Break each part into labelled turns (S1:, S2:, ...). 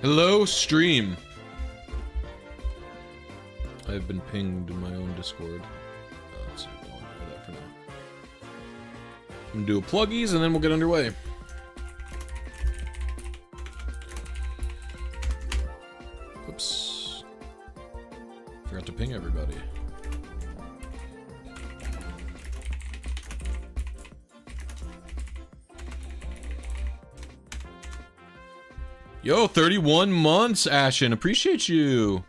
S1: Hello, stream. I've been pinged in my own Discord. Let's see, I'll do that for now. I'm gonna do a pluggies and then we'll get underway. Oops. Forgot to ping everybody. Yo, 31 months, Ashen. Appreciate you.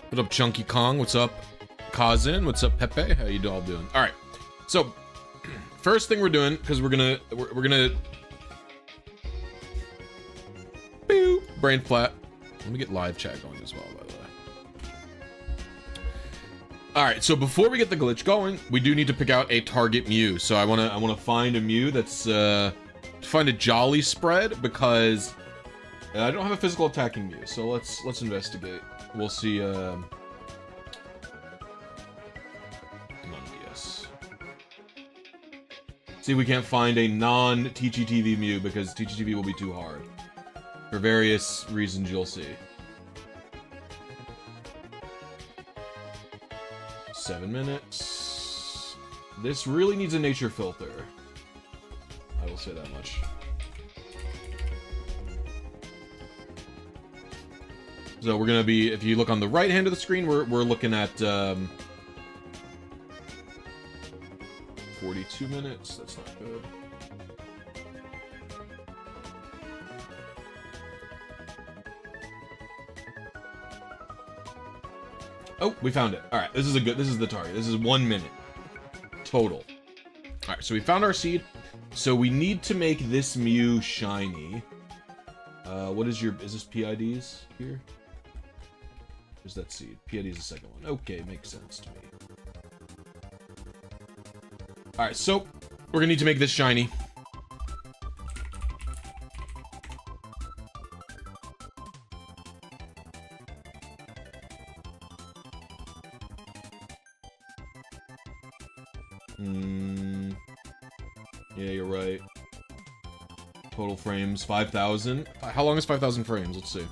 S1: What up, Chunky Kong? What's up, Kazin? What's up, Pepe? How you all doing? All right. So, first thing we're doing, because we're gonna brain flat. Let me get live chat going as well, by the way. All right. So before we get the glitch going, we do need to pick out a target Mew. So I wanna find a Mew that's find a Jolly spread because I don't have a physical attacking Mew. So let's investigate. We'll see. Come on, DS. See if we can't find a non-TGTV Mew because TGTV will be too hard. For various reasons you'll see. 7 minutes. This really needs a nature filter. I will say that much. So we're gonna be, if you look on the right hand of the screen, we're looking at 42 minutes. That's not good. Oh, we found it. All right, this is the target. This is 1 minute total. All right, so we found our seed. So we need to make this Mew shiny. Is this PIDs here? Where's that seed? PID is the second one. Okay, makes sense to me. All right, so we're gonna need to make this shiny. Yeah, you're right. Total frames, 5,000. How long is 5,000 frames? Let's see.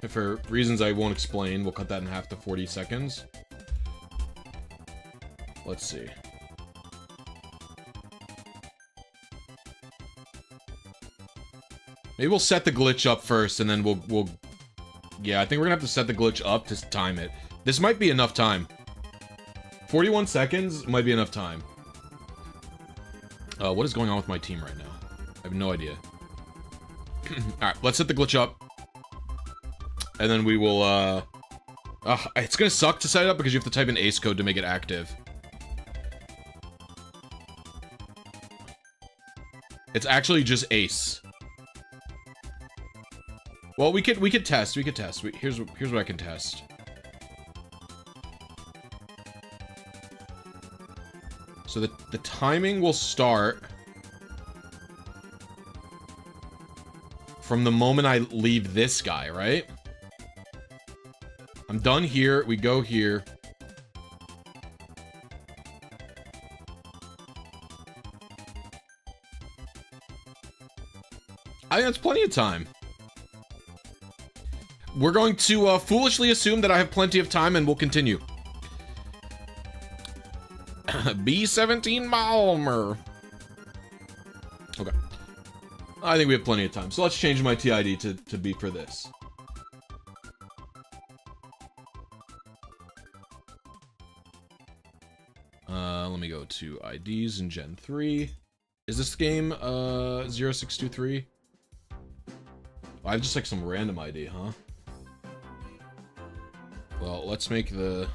S1: For reasons I won't explain, we'll cut that in half to 40 seconds. Let's see. Maybe we'll set the glitch up first, and then we'll... Yeah, I think we're gonna have to set the glitch up to time it. This might be enough time. 41 seconds might be enough time. What is going on with my team right now? I have no idea. Alright, let's set the glitch up. And then we will, it's gonna suck to set it up because you have to type in ACE code to make it active. It's actually just ACE. Well, we could test. Here's what I can test. So the timing will start from the moment I leave this guy, right? I'm done here. We go here. I think that's plenty of time. We're going to foolishly assume that I have plenty of time and we'll continue. B17 Malmer. Okay. I think we have plenty of time. So let's change my TID to be for this. Let me go to IDs in Gen 3. Is this game 0623? I have just like some random ID, huh? Well, let's make the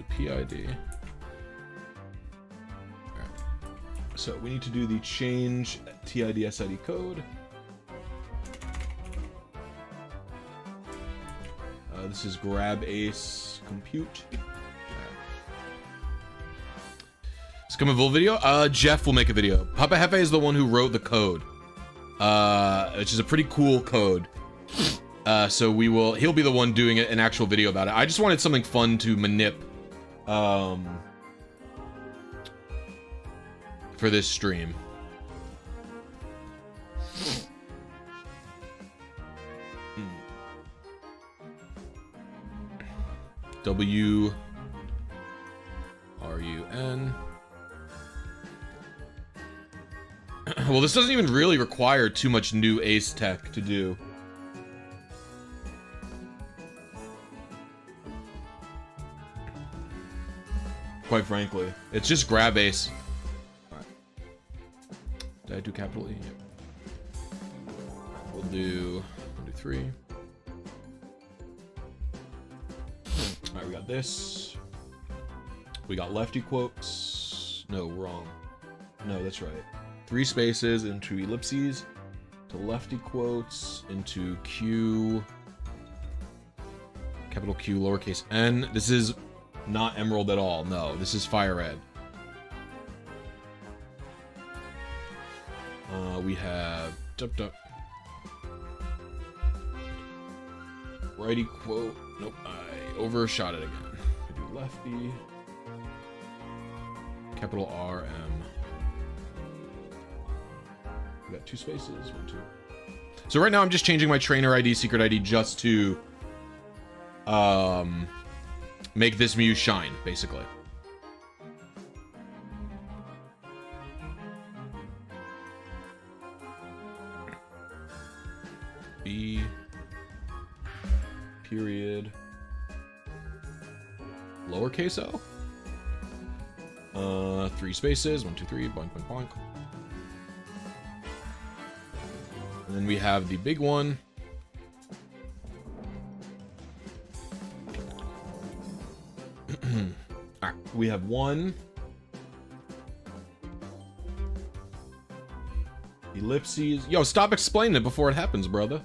S1: PID. Alright. So we need to do the change TID SID code. This is grab ace compute. It's coming full video. Jeff will make a video. Papa Hefe is the one who wrote the code, which is a pretty cool code. So he'll be the one doing an actual video about it. I just wanted something fun to manip, for this stream. WRUN. Well, this doesn't even really require too much new ace tech to do. Quite frankly, it's just grab ace. All right. Did I do capital E? Yep. We'll do 3. All right, we got this. We got lefty quotes. No, wrong. No, that's right. 3 spaces into ellipses to lefty quotes into Q, capital Q, lowercase n. This is not emerald at all. No, this is fire red. We have righty quote. Nope, I overshot it again. I do lefty. Capital R M. We got 2 spaces. 1, 2. So right now I'm just changing my trainer ID, secret ID, just to make this Mew shine, basically. B period lowercase o. 3 spaces. 1, 2, 3. Boink, boink, boink. And then we have the big one. Alright, we have 1. Ellipses. Yo, stop explaining it before it happens, brother.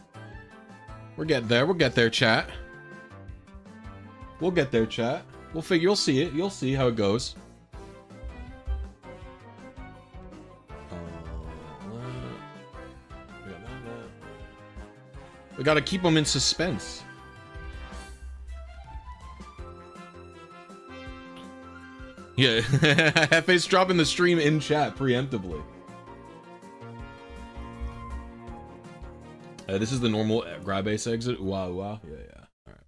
S1: We'll get there. We'll get there, chat. We'll get there, chat. We'll figure. You'll see it. You'll see how it goes. We gotta keep them in suspense. Yeah, Hefe's dropping the stream in chat preemptively. This is the normal grab ace exit. Wow, wow. Yeah, yeah. All right.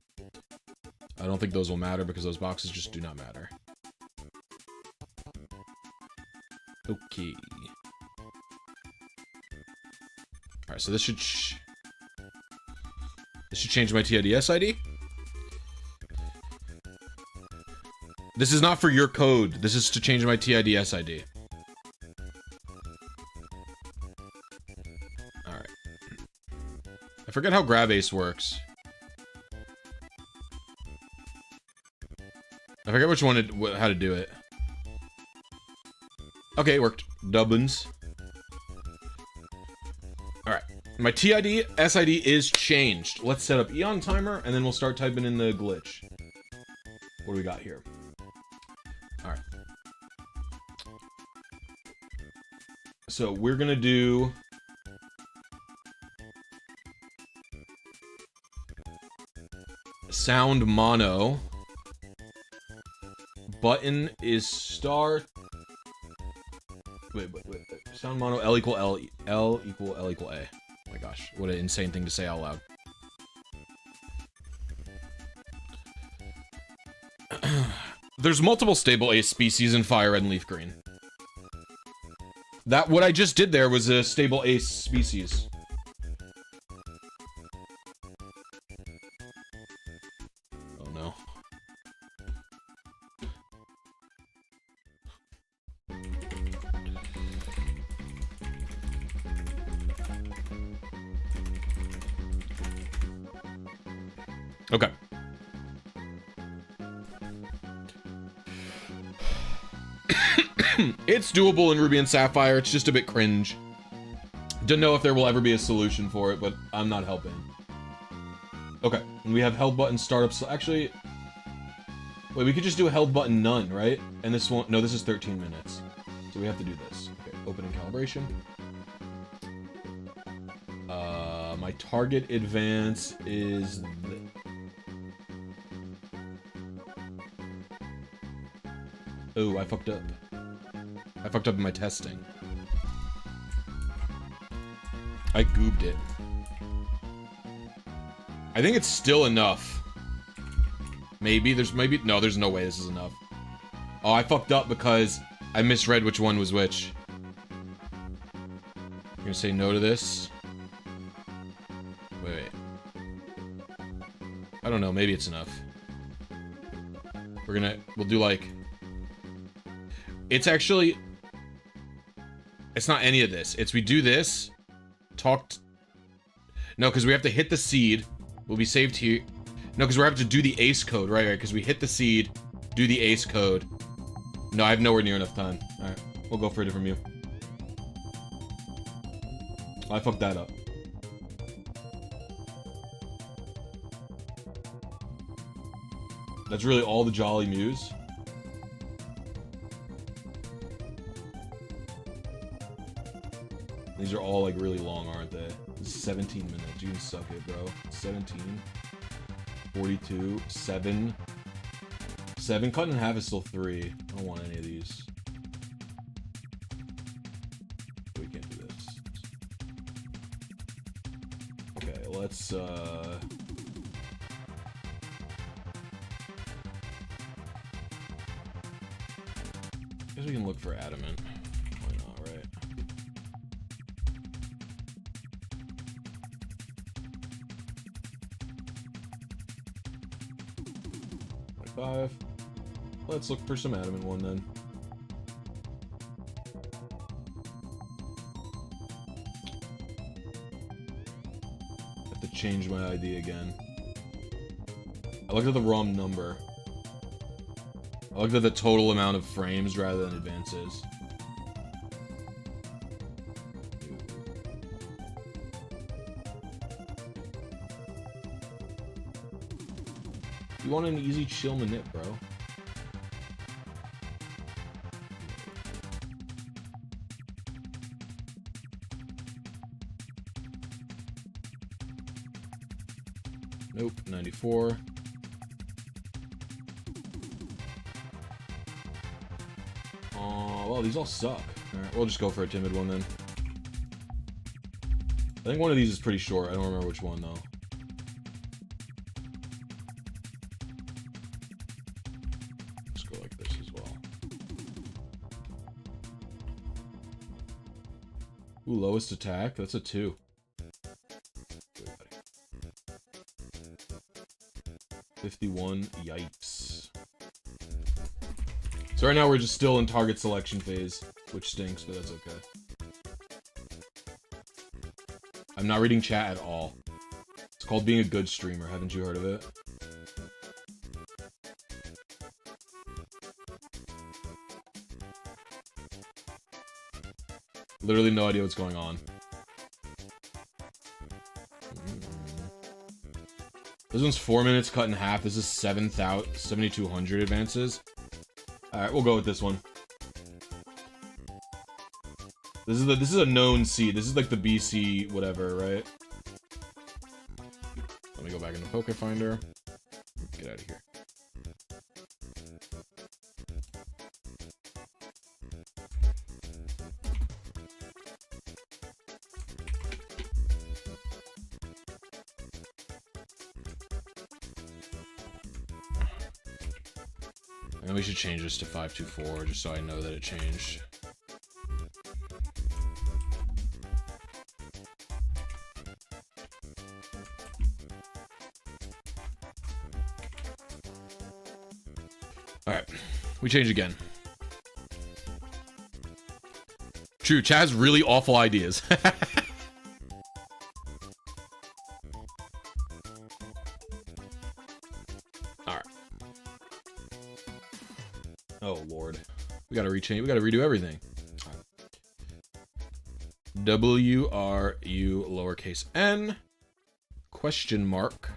S1: I don't think those will matter because those boxes just do not matter. Okay. All right, so this should change my TIDS ID. This is not for your code. This is to change my TIDS ID. Alright. I forget how grab ace works. I forget which one, how to do it. Okay, it worked. Dubbins. Alright. My TIDS ID is changed. Let's set up Eon Timer, and then we'll start typing in the glitch. What do we got here? Alright. So we're gonna do... sound mono. Button is star... Wait. Sound mono L equal L equal L equal A. Oh my gosh, what an insane thing to say out loud. There's multiple stable ace species in fire red and leaf green. What I just did there was a stable ace species. Oh no. Okay. It's doable in Ruby and Sapphire. It's just a bit cringe. Don't know if there will ever be a solution for it, but I'm not helping. Okay, and we have held button startups. Actually, wait, we could just do a held button none, right? And this won't. No, this is 13 minutes. So we have to do this. Okay, opening calibration. My target advance is. Oh, I fucked up. I fucked up in my testing. I goobed it. I think it's still enough. Maybe. No, there's no way this is enough. Oh, I fucked up because I misread which one was which. You're gonna say no to this? Wait. I don't know, maybe it's enough. We'll do like... It's actually... It's not any of this. It's we do this, no, because we have to hit the seed. We'll be saved here. No, because we have to do the ace code, right? Because we hit the seed, do the ace code. No, I have nowhere near enough time. Alright, we'll go for a different view. I fucked that up. That's really all the Jolly Mews. These are all, like, really long, aren't they? 17 minutes. You can suck it, bro. 17. 42. 7. 7. Cut in half is still 3. I don't want any of these. We can't do this. Okay, let's, I guess we can look for adamant. Why not, right? Let's look for some adamant one then. Have to change my ID again. I looked at the wrong number. I looked at the total amount of frames rather than advances. You want an easy chill manip, bro. Nope, 94. Well, these all suck. Alright, we'll just go for a timid one then. I think one of these is pretty short. I don't remember which one, though. Ooh, lowest attack? That's a 2. 51. Yikes. So right now we're just still in target selection phase, which stinks, but that's okay. I'm not reading chat at all. It's called being a good streamer. Haven't you heard of it? Literally no idea what's going on. This one's 4 minutes cut in half. This is 7,200 advances. Alright, we'll go with this one. This is a known seed. This is like the BC whatever, right? Let me go back into Pokefinder. Get out of here. And we should change this to 524 just so I know that it changed. Alright, we change again. True, Chad has really awful ideas. Alright. Oh, Lord. We gotta rechange, we gotta redo everything. Right. WRU lowercase n question mark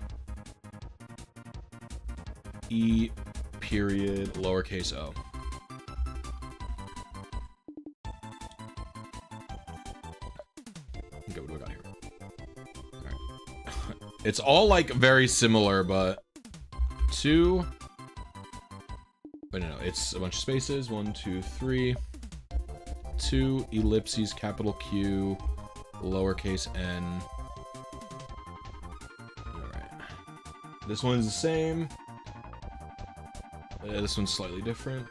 S1: E period lowercase o. Okay, what do we got here? All right. It's all like very similar, but two. Wait, no, it's a bunch of spaces. 1, 2, 3. 2 ellipses, capital Q, lowercase n. Alright. This one's the same. This one's slightly different.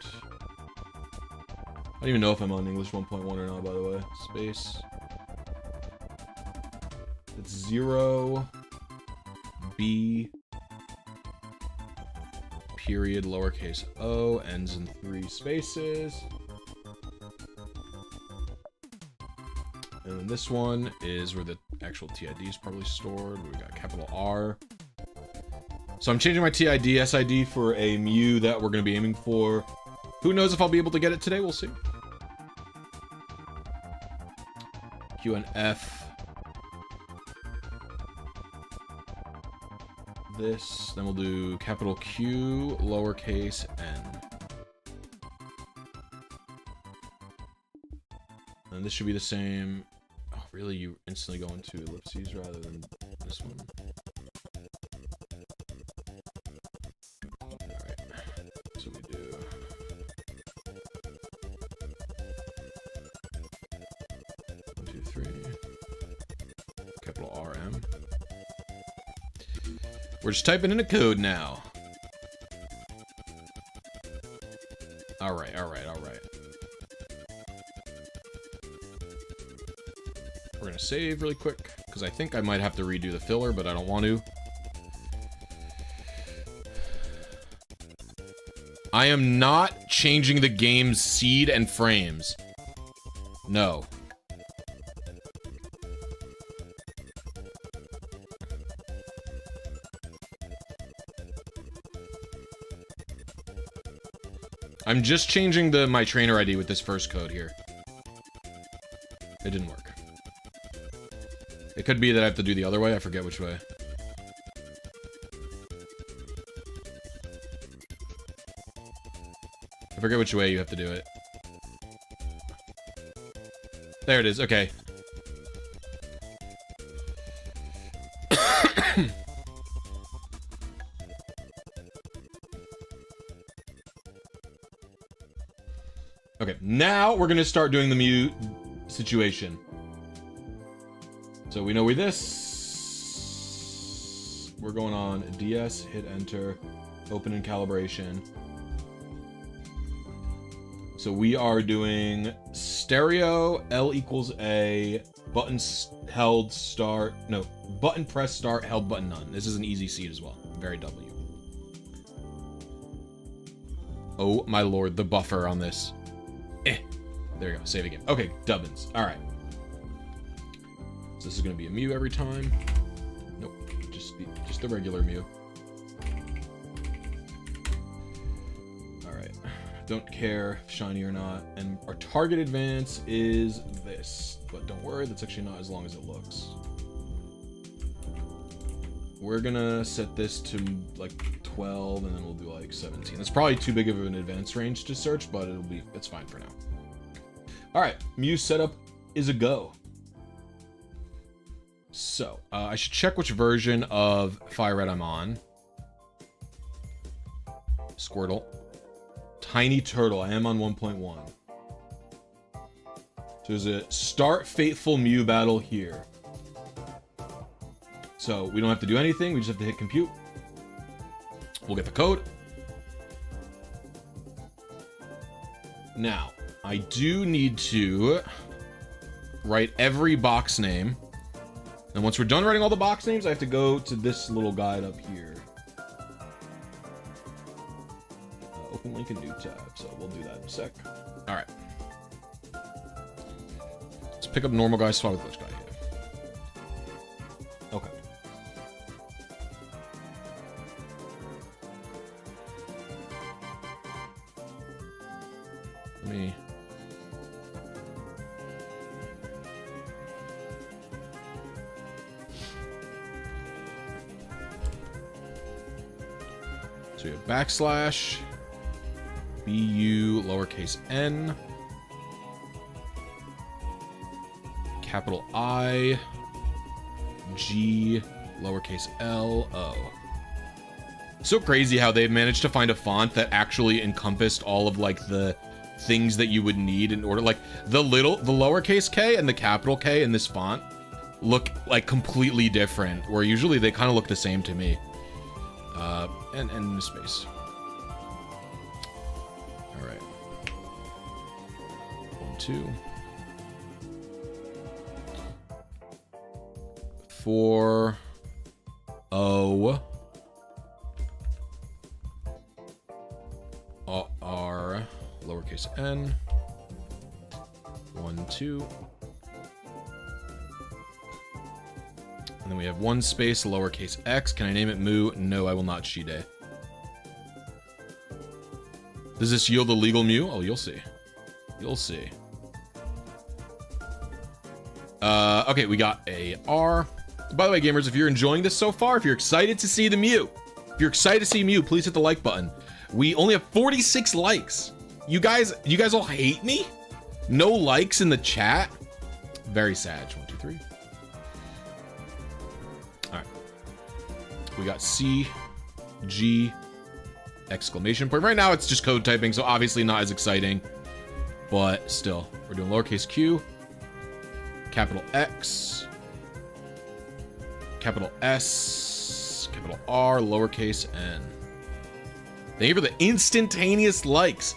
S1: I don't even know if I'm on English 1.1 or not, by the way. Space. It's 0, B, period, lowercase o, ends in 3 spaces. And then this one is where the actual TID is probably stored. We got capital R. So I'm changing my TID SID for a Mew that we're going to be aiming for. Who knows if I'll be able to get it today? We'll see. Q and F. This. Then we'll do capital Q, lowercase n. And this should be the same. Oh, really? You instantly go into ellipses rather than this one? Alright. So we do. One, two, three. Capital RM. We're just typing in a code now. Alright, alright, alright. We're gonna save really quick, because I think I might have to redo the filler, but I don't want to. I am not changing the game's seed and frames. No. I'm just changing my trainer ID with this first code here. It didn't work. It could be that I have to do the other way. I forget which way. I forget which way you have to do it. There it is. Okay. Okay, now we're gonna start doing the Mew situation. So we know we're going on DS, hit enter, open in calibration. So we are doing stereo, L equals A, button held start, no, button press start, held button none. This is an easy seed as well, very W. Oh my lord, the buffer on this. There you go, save again. Okay, dubbins, all right. So this is gonna be a Mew every time. Nope, just the regular Mew. All right, don't care if shiny or not. And our target advance is this, but don't worry, that's actually not as long as it looks. We're gonna set this to like 12, and then we'll do like 17. That's probably too big of an advance range to search, but it's fine for now. All right, Mew setup is a go. So, I should check which version of Fire Red I'm on. Squirtle. Tiny Turtle, I am on 1.1. So there's a start Fateful Mew battle here. So we don't have to do anything, we just have to hit compute. We'll get the code. Now, I do need to write every box name. And once we're done writing all the box names, I have to go to this little guide up here. Open link in new tab, so we'll do that in a sec. All right. Let's pick up normal guy, swap with glitch guy here. Okay. Let me... So we have backslash, BU lowercase n, capital I, G lowercase l, O. So crazy how they've managed to find a font that actually encompassed all of like the things that you would need in order. Like the lowercase k and the capital K in this font look like completely different, where usually they kind of look the same to me. And the space. All right. 1, 2. 4 O R lowercase n 1 2, and then we have 1 space lowercase x. Can I name it Moo? No, I will not. Shide. Does this yield a legal Mew? Oh, you'll see. You'll see. Okay, we got a R. By the way, gamers, if you're enjoying this so far, if you're excited to see the Mew, if you're excited to see Mew, please hit the like button. We only have 46 likes. You guys all hate me? No likes in the chat? Very sad. 1, 2, 3. All right. We got C, G, exclamation point. Right now it's just code typing, so obviously not as exciting, but still. We're doing lowercase q, capital X, capital S, capital R, lowercase n. Thank you for the instantaneous likes.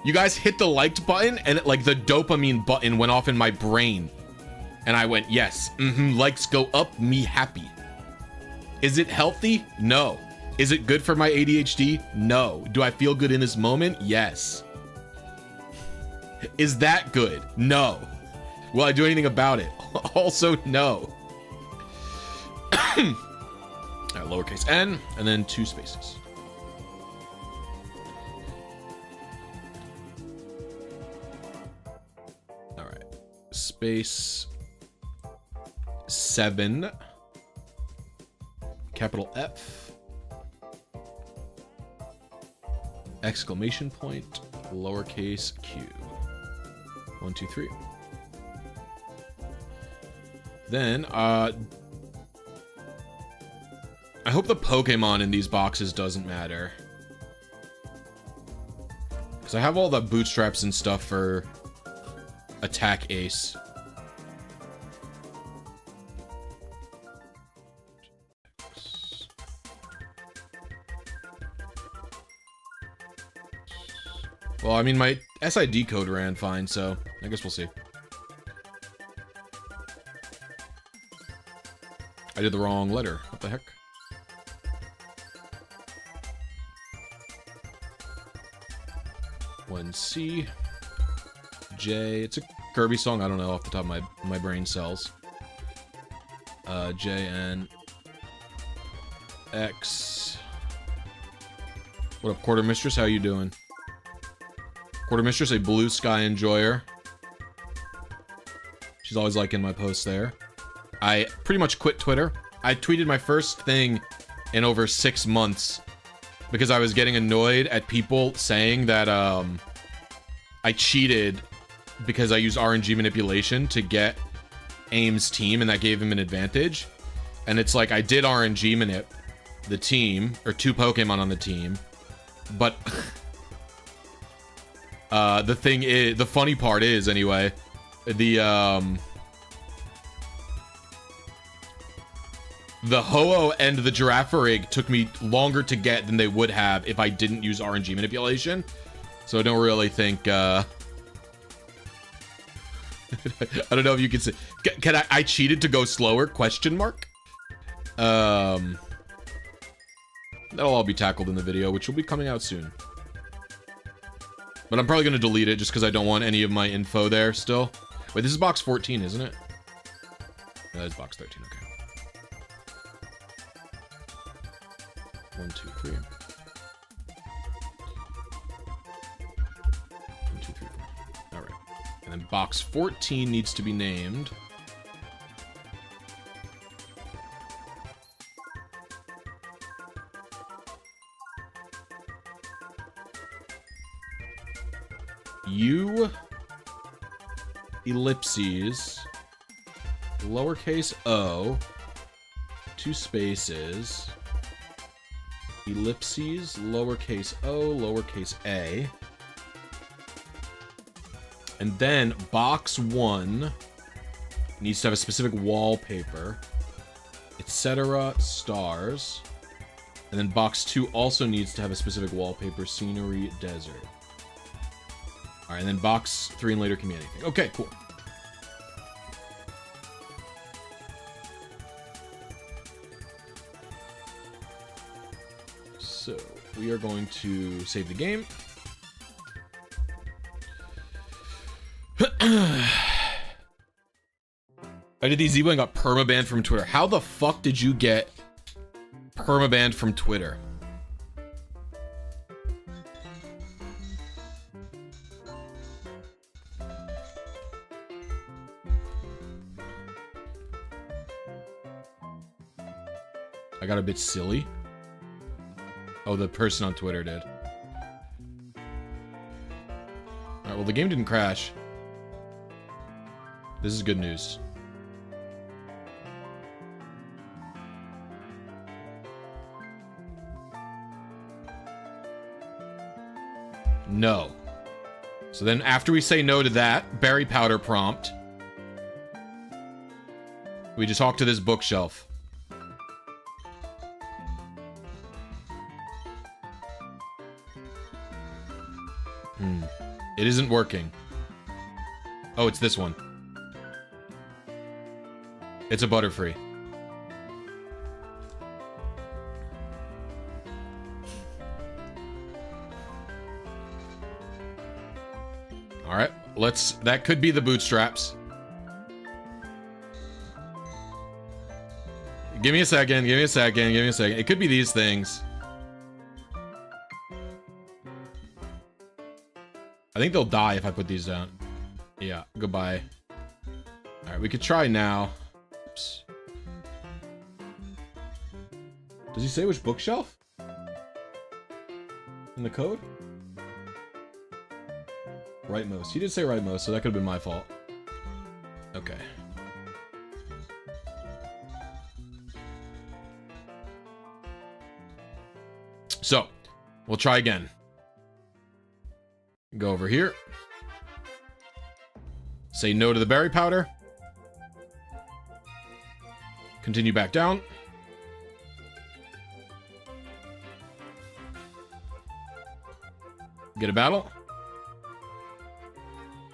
S1: You guys hit the liked button and it, like the dopamine button went off in my brain. And I went, yes, likes go up, me happy. Is it healthy? No. Is it good for my ADHD? No. Do I feel good in this moment? Yes. Is that good? No. Will I do anything about it? Also, no. Lowercase n, and then 2 spaces. All right. Space 7, capital F, exclamation point, lowercase q. 1, 2, 3. Then, I hope the Pokemon in these boxes doesn't matter. Because I have all the bootstraps and stuff for Attack Ace. Well, I mean, my SID code ran fine, so I guess we'll see. I did the wrong letter. What the heck? One C, J. It's a Kirby song. I don't know off the top of my brain cells. J N X. What up, Quarter Mistress? How you doing? Quarter Mistress, a blue sky enjoyer. She's always liking my posts there. I pretty much quit Twitter. I tweeted my first thing in over 6 months because I was getting annoyed at people saying that I cheated because I used RNG manipulation to get AIM's team and that gave him an advantage. And it's like I did RNG manip the team, or 2 Pokemon on the team, but the thing is, the funny part is anyway, the Ho-Oh and the Girafarig took me longer to get than they would have if I didn't use RNG manipulation. So I don't really think, I don't know if you can say, can I cheated to go slower, question mark? That'll all be tackled in the video, which will be coming out soon. But I'm probably going to delete it just because I don't want any of my info there still. Wait, this is box 14, isn't it? No, that's box 13, okay. 1, 2, 3. 1, 2, 3, 4. All right. And then box 14 needs to be named. U ellipses lowercase o 2 spaces ellipses lowercase o lowercase a, and then box 1 needs to have a specific wallpaper, etc. stars, and then box 2 also needs to have a specific wallpaper, scenery desert. Alright, and then box 3 and later can be anything. Okay, cool. So, we are going to save the game. I did the Zebo and got permabanned from Twitter. How the fuck did you get permabanned from Twitter? I got a bit silly. Oh, the person on Twitter did. Alright, well, the game didn't crash. This is good news. No. So then after we say no to that, berry powder prompt, we just talk to this bookshelf. It isn't working. Oh, it's this one. It's a Butterfree. Alright, that could be the bootstraps. Give me a second, give me a second, give me a second. It could be these things. I think they'll die if I put these down. Yeah, goodbye. Alright, we could try now. Oops. Does he say which bookshelf? In the code? Rightmost. He did say rightmost, so that could have been my fault. Okay. So, we'll try again. Go over here. Say no to the berry powder. Continue back down. Get a battle.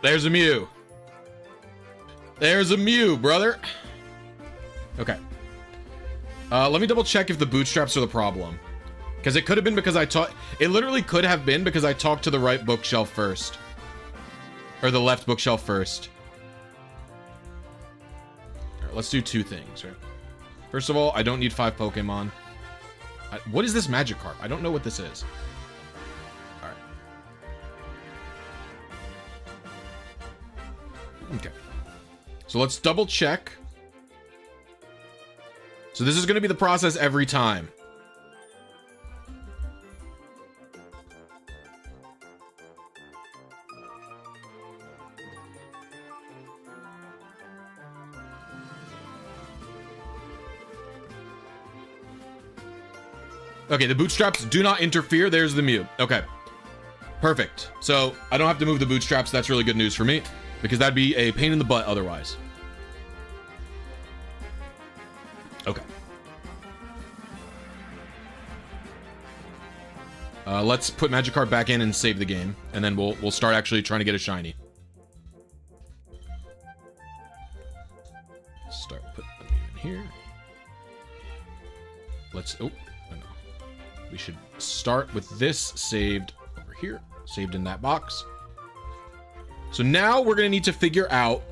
S1: There's a Mew. There's a Mew, brother. Okay. Let me double check if the bootstraps are the problem. Because it could have been because I talked... It literally could have been because I talked to the right bookshelf first. Or the left bookshelf first. Alright, let's do 2 things, right? First of all, I don't need 5 Pokemon. What is this Magikarp? I don't know what this is. Alright. Okay. So let's double check. So this is going to be the process every time. Okay, the bootstraps do not interfere. There's the Mew. Okay. Perfect. So, I don't have to move the bootstraps. That's really good news for me, because that'd be a pain in the butt otherwise. Okay. Let's put Magikarp back in and save the game, and then we'll start actually trying to get a shiny. Start putting them in here. Let's... Oh. We should start with this saved over here, saved in that box. So now we're going to need to figure out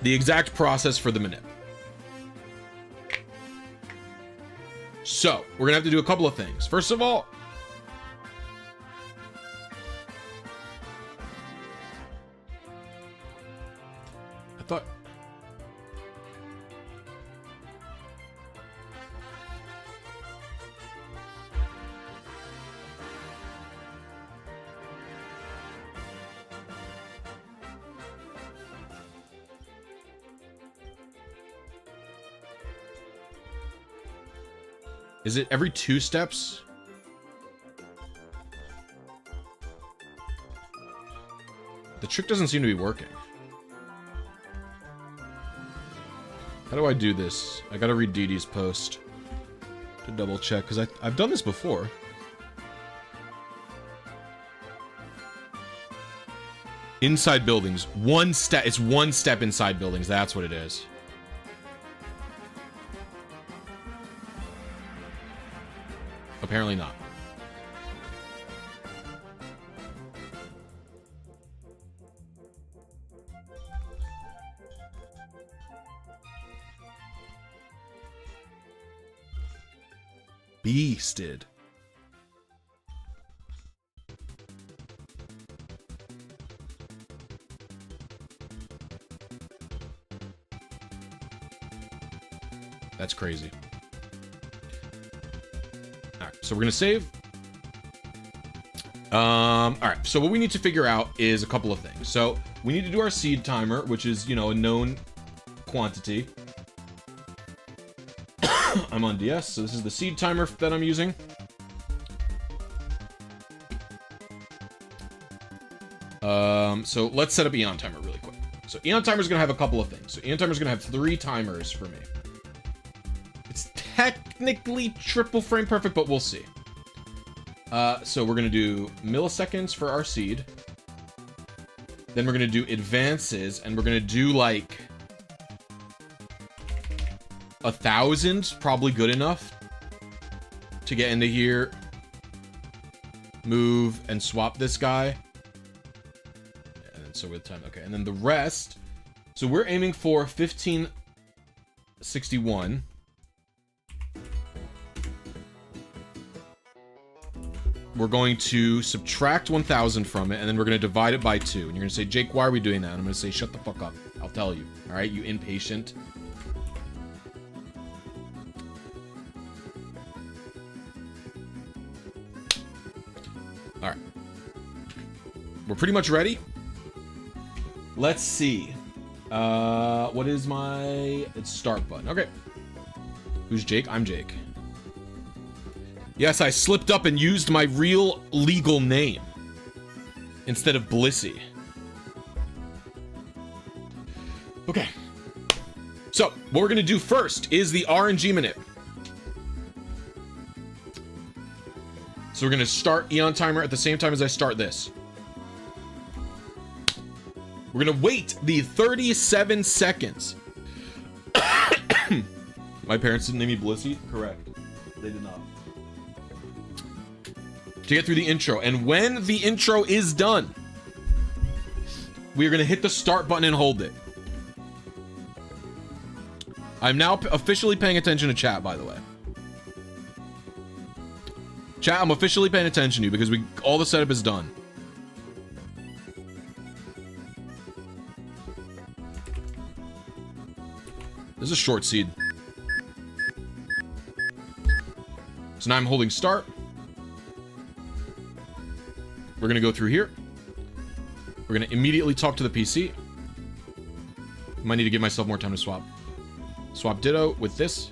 S1: the exact process for the Manip. So we're going to have to do a couple of things. First of all, I thought... Is it every 2 steps? The trick doesn't seem to be working. How do I do this? I gotta read Didi's post to double check, because I've done this before. Inside buildings. One step. It's 1 step inside buildings. That's what it is. Apparently not. Beasted. That's crazy. All right, so we're gonna save. All right, so what we need to figure out is a couple of things. So we need to do our seed timer, which is, you know, a known quantity. I'm on DS, so this is the seed timer that I'm using. So let's set up Eon Timer really quick. So Eon Timer is gonna have a couple of things. So Eon Timer is gonna have 3 timers for me. It's technically triple frame perfect, but we'll see. So we're gonna do milliseconds for our seed. Then we're gonna do advances, and we're gonna do like 1,000, probably good enough to get into here, move, and swap this guy. And then so with time, okay. And then the rest, so we're aiming for 1561. We're going to subtract 1,000 from it, and then we're going to divide it by 2. And you're going to say, Jake, why are we doing that? And I'm going to say, shut the fuck up. I'll tell you. All right, you impatient. All right. We're pretty much ready. Let's see. What is my... It's start button. Okay. Who's Jake? I'm Jake. Yes, I slipped up and used my real legal name instead of Blisy. Okay. So, what we're going to do first is the RNG Manip. So we're going to start Eon Timer at the same time as I start this. We're going to wait the 37 seconds. My parents didn't name me Blisy? Correct. They did not. To get through the intro. And when the intro is done, we're going to hit the start button and hold it. I'm now officially paying attention to chat, by the way. Chat, I'm officially paying attention to you because all the setup is done. This is a short seed. So now I'm holding start. We're gonna go through here. We're gonna immediately talk to the PC. Might need to give myself more time to swap. Swap ditto with this.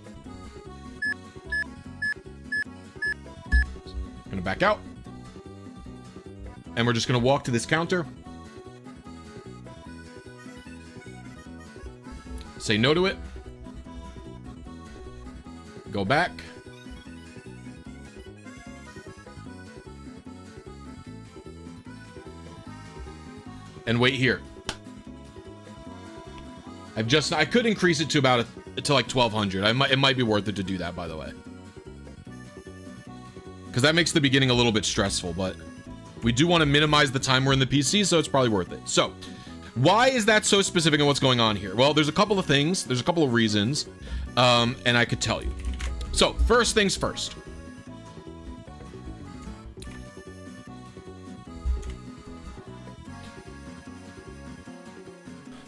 S1: Gonna back out. And we're just gonna walk to this counter. Say no to it. Go back. And wait here. I could increase it to about to like 1,200. It might be worth it to do that, by the way. Because that makes the beginning a little bit stressful, but we do want to minimize the time we're in the PC, so it's probably worth it. So, why is that so specific in what's going on here? Well, there's a couple of things. There's a couple of reasons, and I could tell you. So, first things first.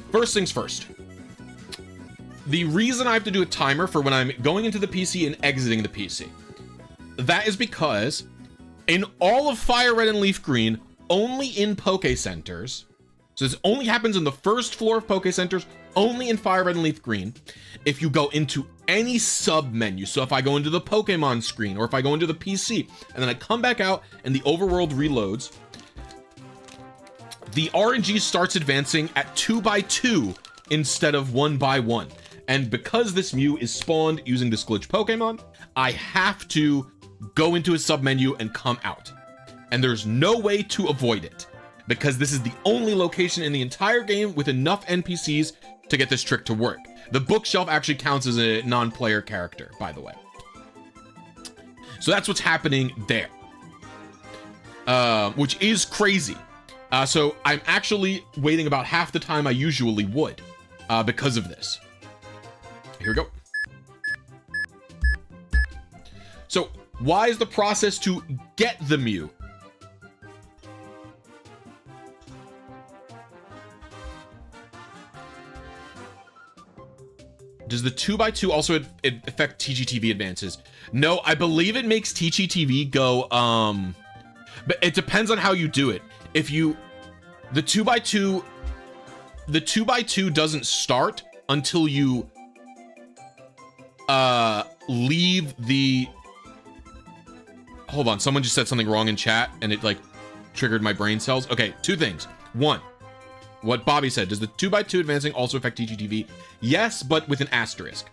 S1: First things first. The reason I have to do a timer for when I'm going into the PC and exiting the PC. That is because in all of Fire Red and Leaf Green, only in Poke Centers, So this only happens in the first floor of Poke Centers, only in Fire Red and Leaf Green. If you go into any sub menu, so if I go into the Pokemon screen, or if I go into the PC, and then I come back out and the overworld reloads, the RNG starts advancing at 2x2 instead of 1x1. And because this Mew is spawned using this glitch Pokemon, I have to go into a sub menu and come out. And there's no way to avoid it, because this is the only location in the entire game with enough NPCs to get this trick to work. The bookshelf actually counts as a non-player character, by the way. So that's what's happening there, which is crazy. So I'm actually waiting about half the time I usually would because of this. Here we go. So why is the process to get the Mew? Does the 2x2 also affect TGTV advances? No, I believe it makes TGTV go, but it depends on how you do it. If you, the 2x2 doesn't start until you leave the, hold on, someone just said something wrong in chat and it like triggered my brain cells. Okay, two things. One, what Bobby said, does the 2x2 advancing also affect TGTV? Yes, but with an asterisk.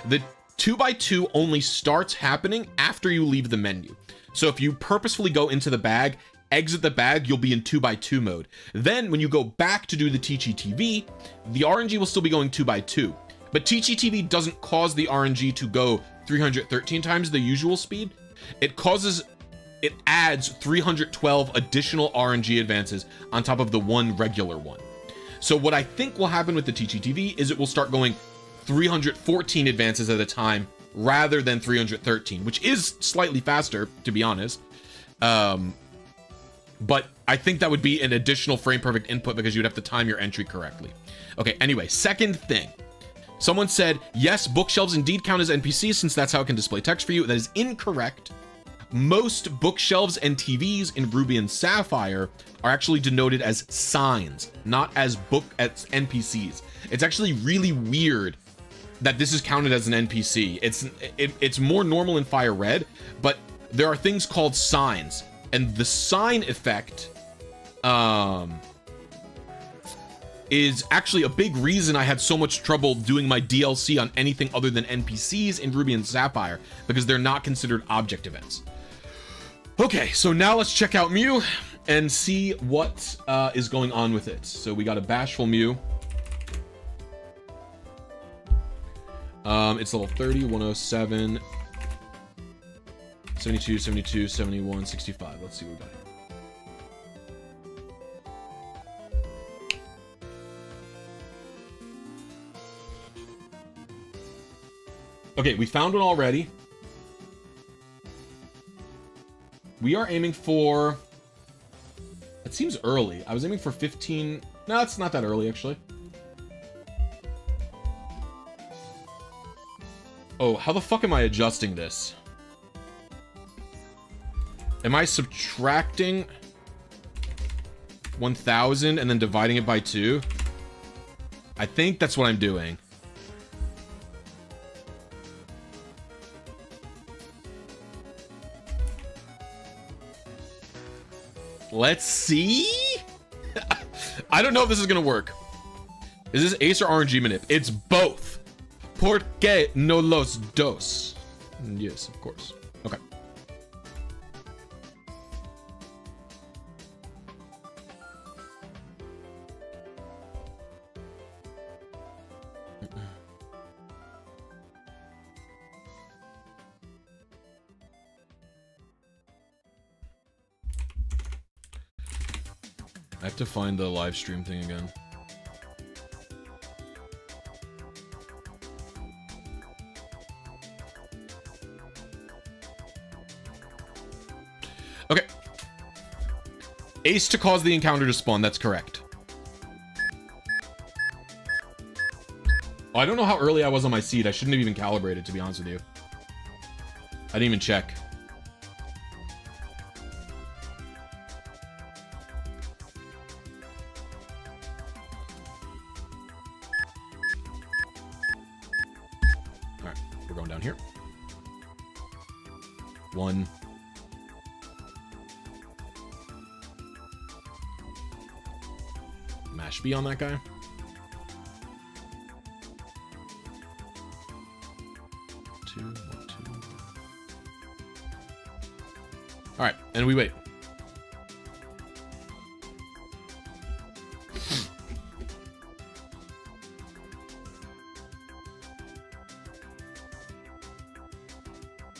S1: The 2x2 only starts happening after you leave the menu. So if you purposefully go into the bag, exit the bag, you'll be in 2x2 mode. Then when you go back to do the TGTV, the RNG will still be going 2x2. But TGTV doesn't cause the RNG to go 313 times the usual speed. It adds 312 additional RNG advances on top of the one regular one. So what I think will happen with the TGTV is it will start going 314 advances at a time rather than 313, which is slightly faster, to be honest. But I think that would be an additional frame perfect input because you'd have to time your entry correctly. Okay, anyway, second thing. Someone said, yes, bookshelves indeed count as NPCs since that's how it can display text for you. That is incorrect. Most bookshelves and TVs in Ruby and Sapphire are actually denoted as signs, not as NPCs. It's actually really weird that this is counted as an NPC. It's more normal in Fire Red, but there are things called signs, and the sign effect is actually a big reason I had so much trouble doing my DLC on anything other than NPCs in Ruby and Sapphire, because they're not considered object events. Okay, so now let's check out Mew and see what is going on with it. So we got a bashful Mew. It's level 30, 107, 72, 72, 71, 65. Let's see what we got. Okay, we found one already. We are aiming for... It seems early. I was aiming for 15... No, it's not that early, actually. Oh, how the fuck am I adjusting this? Am I subtracting 1,000 and then dividing it by 2? I think that's what I'm doing. Let's see. I don't know if this is gonna work. Is this Ace or RNG Manip? It's both. Por qué no los dos? Yes, of course. Okay. I have to find the live stream thing again. Okay. Ace to cause the encounter to spawn, that's correct. Oh, I don't know how early I was on my seed. I shouldn't have even calibrated, to be honest with you. I didn't even check. we're going down here. 1. Mash B on that guy. 2, 1, 2. All right, and we wait.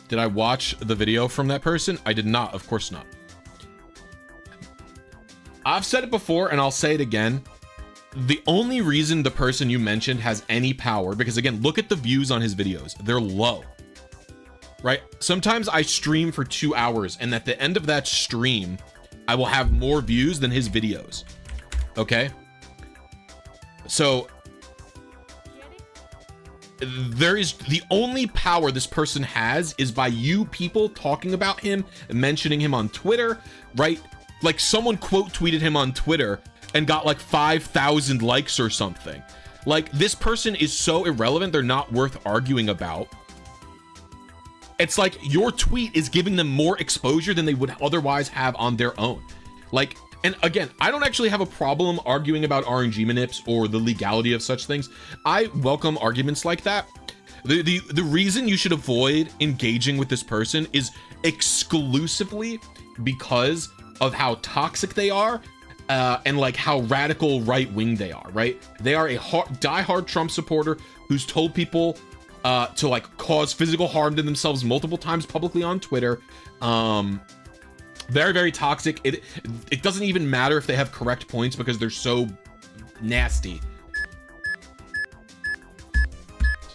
S1: Did I watch the video from that person? I did not, of course not. I've said it before and I'll say it again. The only reason the person you mentioned has any power, because again, look at the views on his videos. They're low, right? Sometimes I stream for 2 hours and at the end of that stream, I will have more views than his videos. Okay. So there is the only power this person has is by you people talking about him and mentioning him on Twitter, right? Like someone quote tweeted him on Twitter and got like 5,000 likes or something. Like this person is so irrelevant, they're not worth arguing about. It's like your tweet is giving them more exposure than they would otherwise have on their own. Like, and again, I don't actually have a problem arguing about RNG manips or the legality of such things. I welcome arguments like that. The reason you should avoid engaging with this person is exclusively because of how toxic they are and like how radical right-wing they are, right? They are a diehard Trump supporter who's told people to like cause physical harm to themselves multiple times publicly on Twitter. Very, very toxic. It doesn't even matter if they have correct points because they're so nasty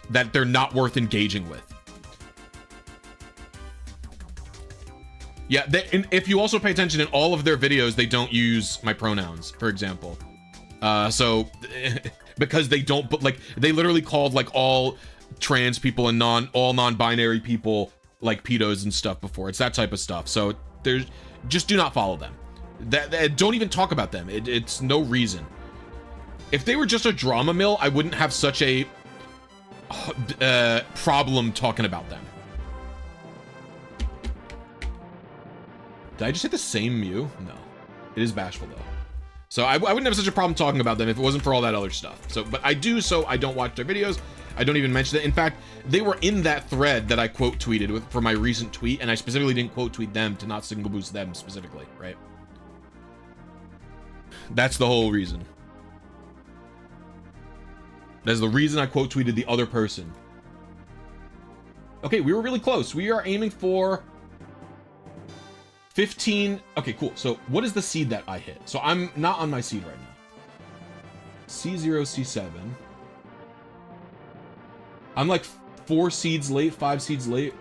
S1: that they're not worth engaging with. Yeah, if you also pay attention in all of their videos, they don't use my pronouns, for example. So because they don't, but like they literally called like all trans people and all non-binary people like pedos and stuff before. It's that type of stuff. So there's just do not follow them. Don't even talk about them. It's no reason. If they were just a drama mill, I wouldn't have such a problem talking about them. Did I just hit the same Mew? No. It is bashful though. So I wouldn't have such a problem talking about them if it wasn't for all that other stuff. So, but I do, so I don't watch their videos. I don't even mention it. In fact, they were in that thread that I quote tweeted for my recent tweet, and I specifically didn't quote tweet them to not single boost them specifically, right? That's the whole reason. That's the reason I quote tweeted the other person. Okay, we were really close. We are aiming for 15. Okay, cool. So what is the seed that I hit? So I'm not on my seed right now. C0, C7. I'm like 4 seeds late, 5 seeds late.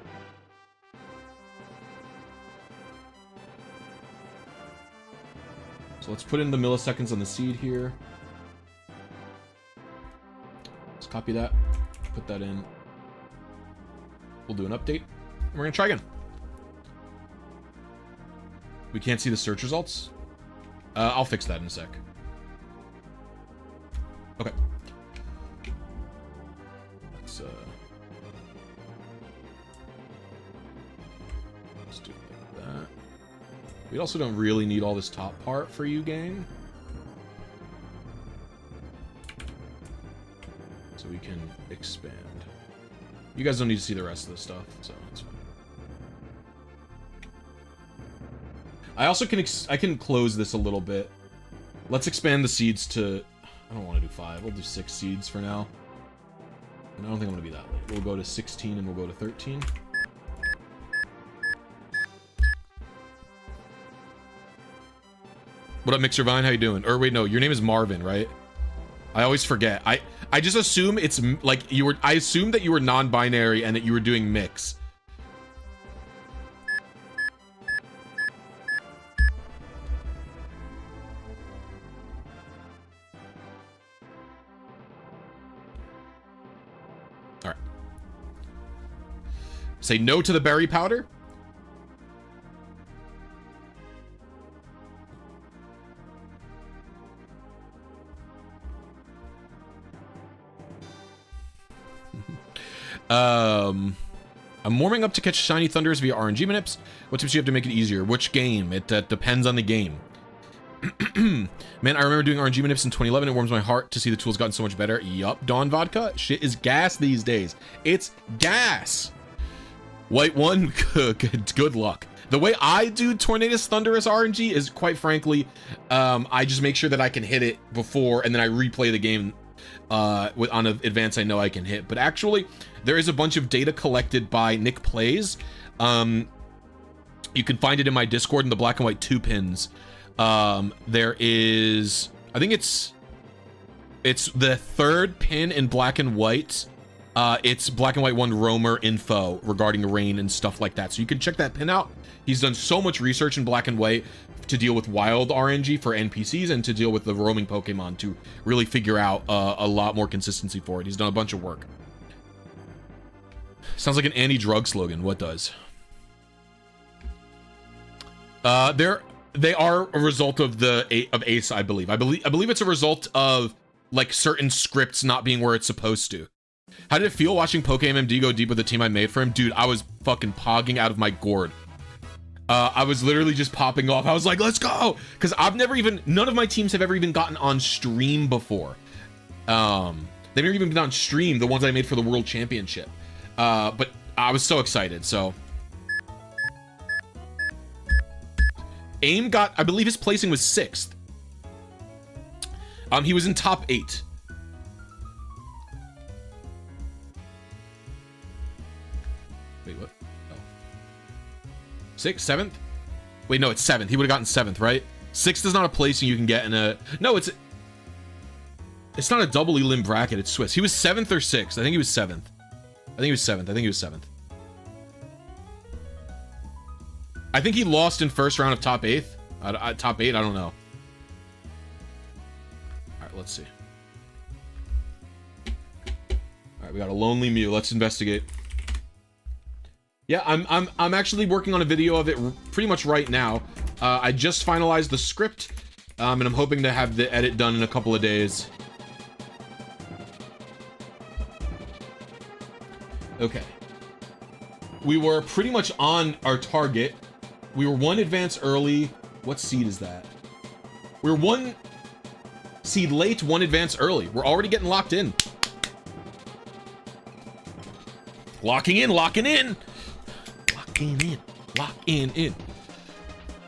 S1: So let's put in the milliseconds on the seed here. Let's copy that, put that in. We'll do an update, and we're gonna try again. We can't see the search results. I'll fix that in a sec. Okay. Let's do it like that. We also don't really need all this top part for you, gang. So we can expand. You guys don't need to see the rest of this stuff, so it's fine. I also can close this a little bit. Let's expand the seeds to, I don't want to do 5. We'll do 6 seeds for now. And I don't think I'm gonna be that late. We'll go to 16 and we'll go to 13. What up, Mixer Vine? How you doing? Or wait, no, your name is Marvin, right? I always forget. I just assume it's like I assumed that you were non-binary and that you were doing mix. All right. Say no to the berry powder. I'm warming up to catch shiny thunders via RNG Manips. What tips do you have to make it easier? Which game? It depends on the game. Man, I remember doing RNG Manips in 2011. It warms my heart to see the tool's gotten so much better. Yup, Dawn Vodka. Shit is gas these days. It's gas. White one, good luck. The way I do Tornadus Thunderous RNG is, quite frankly, I just make sure that I can hit it before, and then I replay the game on an advance I know I can hit. But actually, there is a bunch of data collected by Nick Plays. You can find it in my Discord in the black and white 2 pins. There is, I think it's the 3rd pin in black and white. It's black and white 1 roamer info regarding rain and stuff like that. So you can check that pin out. He's done so much research in black and white to deal with wild RNG for NPCs and to deal with the roaming Pokemon to really figure out a lot more consistency for it. He's done a bunch of work. Sounds like an anti-drug slogan. What does? They are a result of Ace, I believe. I believe it's a result of like certain scripts not being where it's supposed to. How did it feel watching PokeMMD go deep with the team I made for him? Dude, I was fucking pogging out of my gourd. I was literally just popping off. I was like, let's go! Because none of my teams have ever even gotten on stream before. They've never even been on stream, the ones I made for the World Championship. But I was so excited, so. AIM got, I believe his placing was 6th. He was in top 8. Wait, what? Oh. 6th, 7th? Wait, no, it's 7th. He would have gotten 7th, right? 6th is not a placing you can get in a... No, it's not a double elim bracket. It's Swiss. He was 7th or 6th. I think he was 7th. I think he was 7th. I think he lost in first round of top 8th. Top 8, I don't know. All right, let's see. All right, we got a lonely Mew. Let's investigate. Yeah, I'm actually working on a video of it pretty much right now. I just finalized the script, and I'm hoping to have the edit done in a couple of days. Okay. We were pretty much on our target. We were 1 advance early. What seed is that? We were 1 seed late, 1 advance early. We're already getting locked in. Locking in, locking in. Locking in, locking in.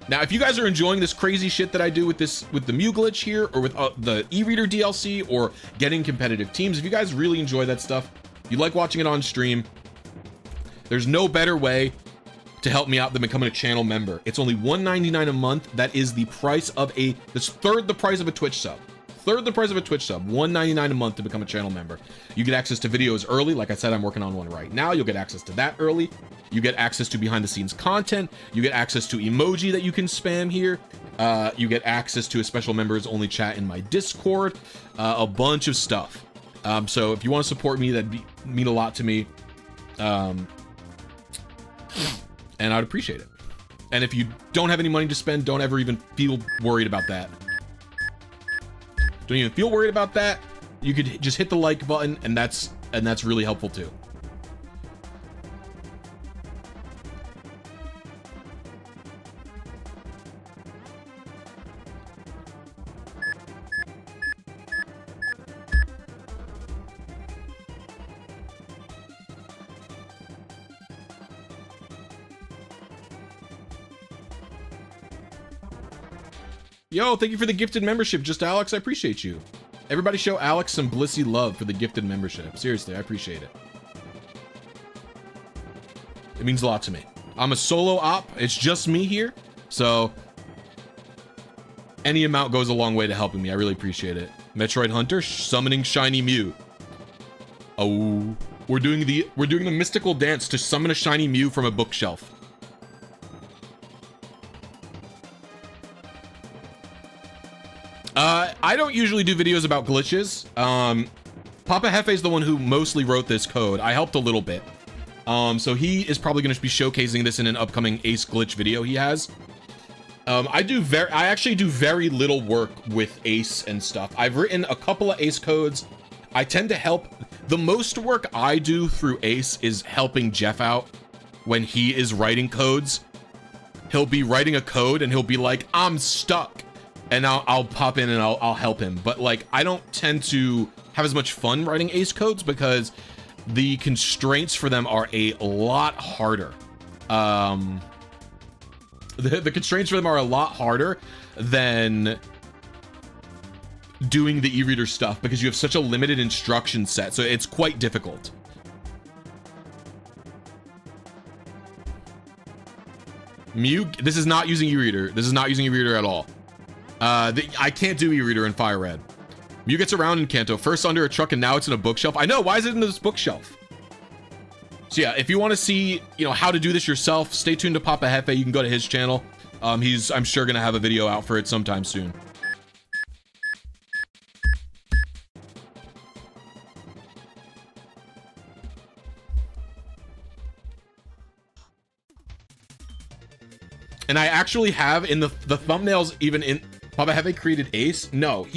S1: Now, if you guys are enjoying this crazy shit that I do with the MEW glitch here, or with the e-reader DLC, or getting competitive teams, if you guys really enjoy that stuff, you like watching it on stream, there's no better way to help me out than becoming a channel member. It's only $1.99 a month. That is the price of that's third the price of a Twitch sub. Third the price of a Twitch sub. $1.99 a month to become a channel member. You get access to videos early. Like I said, I'm working on one right now. You'll get access to that early. You get access to behind the scenes content. You get access to emoji that you can spam here. You get access to a special members only chat in my Discord. A bunch of stuff. So if you want to support me, that'd mean a lot to me. And I'd appreciate it. And if you don't have any money to spend, don't ever even feel worried about that. Don't even feel worried about that. You could just hit the like button, and that's really helpful too. Yo, thank you for the gifted membership, Just Alex. I appreciate you. Everybody show Alex some Blisy love for the gifted membership. Seriously, I appreciate it. It means a lot to me. I'm a solo op. It's just me here. So any amount goes a long way to helping me. I really appreciate it. Metroid Hunter summoning shiny Mew. Oh, we're doing the mystical dance to summon a shiny Mew from a bookshelf. I don't usually do videos about glitches. Papa Hefe is the one who mostly wrote this code. I helped a little bit. So he is probably going to be showcasing this in an upcoming Ace glitch video he has. I actually do very little work with Ace and stuff. I've written a couple of Ace codes. I tend to help The most work I do through Ace is helping Jeff out when he is writing codes. He'll be writing a code and he'll be like, I'm stuck. And I'll pop in and I'll help him. But like, I don't tend to have as much fun writing Ace codes because the constraints for them are a lot harder. The constraints for them are a lot harder than doing the e-reader stuff because you have such a limited instruction set. So it's quite difficult. Mew, this is not using e-reader. This is not using e-reader at all. I can't do e-reader in Fire Red. Mew gets around in Kanto, first under a truck and now it's in a bookshelf. I know, why is it in this bookshelf? So yeah, if you want to see, you know, how to do this yourself, stay tuned to Papa Hefe. You can go to his channel. He's, I'm sure, gonna have a video out for it sometime soon. And I actually have in the thumbnails, even in Papa Hefe created Ace. No,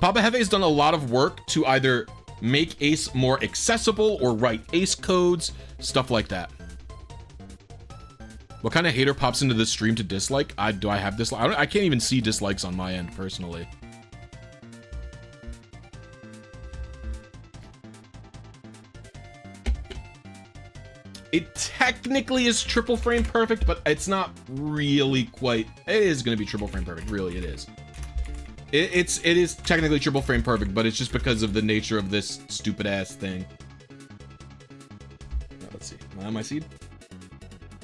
S1: Papa Hefe has done a lot of work to either make Ace more accessible or write Ace codes, stuff like that. What kind of hater pops into the stream to dislike? Do I have dislike? I can't even see dislikes on my end personally. It technically is triple frame perfect, but it's not really quite. It is going to be triple frame perfect. Really, it is. It is technically triple frame perfect, but it's just because of the nature of this stupid ass thing. Now, let's see. Am I on my seed?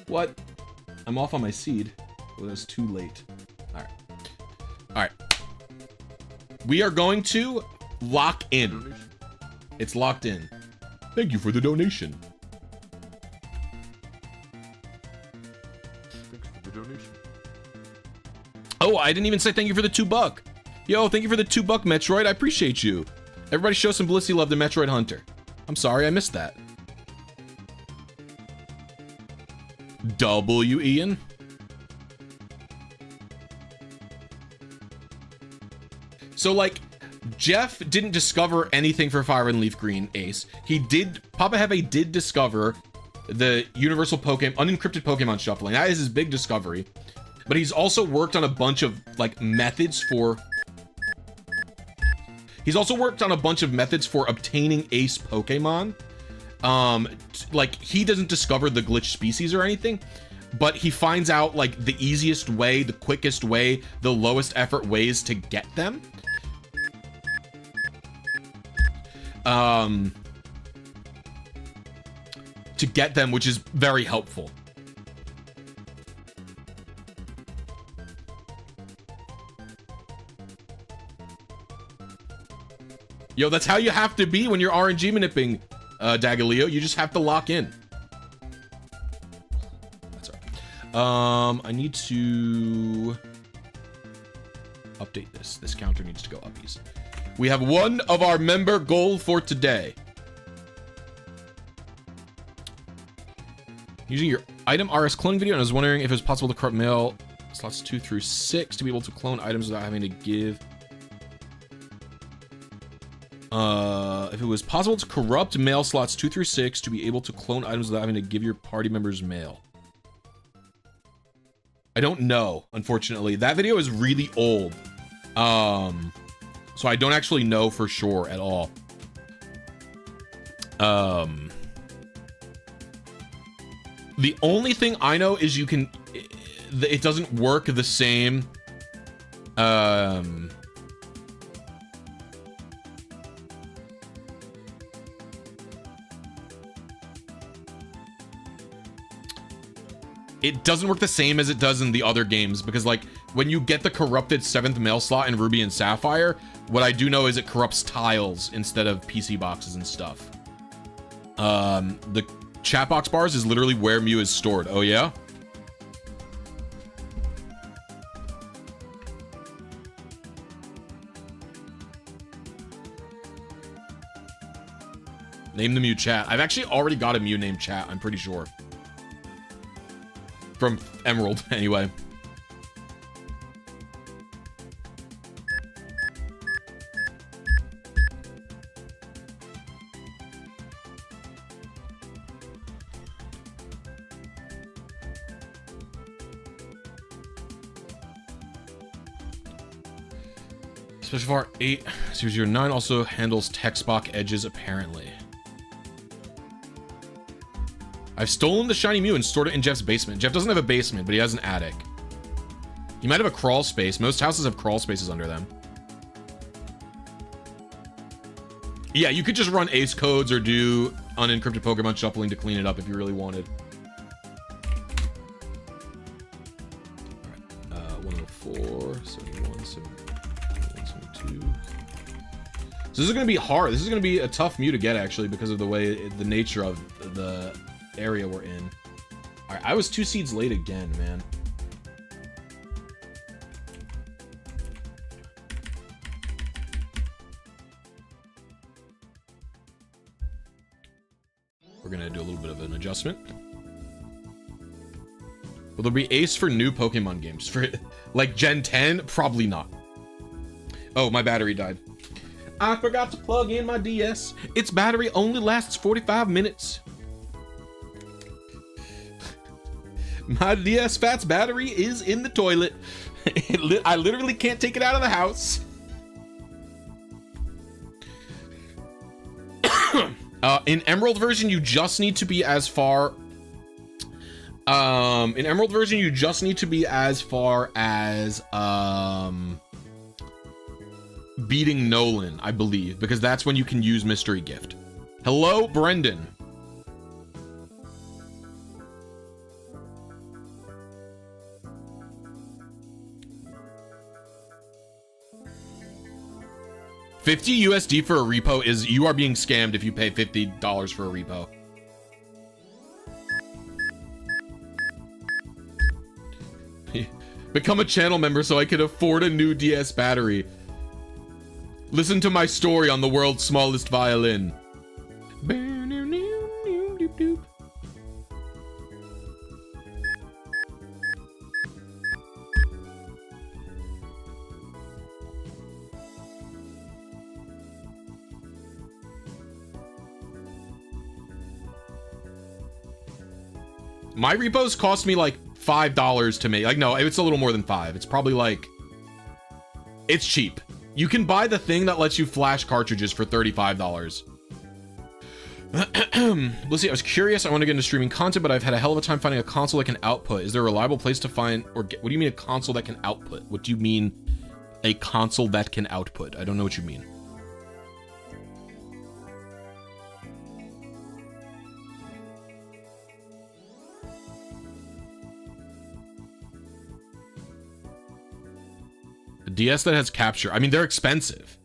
S1: What? I'm off on my seed. Well, that's too late. All right. All right. We are going to lock in. It's locked in. Thank you for the donation. Oh, I didn't even say thank you for the $2. Yo, thank you for the $2 Metroid. I appreciate you. Everybody show some Blisy love to Metroid Hunter. I'm sorry, I missed that. W, Ian. So, like, Jeff didn't discover anything for Fire and Leaf Green Ace. Papa Hefe did discover the universal unencrypted Pokemon shuffling. That is his big discovery. But he's also worked on a bunch of like methods for obtaining Ace Pokemon. Like he doesn't discover the glitch species or anything, but he finds out like the easiest way, the quickest way, the lowest effort ways to get them. Which is very helpful. Yo, that's how you have to be when you're RNG maniping, Dagaleo. You just have to lock in. That's all right. I need to update this. This counter needs to go uppies. We have one of our member goal for today. Using your item RS clone video, and I was wondering if it was possible to corrupt mail slots 2 through 6 to be able to clone items without having to give. If it was possible to corrupt mail slots 2 through 6 to be able to clone items without having to give your party members mail. I don't know, unfortunately. That video is really old. So I don't actually know for sure at all. The only thing I know is you can, it doesn't work the same. It doesn't work the same as it does in the other games because like when you get the corrupted 7th mail slot in Ruby and Sapphire, what I do know is it corrupts tiles instead of PC boxes and stuff. The chat box bars is literally where Mew is stored. Oh yeah? Name the Mew chat. I've actually already got a Mew named chat, I'm pretty sure. From Emerald, anyway. Special VAR 809 also handles text box edges, apparently. I've stolen the shiny Mew and stored it in Jeff's basement. Jeff doesn't have a basement, but he has an attic. He might have a crawl space. Most houses have crawl spaces under them. Yeah, you could just run ace codes or do unencrypted Pokemon shuffling to clean it up if you really wanted. All right, 104, 71, 72. So this is going to be hard. This is going to be a tough Mew to get, actually, because of the way, the nature of the area we're in. All right, I was 2 seeds late again, man. We're gonna do a little bit of an adjustment. Will there be ace for new Pokemon games? For like Gen 10? Probably not. Oh, my battery died. I forgot to plug in my DS. Its battery only lasts 45 minutes. My DS Fat's battery is in the toilet. I literally can't take it out of the house. In Emerald version, you just need to be as far. In Emerald version, you just need to be as far as beating Nolan, I believe, because that's when you can use Mystery Gift. Hello, Brendan. $50 USD for a repo is, you are being scammed if you pay $50 for a repo. Become a channel member so I can afford a new DS battery. Listen to my story on the world's smallest violin. My repos cost me like $5 to make. Like, no, it's a little more than 5. It's probably like, it's cheap. You can buy the thing that lets you flash cartridges for $35. Blisy, I was curious. I want to get into streaming content, but I've had a hell of a time finding a console that can output. Is there a reliable place to find, or get, what do you mean a console that can output? What do you mean a console that can output? I don't know what you mean. A DS that has capture. I mean, they're expensive.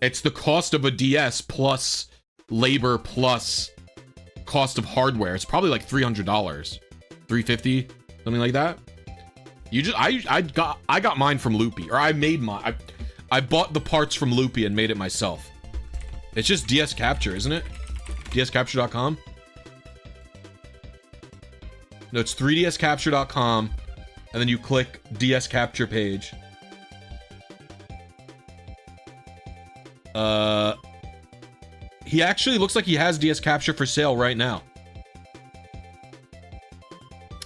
S1: It's the cost of a DS plus labor plus cost of hardware. It's probably like $300, $350, something like that. You just, I got mine from Loopy, or I made mine. I bought the parts from Loopy and made it myself. It's just DS Capture, isn't it? DSCapture.com. No, it's 3dscapture.com, and then you click DS Capture page. He actually looks like he has DS Capture for sale right now.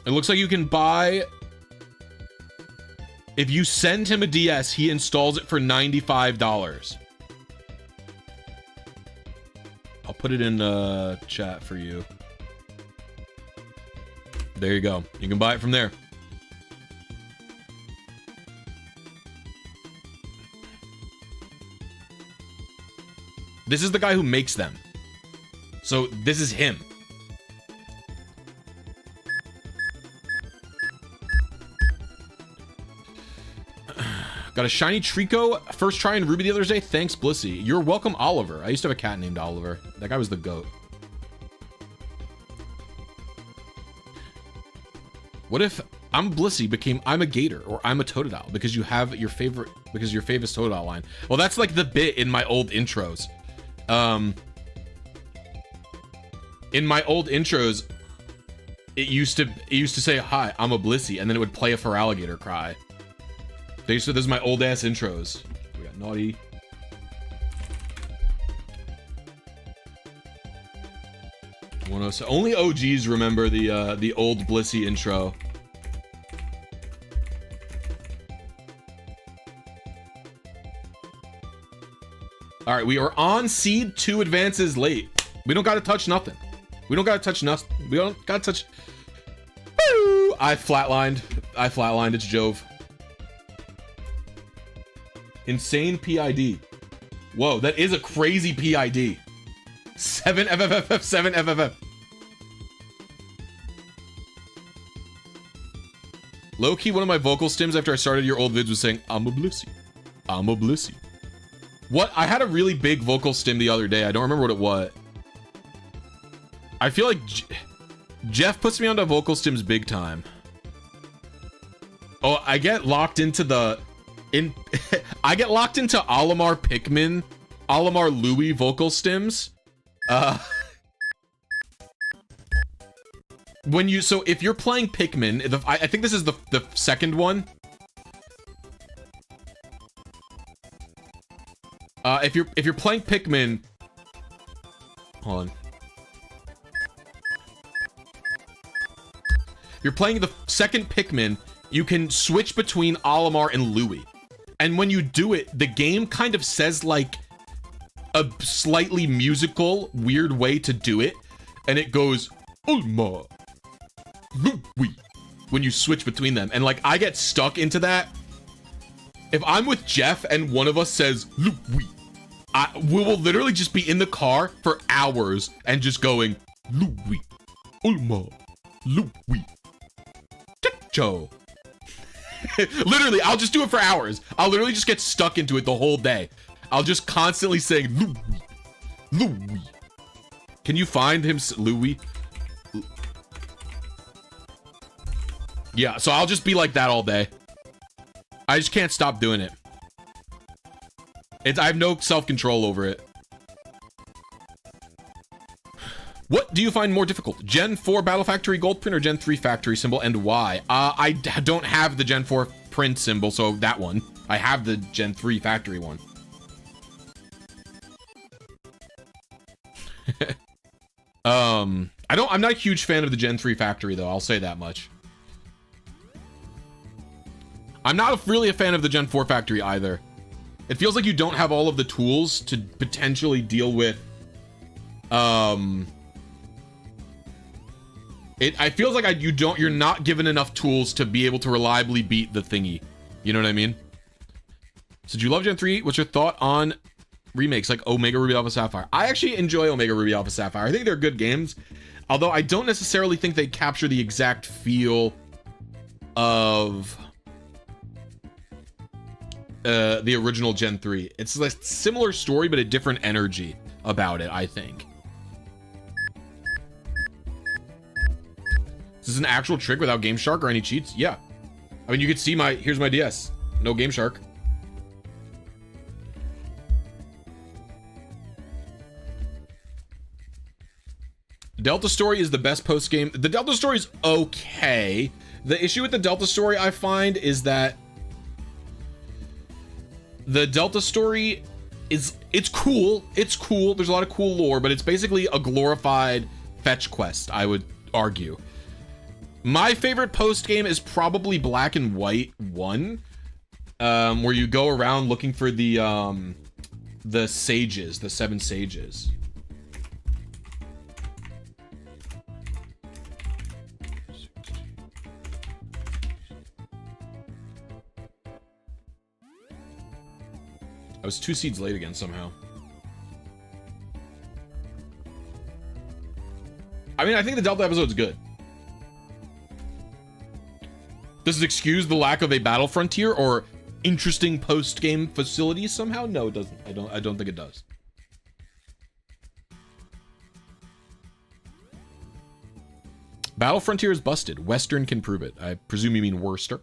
S1: It looks like you can buy... If you send him a DS, he installs it for $95. I'll put it in chat for you. There you go. You can buy it from there. This is the guy who makes them. So this is him. Got a shiny Trico. First try in Ruby the other day. Thanks, Blisy. You're welcome, Oliver. I used to have a cat named Oliver. That guy was the GOAT. What if I'm Blisy became I'm a Gator or I'm a Totodile because you have your favorite, because your favorite Totodile line? Well, that's like the bit in my old intros. In my old intros, it used to say, "Hi, I'm a Blisy," and then it would play a FRLG cry. They used to, this is my old ass intros. We got naughty. So only OGs remember the old Blisy intro. All right, we are on seed 2 advances late. We don't got to touch nothing. We don't got to touch nothing. We don't got to touch. Woo! I flatlined. It's Jove. Insane PID. Whoa, that is a crazy PID. 7 FFFF, 7 FFF. Low-key, one of my vocal stims after I started your old vids was saying, I'm a blisy. I'm a blisy. What? I had a really big vocal stim the other day. I don't remember what it was. I feel like Jeff puts me onto vocal stims big time. Oh, I get locked into the... I get locked into Olimar Pikmin, Olimar Louis vocal stims. When you... So if you're playing Pikmin, I think this is the second one. If you're playing Pikmin... Hold on. If you're playing the second Pikmin, you can switch between Olimar and Louis. And when you do it, the game kind of says like a slightly musical, weird way to do it. And it goes, Olimar, Louis, when you switch between them. And like, I get stuck into that. If I'm with Jeff and one of us says, Louis, we will literally just be in the car for hours and just going, Louis, Olimar, Louis, Joe. Literally, I'll just do it for hours. I'll literally just get stuck into it the whole day. I'll just constantly say, Louis, Louis. Can you find him, Louis? Yeah, so I'll just be like that all day. I just can't stop doing it. I have no self-control over it. What do you find more difficult? Gen 4 Battle Factory gold print or Gen 3 factory symbol, and why? I don't have the Gen 4 print symbol, so that one. I have the Gen 3 factory one. I'm not a huge fan of the Gen 3 factory though, I'll say that much. I'm not really a fan of the Gen 4 factory either. It feels like you don't have all of the tools to potentially deal with I feels like you're not given enough tools to be able to reliably beat the thingy. You know what I mean? So do you love Gen 3? What's your thought on remakes like Omega Ruby Alpha Sapphire? I actually enjoy Omega Ruby Alpha Sapphire. I think they're good games, although I don't necessarily think they capture the exact feel of the original Gen 3. It's a similar story, but a different energy about it, I think. Is this an actual trick without Game Shark or any cheats? Yeah. I mean, you could see here's my DS. No Game Shark. Delta Story is the best post game. The Delta Story is okay. The issue with the Delta Story, I find, is that the Delta Story it's cool. It's cool. There's a lot of cool lore, but it's basically a glorified fetch quest, I would argue. My favorite post game is probably Black and White 1, where you go around looking for the sages, the 7 sages. I was 2 seeds late again somehow. I mean, I think the Delta episode's good. Does it excuse the lack of a battle frontier or interesting post-game facilities somehow? No, it doesn't. I don't think it does. Battle frontier is busted. Western can prove it. I presume you mean Worcester.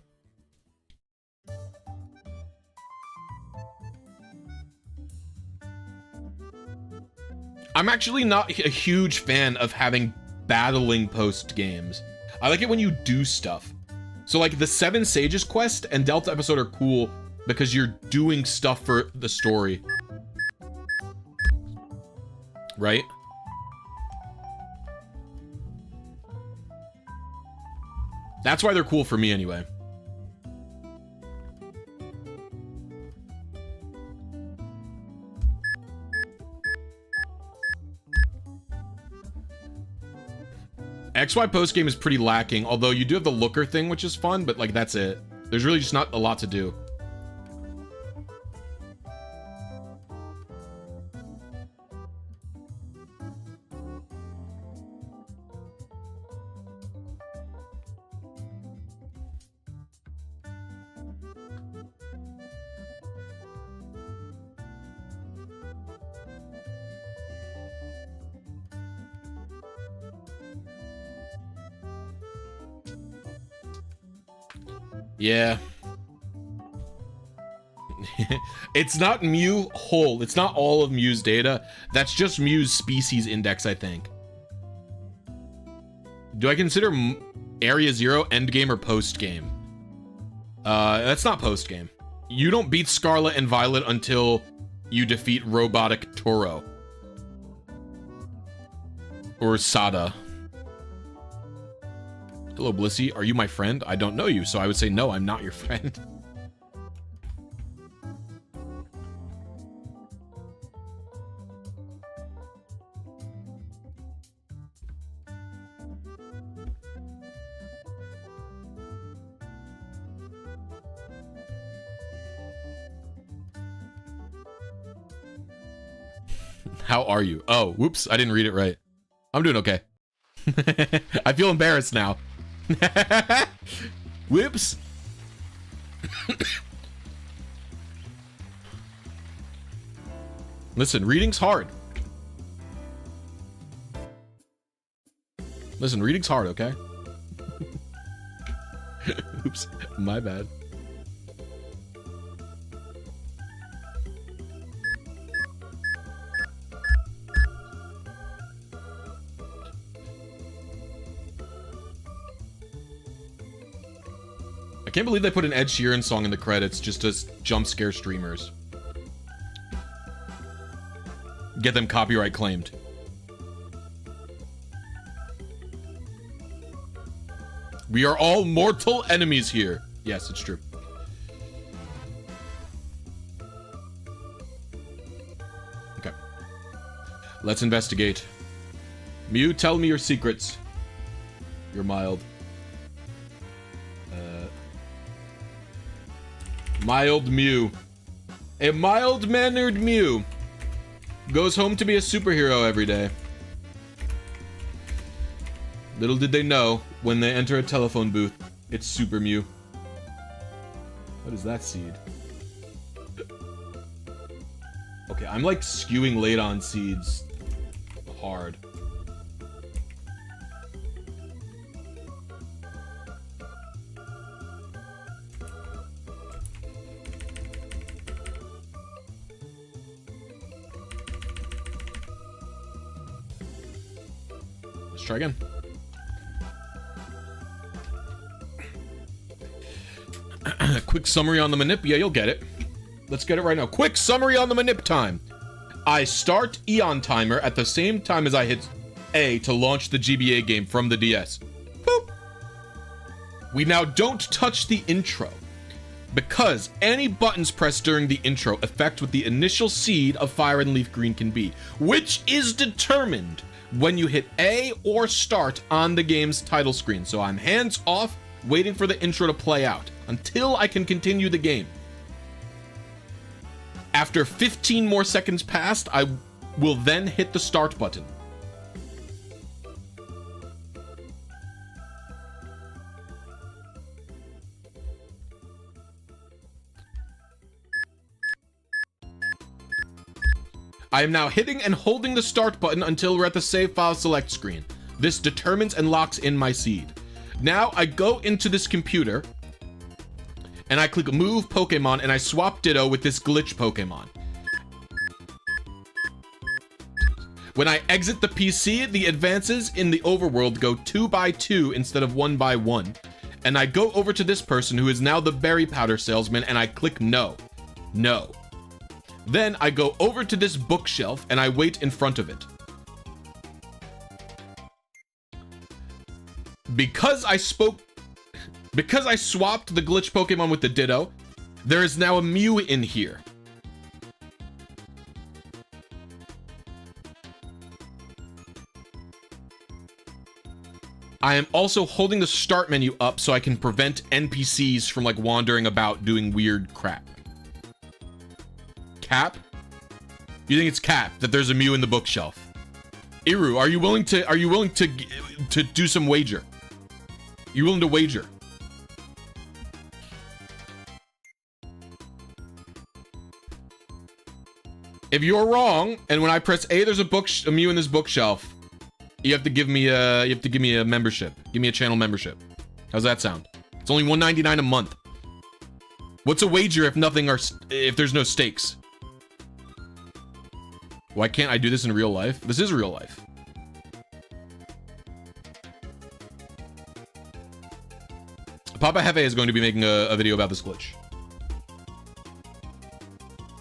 S1: I'm actually not a huge fan of having battling post games. I like it when you do stuff. So like the 7 Sages quest and Delta episode are cool because you're doing stuff for the story. Right? That's why they're cool for me anyway. XY postgame is pretty lacking, although you do have the looker thing, which is fun, but like that's it. There's really just not a lot to do. Yeah. It's not Mew whole. It's not all of Mew's data. That's just Mew's species index, I think. Do I consider Area 0 endgame or postgame? That's not postgame. You don't beat Scarlet and Violet until you defeat Robotic Toro. Or Sada. Hello, Blisy. Are you my friend? I don't know you, so I would say no, I'm not your friend. How are you? Oh, whoops, I didn't read it right. I'm doing okay. I feel embarrassed now. Whoops. Listen, reading's hard. Listen, reading's hard, okay? Oops, my bad. I can't believe they put an Ed Sheeran song in the credits just to jump scare streamers. Get them copyright claimed. We are all mortal enemies here. Yes, it's true. Okay. Let's investigate. Mew, tell me your secrets. You're mild. Mild Mew. A mild-mannered Mew goes home to be a superhero every day. Little did they know, when they enter a telephone booth, it's Super Mew. What is that seed? Okay, I'm like skewing late on seeds hard. Try again. Quick summary on the Manip. Yeah, you'll get it. Let's get it right now. Quick summary on the Manip time. I start Eon Timer at the same time as I hit A to launch the GBA game from the DS. Boop. We now don't touch the intro, because any buttons pressed during the intro affect what the initial seed of Fire and Leaf Green can be, which is determined when you hit A or start on the game's title screen. So I'm hands off, waiting for the intro to play out until I can continue the game. After 15 more seconds passed, I will then hit the start button. I am now hitting and holding the start button until we're at the save file select screen. This determines and locks in my seed. Now I go into this computer and I click move Pokemon and I swap Ditto with this glitch Pokemon. When I exit the PC, the advances in the overworld go 2 by 2 instead of 1 by 1. And I go over to this person who is now the berry powder salesman and I click no. No. Then I go over to this bookshelf and I wait in front of it. Because I swapped the glitch Pokemon with the Ditto, there is now a Mew in here. I am also holding the start menu up so I can prevent NPCs from like wandering about doing weird crap. Cap? You think it's cap that there's a Mew in the bookshelf? Iru, are you willing to do some wager? You willing to wager? If you're wrong, and when I press A, there's a Mew in this bookshelf, you have to give me a membership. Give me a channel membership. How's that sound? It's only $1.99 a month. What's a wager if there's no stakes? Why can't I do this in real life? This is real life. Papa Hefe is going to be making a video about this glitch.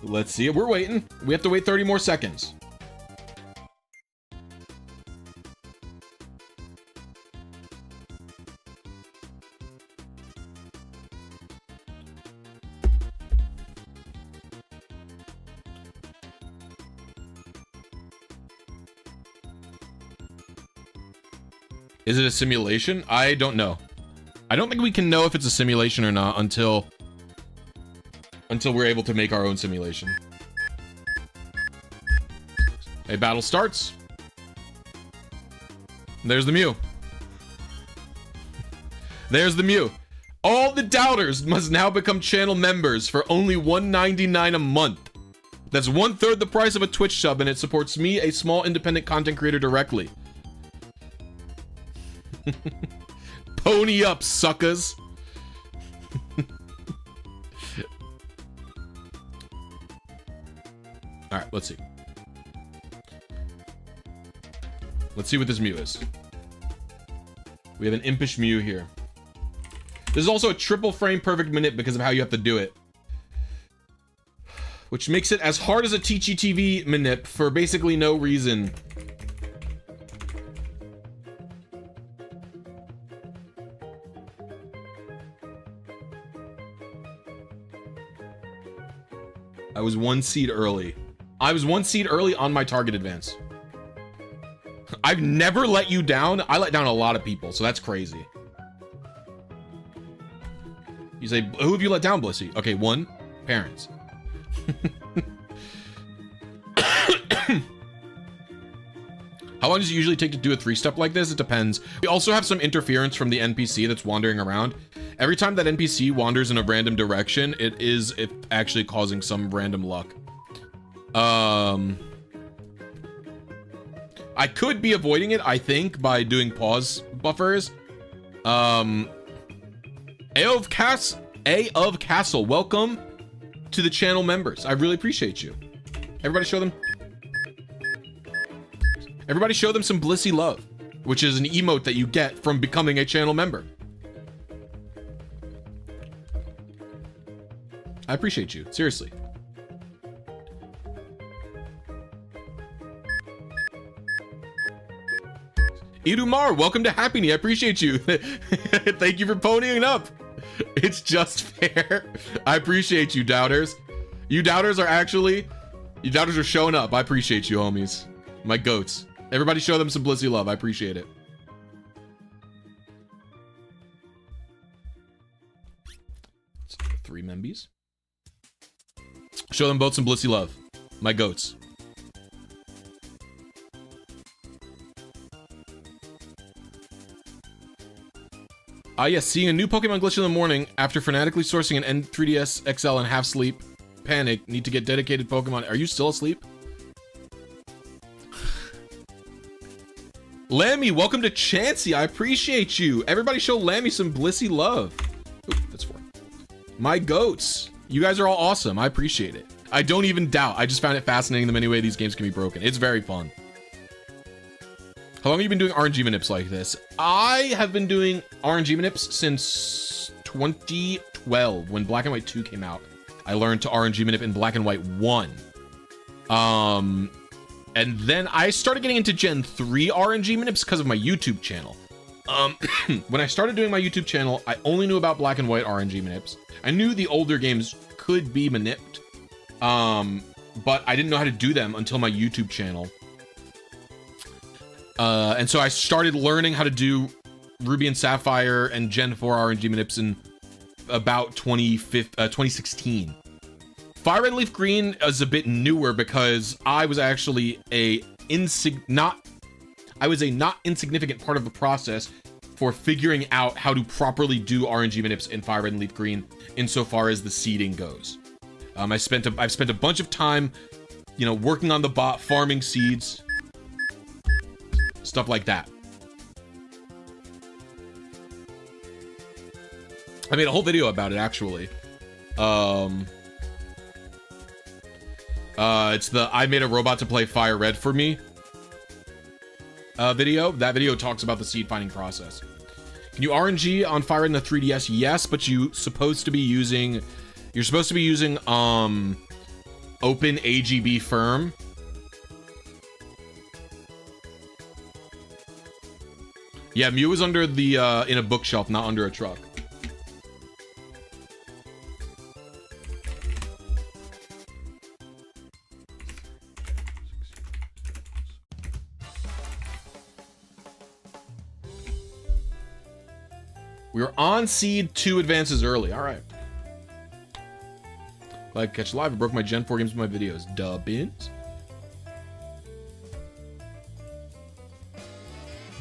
S1: Let's see it. We're waiting. We have to wait 30 more seconds. Is it a simulation? I don't know. I don't think we can know if it's a simulation or not until we're able to make our own simulation. Hey, battle starts. There's the Mew. There's the Mew. All the doubters must now become channel members for only $1.99 a month. That's 1/3 the price of a Twitch sub, and it supports me, a small independent content creator, directly. Pony up, suckers. All right, let's see. Let's see what this Mew is. We have an impish Mew here. This is also a triple frame perfect Manip because of how you have to do it, which makes it as hard as a TGTV Manip for basically no reason. I was 1 seed early. I was 1 seed early on my target advance. I've never let you down. I let down a lot of people, so that's crazy. You say, who have you let down, Blisy? Okay, 1, parents. How long does it usually take to do a 3-step like this? It depends. We also have some interference from the NPC that's wandering around. Every time that NPC wanders in a random direction, it actually causing some random luck. I could be avoiding it, I think, by doing pause buffers. A of Castle, welcome to the channel members. I really appreciate you. Everybody show them some Blisy love, which is an emote that you get from becoming a channel member. I appreciate you, seriously. Idumar, welcome to Happy. I appreciate you. Thank you for ponying up. It's just fair. I appreciate you, doubters. You doubters are showing up. I appreciate you, homies. My goats. Everybody show them some Blisy love. I appreciate it. So, 3 membies. Show them both some Blisy love. My goats. Ah, yes, seeing a new Pokemon glitch in the morning after fanatically sourcing an N3DS XL in half sleep. Panic. Need to get dedicated Pokemon. Are you still asleep? Lammy, welcome to Chansey. I appreciate you. Everybody show Lammy some Blisy love. Ooh, that's 4. My goats. You guys are all awesome. I appreciate it. I don't even doubt. I just found it fascinating the many ways these games can be broken. It's very fun. How long have you been doing RNG Manips like this? I have been doing RNG Manips since 2012 when Black and White 2 came out. I learned to RNG Manip in Black and White 1. And then I started getting into Gen 3 RNG Manips because of my YouTube channel. When I started doing my YouTube channel, I only knew about Black and White RNG Manips. I knew the older games could be manipped, but I didn't know how to do them until my YouTube channel. And so I started learning how to do Ruby and Sapphire and Gen 4 RNG Manips in about 2016. Fire Red Leaf Green is a bit newer because I was actually a not insignificant part of the process for figuring out how to properly do RNG Manips in Fire Red and Leaf Green insofar as the seeding goes. I've spent a bunch of time, you know, working on the bot, farming seeds, stuff like that. I made a whole video about it, actually. It's the I made a robot to play Fire Red for me video. That video talks about the seed finding process. Can you RNG on Fire Red in the 3DS? Yes, but you're supposed to be using Open AGB Firm. Yeah, Mew is under the in a bookshelf, not under a truck. We were on seed 2 advances early. All right. Glad to catch live. I broke my Gen 4 games with my videos. Dubbins.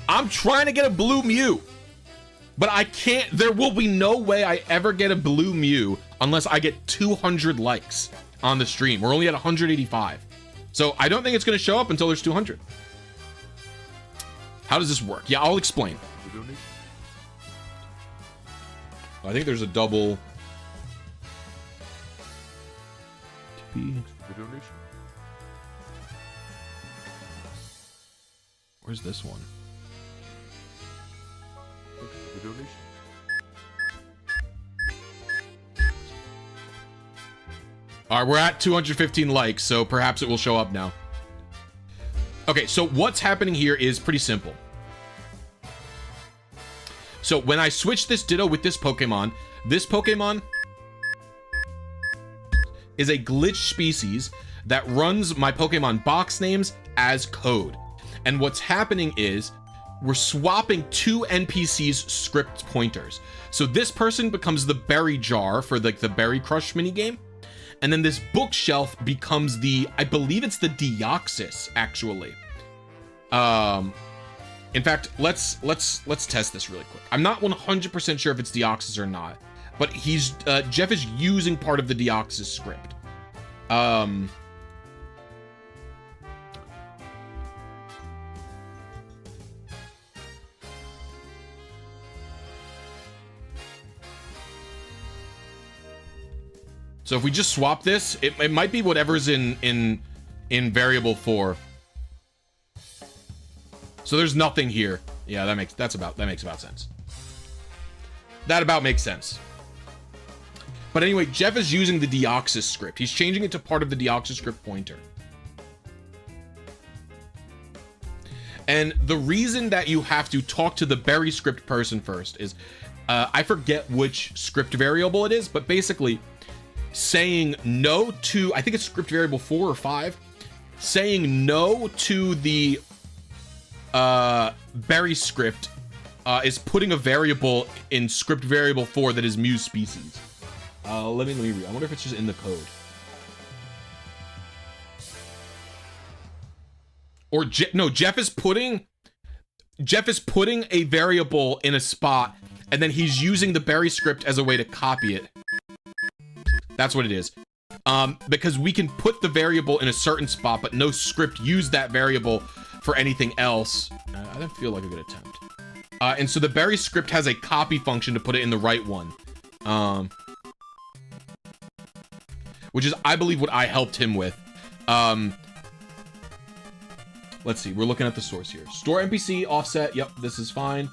S1: I'm trying to get a blue Mew, but I can't. There will be no way I ever get a blue Mew unless I get 200 likes on the stream. We're only at 185. So I don't think it's going to show up until there's 200. How does this work? Yeah, I'll explain. I think there's a double. Where's this one? All right, we're at 215 likes, so perhaps it will show up now. Okay, so what's happening here is pretty simple. So when I switch this Ditto with this Pokemon is a glitch species that runs my Pokemon box names as code. And what's happening is we're swapping 2 NPCs script pointers. So this person becomes the berry jar for like the berry crush minigame. And then this bookshelf becomes the, I believe it's the Deoxys actually. In fact, let's test this really quick. I'm not 100% sure if it's Deoxys or not, but Jeff is using part of the Deoxys script. So if we just swap this, it might be whatever's in variable 4. So there's nothing here. Yeah, that makes about sense. That about makes sense. But anyway, Jeff is using the Deoxys script. He's changing it to part of the Deoxys script pointer. And the reason that you have to talk to the berry script person first is, I forget which script variable it is, but basically saying no to, I think it's script variable 4 or 5, saying no to the berry script is putting a variable in script variable 4 that is Mew species. Let me read. I wonder if it's just in the code. Or no, Jeff is putting a variable in a spot, and then he's using the berry script as a way to copy it. That's what it is. Because we can put the variable in a certain spot, but no script use that variable for anything else. I don't feel like a good attempt. And so the berry script has a copy function to put it in the right one. Which is, I believe, what I helped him with. Let's see, we're looking at the source here. Store NPC, offset, yep, this is fine.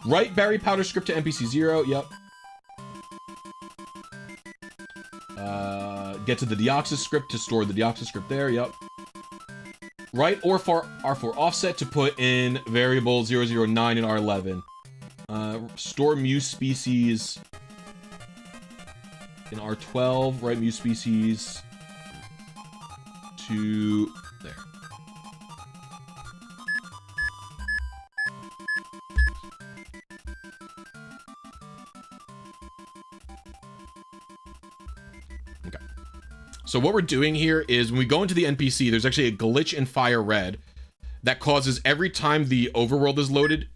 S1: Write berry powder script to NPC 0, yep. Get to the Deoxys script to store the Deoxys script there, yep. Write R4 offset to put in variable 009 in R11. Store Mew species in R12, write Mew species to there. So what we're doing here is when we go into the NPC, there's actually a glitch in Fire Red that causes every time the overworld is loaded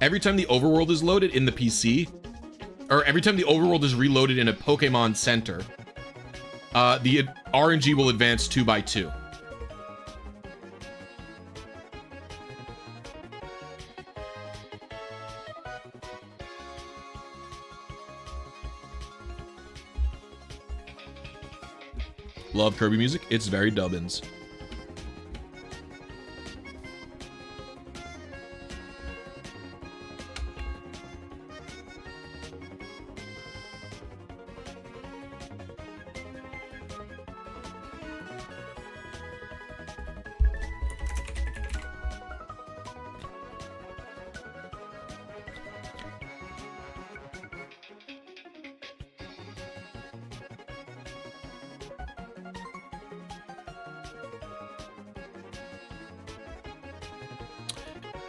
S1: in the PC, or every time the overworld is reloaded in a Pokemon Center, the RNG will advance 2 by 2. Love Kirby music. It's very dubbins.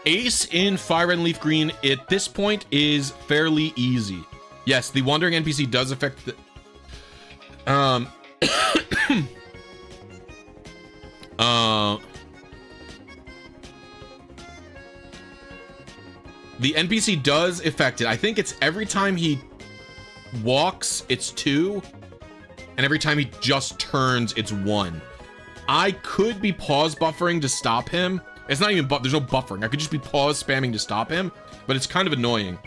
S1: Ace in Fire and Leaf Green at this point is fairly easy. Yes, the Wandering NPC does affect the... the NPC does affect it. I think it's every time he walks, it's 2, and every time he just turns, it's 1. I could be pause buffering to stop him. It's not even there's no buffering. I could just be pause spamming to stop him, but it's kind of annoying.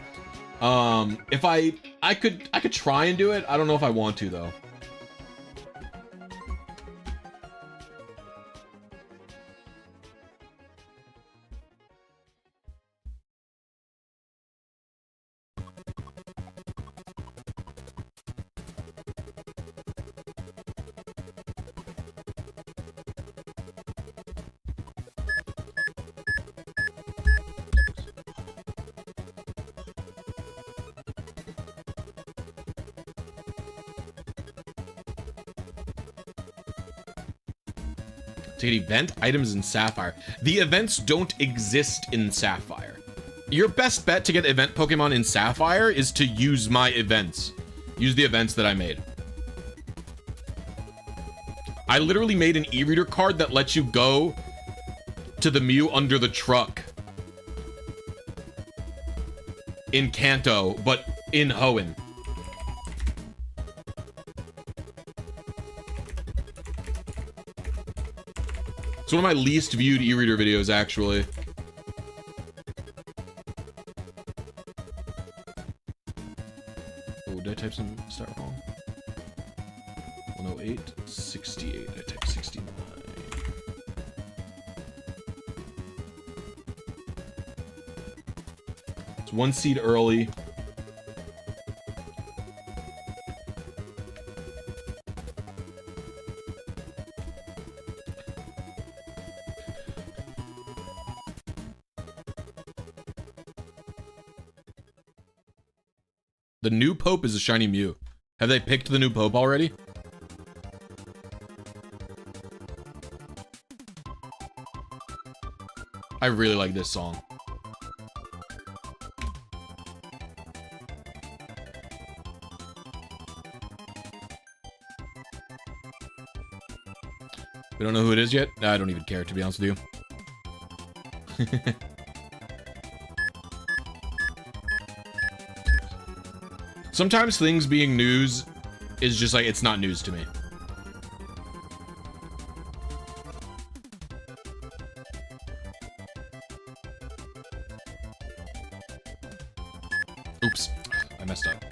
S1: If I could try and do it. I don't know if I want to though. To get event items in Sapphire. The events don't exist in Sapphire. Your best bet to get event Pokemon in Sapphire is to use my events. Use the events that I made. I literally made an e-reader card that lets you go to the Mew under the truck in Kanto, but in Hoenn. It's one of my least viewed e-reader videos, actually. Oh, did I type some start wrong? 108, 68. I typed 69. It's 1 seed early. The new Pope is a shiny Mew. Have they picked the new Pope already? I really like this song. We don't know who it is yet? I don't even care, to be honest with you. Sometimes things being news is just like, it's not news to me. Oops, I messed up.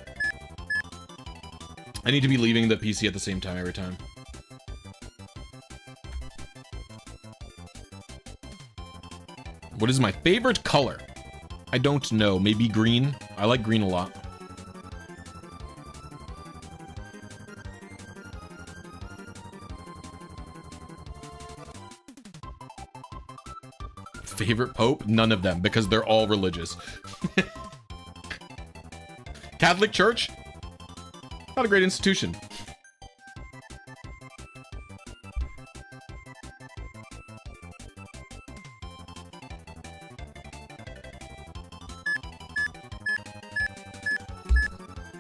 S1: I need to be leaving the PC at the same time every time. What is my favorite color? I don't know. Maybe green. I like green a lot. Favorite Pope? None of them, because they're all religious. Catholic Church? Not a great institution.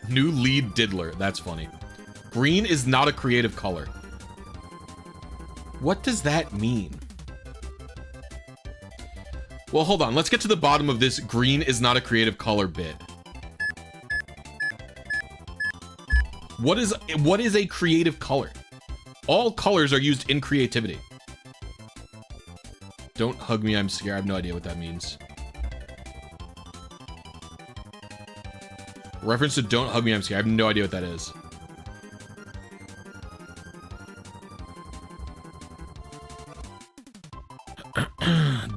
S1: New lead diddler. That's funny. Green is not a creative color. What does that mean? Well, hold on. Let's get to the bottom of this green is not a creative color bit. What is a creative color? All colors are used in creativity. Don't hug me, I'm scared. I have no idea what that means. Reference to don't hug me, I'm scared. I have no idea what that is.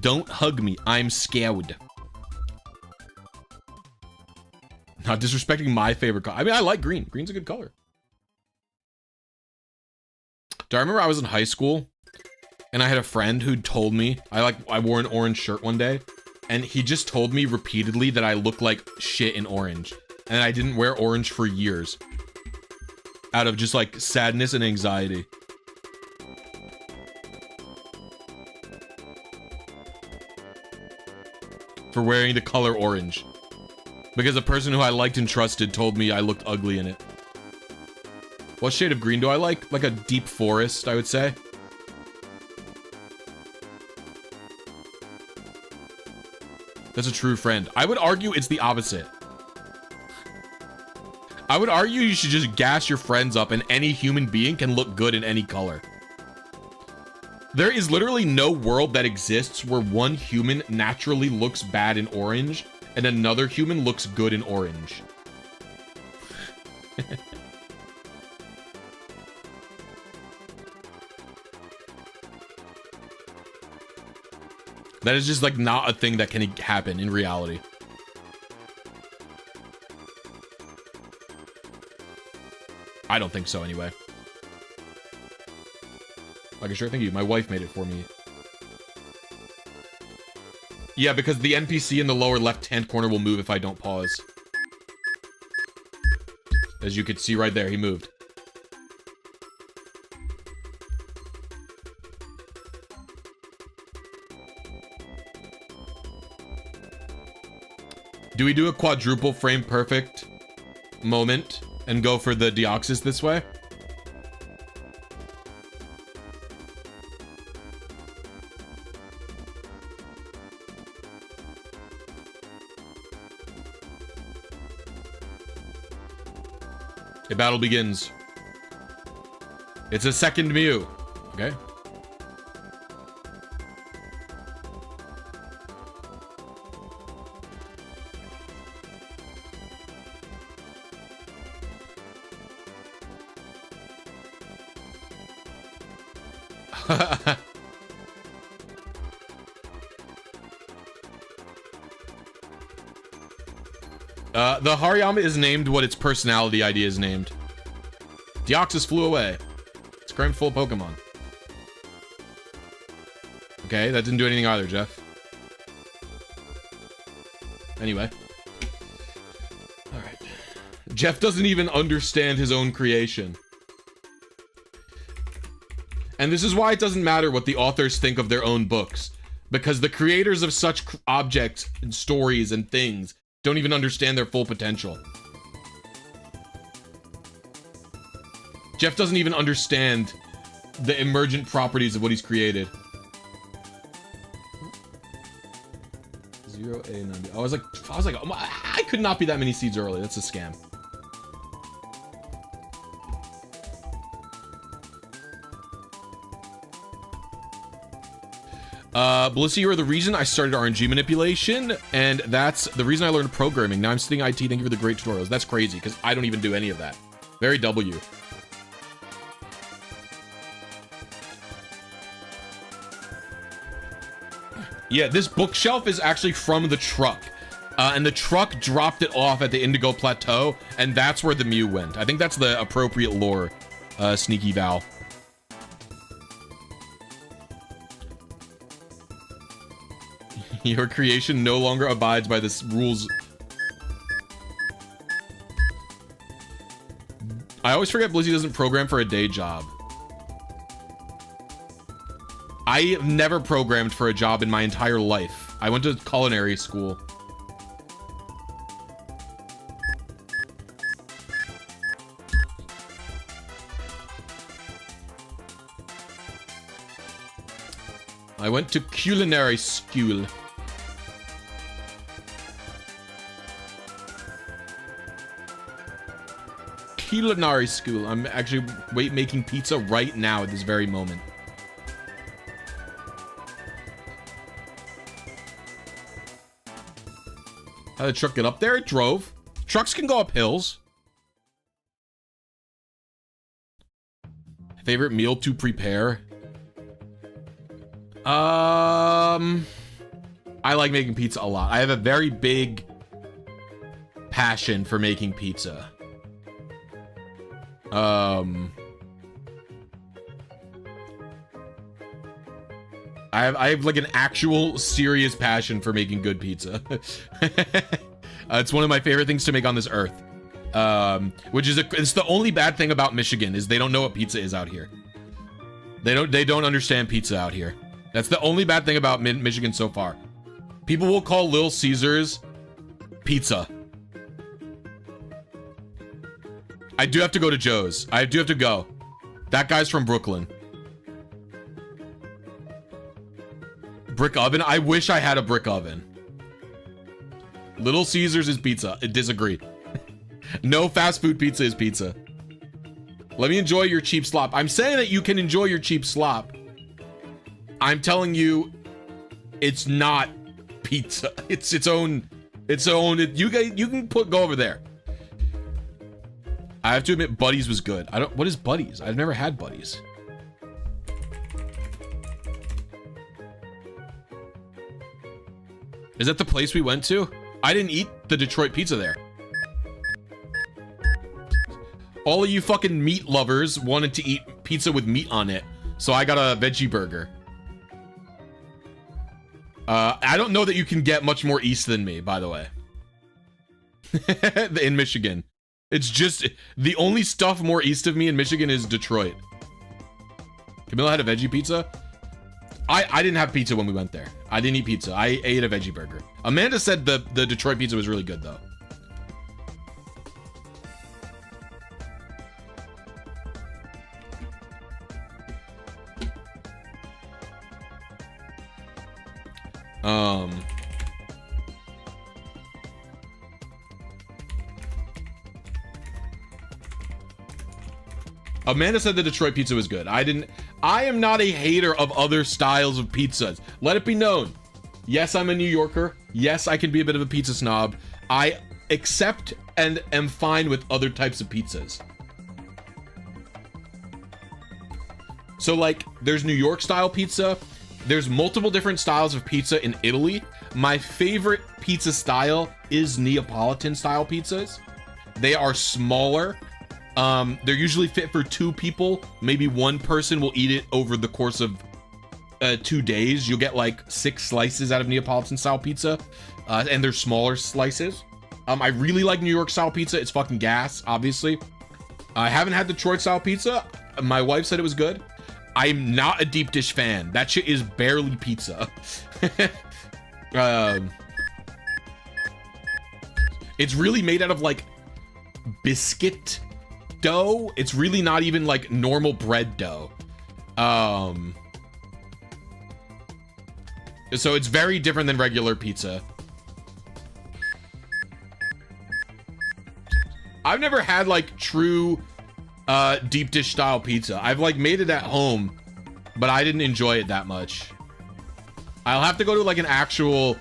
S1: Don't hug me, I'm scared. Not disrespecting my favorite color. I mean, I like green. Green's a good color. Do I remember I was in high school and I had a friend who told me I wore an orange shirt one day, and he just told me repeatedly that I look like shit in orange, and I didn't wear orange for years out of just like sadness and anxiety. For wearing the color orange. Because a person who I liked and trusted told me I looked ugly in it. What shade of green do I like? Like a deep forest, I would say. That's a true friend. I would argue it's the opposite. I would argue you should just gas your friends up and any human being can look good in any color. There is literally no world that exists where one human naturally looks bad in orange and another human looks good in orange. That is just like not a thing that can happen in reality. I don't think so anyway. Like, sure, thank you. My wife made it for me. Yeah, because the NPC in the lower left-hand corner will move if I don't pause. As you can see right there, he moved. Do we do a quadruple frame perfect moment and go for the Deoxys this way? The battle begins. It's a second Mew. Okay. The Hariyama is named what its personality ID is named. Deoxys flew away. It's crammed full of Pokemon. Okay, that didn't do anything either, Jeff. Anyway. Alright. Jeff doesn't even understand his own creation. And this is why it doesn't matter what the authors think of their own books. Because the creators of such objects and stories and things don't even understand their full potential. Jeff doesn't even understand the emergent properties of what he's created. 0A90. I was like, oh my, I could not be that many seeds early. That's a scam. Blisy, you are the reason I started RNG manipulation, and that's the reason I learned programming. Now I'm studying IT. Thank you for the great tutorials. That's crazy, because I don't even do any of that. Very W. Yeah, this bookshelf is actually from the truck. And the truck dropped it off at the Indigo Plateau, and that's where the Mew went. I think that's the appropriate lore, Sneaky Val. Your creation no longer abides by the rules. I always forget Blisy doesn't program for a day job. I have never programmed for a job in my entire life. I went to culinary school. I went to culinary school. Culinary school. I'm actually making pizza right now at this very moment. How did the truck get up there? It drove. Trucks can go up hills. Favorite meal to prepare? I like making pizza a lot. I have a very big passion for making pizza. I have like an actual serious passion for making good pizza. It's one of my favorite things to make on this earth. Which is it's the only bad thing about Michigan is they don't know what pizza is out here. They don't understand pizza out here. That's the only bad thing about Michigan so far. People will call Little Caesars pizza. I do have to go to Joe's. I do have to go. That guy's from Brooklyn. Brick oven? I wish I had a brick oven. Little Caesars is pizza. I disagree. No fast food pizza is pizza. Let me enjoy your cheap slop. I'm saying that you can enjoy your cheap slop. I'm telling you, it's not pizza. It's its own. You can go over there. I have to admit, Buddies was good. What is Buddies? I've never had Buddies. Is that the place we went to? I didn't eat the Detroit pizza there. All of you fucking meat lovers wanted to eat pizza with meat on it, so I got a veggie burger. I don't know that you can get much more east than me, by the way. In Michigan. It's just, the only stuff more east of me in Michigan is Detroit. Camilla had a veggie pizza? I didn't have pizza when we went there. I didn't eat pizza. I ate a veggie burger. Amanda said the Detroit pizza was really good, though. Amanda said the Detroit pizza was good. I am not a hater of other styles of pizzas. Let it be known. Yes, I'm a New Yorker. Yes, I can be a bit of a pizza snob. I accept and am fine with other types of pizzas. So like, there's New York style pizza. There's multiple different styles of pizza in Italy. My favorite pizza style is Neapolitan style pizzas. They are smaller. They're usually fit for 2 people. Maybe 1 person will eat it over the course of 2 days. You'll get like 6 slices out of Neapolitan style pizza, and they're smaller slices. I really like New York style pizza. It's fucking gas, obviously. I haven't had Detroit style pizza. My wife said it was good. I'm not a deep dish fan. That shit is barely pizza. It's really made out of like biscuit dough. It's really not even like normal bread dough. So it's very different than regular pizza. I've never had like true deep dish style pizza. I've like made it at home, but I didn't enjoy it that much. I'll have to go to like an actual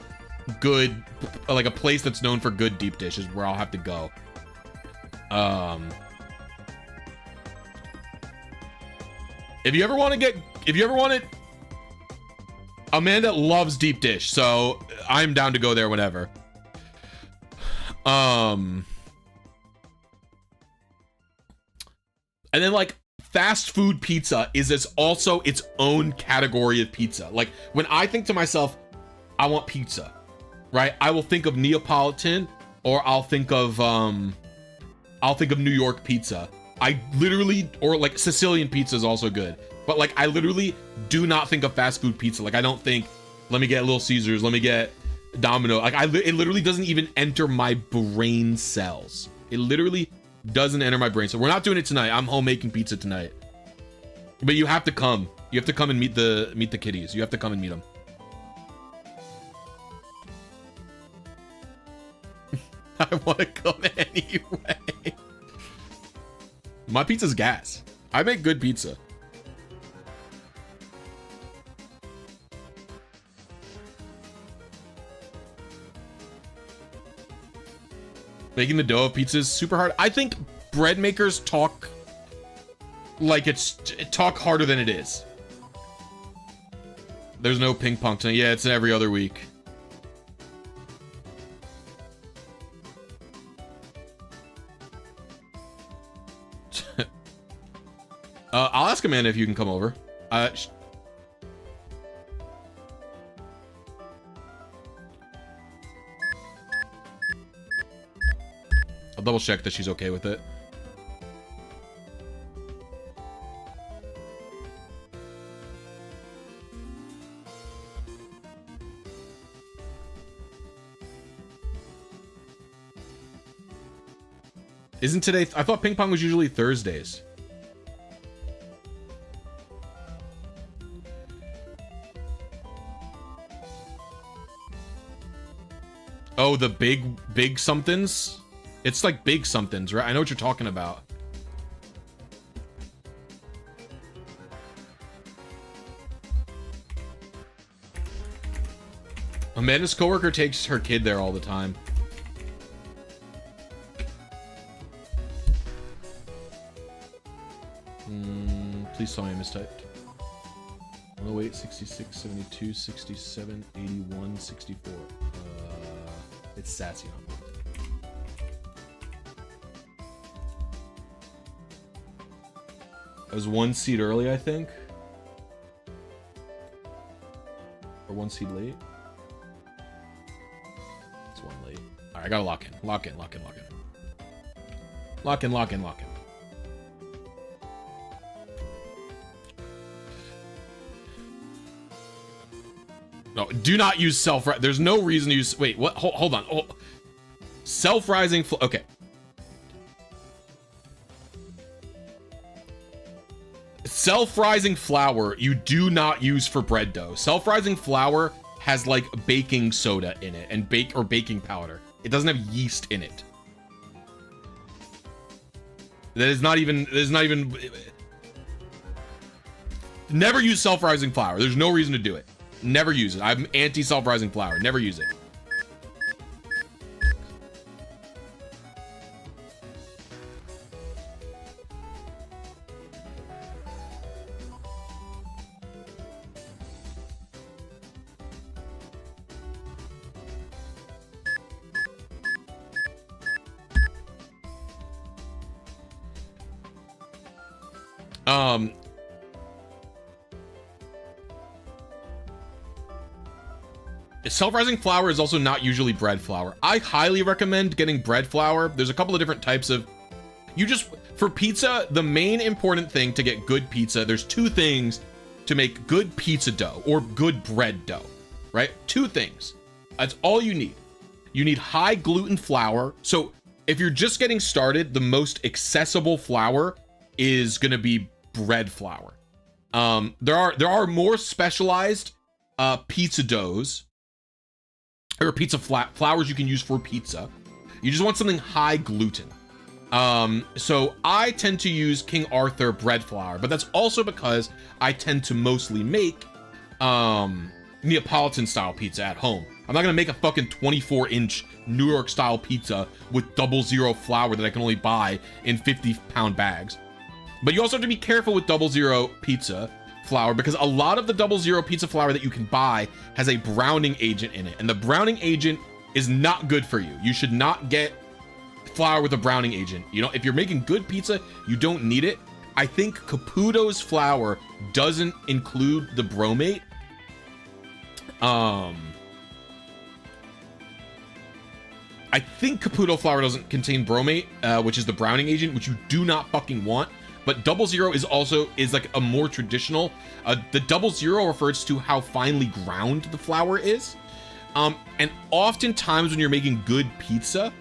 S1: good, like a place that's known for good deep dishes where I'll have to go. If you ever want it, Amanda loves deep dish, so I'm down to go there whenever. And then like fast food pizza is also its own category of pizza. Like when I think to myself, I want pizza, right? I will think of Neapolitan, or I'll think of New York pizza. I literally, or like Sicilian pizza is also good. But like, I literally do not think of fast food pizza. Like I don't think, let me get Little Caesars, let me get Domino. Like it literally doesn't even enter my brain cells. It literally doesn't enter my brain. So we're not doing it tonight. I'm home making pizza tonight. But you have to come. You have to come and meet the kitties. You have to come and meet them. I want to come anyway. My pizza's gas. I make good pizza. Making the dough of pizza is super hard. I think bread makers talk like talk harder than it is. There's no ping pong tonight. Yeah, it's every other week. I'll ask Amanda if you can come over. I'll double check that she's okay with it. Isn't today? I thought ping pong was usually Thursdays. Oh, the big somethings? It's like big somethings, right? I know what you're talking about. Amanda's coworker takes her kid there all the time. Please tell me I mistyped. 108, 66, 72, 67, 81, 64. It's sassy on me. I was 1 seed early, I think. Or 1 seed late. It's 1 late. Alright, I gotta lock in. Lock in, lock in, lock in. Lock in, lock in, lock in. No, do not use self-rise. There's no reason to use... Wait, what? Hold on. Oh. Self-rising... Okay. Self-rising flour, you do not use for bread dough. Self-rising flour has, like, baking soda in it and baking powder. It doesn't have yeast in it. That is not even... Never use self-rising flour. There's no reason to do it. Never use it. I'm anti self-rising flour. Never use it. Self-rising flour is also not usually bread flour. I highly recommend getting bread flour. There's a couple of different types of... For pizza, the main important thing to get good pizza, there's 2 things to make good pizza dough or good bread dough, right? 2 things. That's all you need. You need high gluten flour. So if you're just getting started, the most accessible flour is going to be bread flour. There are more specialized pizza doughs or pizza flours you can use for pizza. You just want something high gluten. So I tend to use King Arthur bread flour, but that's also because I tend to mostly make Neapolitan style pizza at home. I'm not gonna make a fucking 24-inch New York style pizza with 00 flour that I can only buy in 50-pound bags. But you also have to be careful with 00 pizza flour because a lot of the 00 pizza flour that you can buy has a browning agent in it, and the browning agent is not good for you. You should not get flour with a browning agent. You know, if you're making good pizza, you don't need it. I think Caputo's flour doesn't include the bromate. I think Caputo flour doesn't contain bromate, which is the browning agent, which you do not fucking want. But 00 is like a more traditional. The 00 refers to how finely ground the flour is. And oftentimes when you're making good pizza,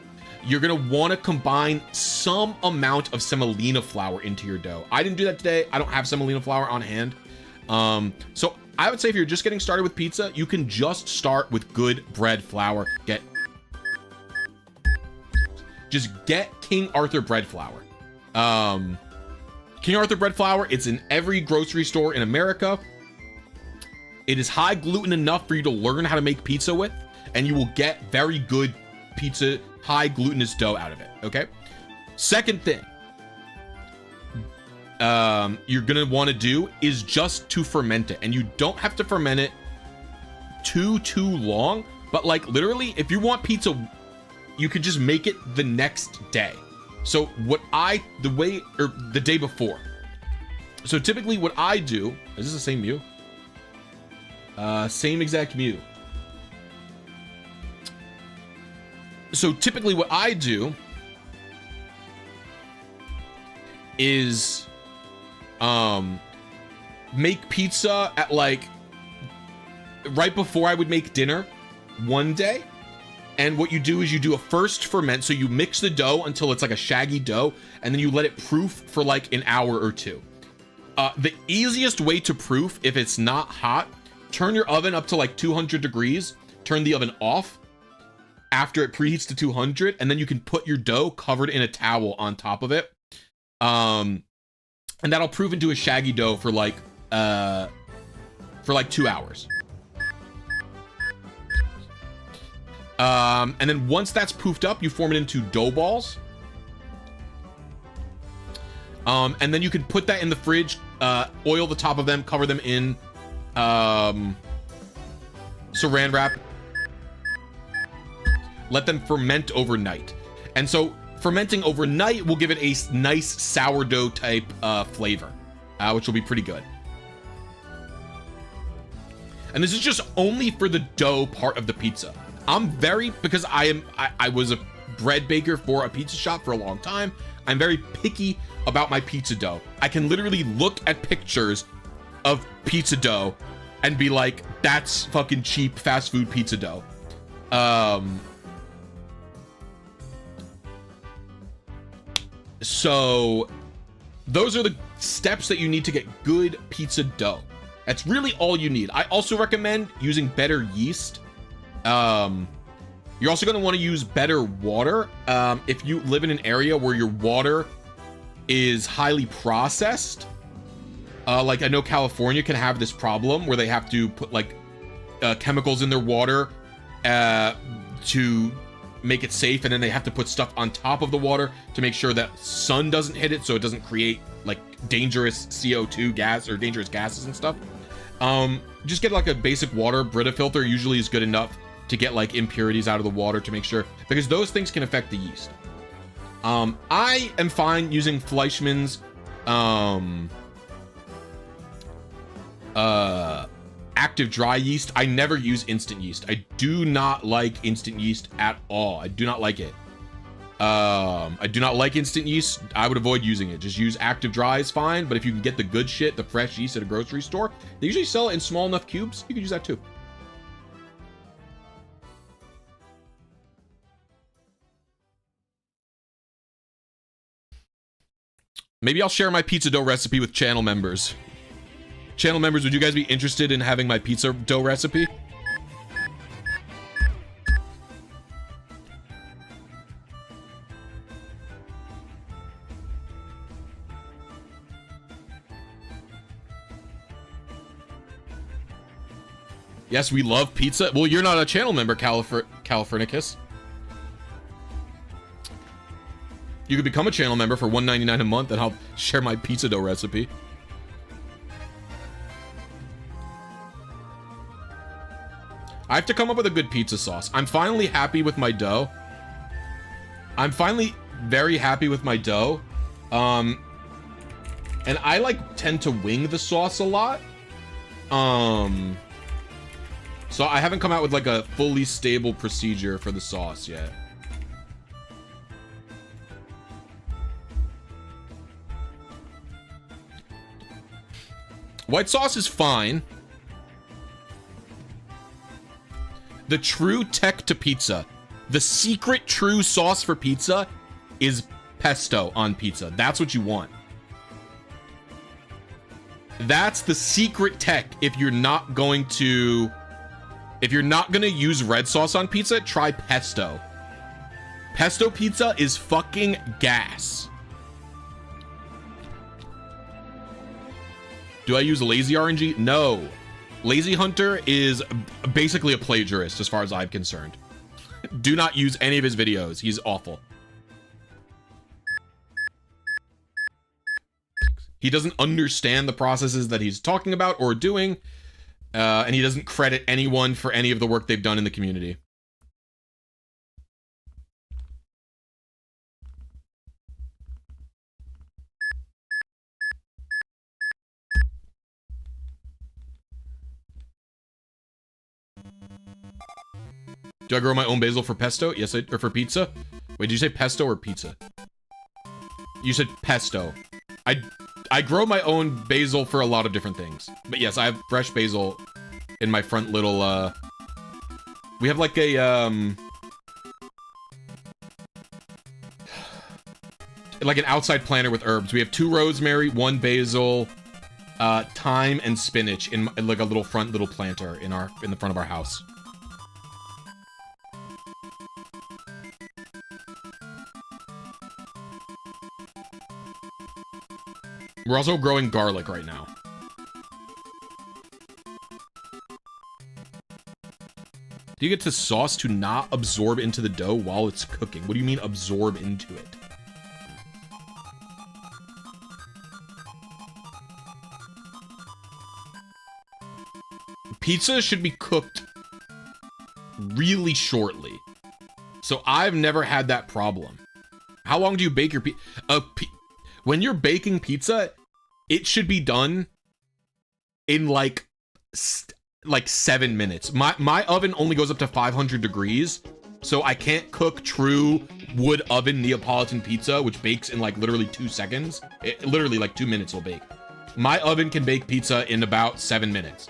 S1: you're gonna want to combine some amount of semolina flour into your dough. I didn't do that today. I don't have semolina flour on hand. So I would say if you're just getting started with pizza, you can just start with good bread flour. Just get King Arthur bread flour. King Arthur bread flour, it's in every grocery store in America. It is high gluten enough for you to learn how to make pizza with, and you will get very good pizza, high glutinous dough out of it, okay? Second thing you're gonna want to do is just to ferment it, and you don't have to ferment it too long, but like literally if you want pizza, you could just make it the next day. So the day before. So typically what I do, is this the same Mew? Same exact Mew. So typically what I do is make pizza at like right before I would make dinner one day. And what you do is you do a first ferment. So you mix the dough until it's like a shaggy dough, and then you let it proof for like an hour or two. The easiest way to proof, if it's not hot, turn your oven up to like 200 degrees, turn the oven off after it preheats to 200, and then you can put your dough covered in a towel on top of it. And that'll proof into a shaggy dough for like 2 hours. And then once that's poofed up, you form it into dough balls. And then you can put that in the fridge, oil the top of them, cover them in saran wrap, let them ferment overnight. And so fermenting overnight will give it a nice sourdough type flavor, which will be pretty good. And this is just only for the dough part of the pizza. Because I was a bread baker for a pizza shop for a long time, I'm very picky about my pizza dough. I can literally look at pictures of pizza dough and be like, that's fucking cheap fast food pizza dough. So those are the steps that you need to get good pizza dough. That's really all you need. I also recommend using better yeast. You're also going to want to use better water. If you live in an area where your water is highly processed, like I know California can have this problem where they have to put like chemicals in their water to make it safe, and then they have to put stuff on top of the water to make sure that sun doesn't hit it so it doesn't create like dangerous CO2 gas or dangerous gases and stuff. Just get like a basic water Brita filter usually is good enough to get like impurities out of the water to make sure, because those things can affect the yeast. I am fine using Fleischmann's active dry yeast. I never use instant yeast. I do not like instant yeast at all. I do not like it. I do not like instant yeast. I would avoid using it. Just use active dry is fine, but if you can get the good shit, the fresh yeast at a grocery store, they usually sell it in small enough cubes. You can use that too. Maybe I'll share my pizza dough recipe with channel members. Channel members, would you guys be interested in having my pizza dough recipe? Yes, we love pizza. Well, you're not a channel member, Californicus. You could become a channel member for $1.99 a month, and I'll share my pizza dough recipe. I have to come up with a good pizza sauce. I'm finally happy with my dough. I'm finally very happy with my dough. And I like tend to wing the sauce a lot. So I haven't come out with like a fully stable procedure for the sauce yet. White sauce is fine. The true tech to pizza, the secret true sauce for pizza is pesto on pizza. That's what you want. That's the secret tech. If you're not going to use red sauce on pizza, try pesto. Pesto pizza is fucking gas. Do I use lazy RNG? No. Lazy Hunter is basically a plagiarist as far as I'm concerned. Do not use any of his videos. He's awful. He doesn't understand the processes that he's talking about or doing, and he doesn't credit anyone for any of the work they've done in the community. Do I grow my own basil for pesto? Yes, or for pizza? Wait, did you say pesto or pizza? You said pesto. I grow my own basil for a lot of different things. But yes, I have fresh basil in my front little, we have like a, like an outside planter with herbs. We have 2 rosemary, 1 basil, thyme, and spinach in like a little front little planter in the front of our house. We're also growing garlic right now. Do you get the sauce to not absorb into the dough while it's cooking? What do you mean absorb into it? Pizza should be cooked really shortly. So I've never had that problem. How long do you bake your pizza? When you're baking pizza, it should be done in like 7 minutes. My oven only goes up to 500 degrees, so I can't cook true wood oven Neapolitan pizza, which bakes in like literally 2 seconds. Literally like 2 minutes will bake. My oven can bake pizza in about 7 minutes.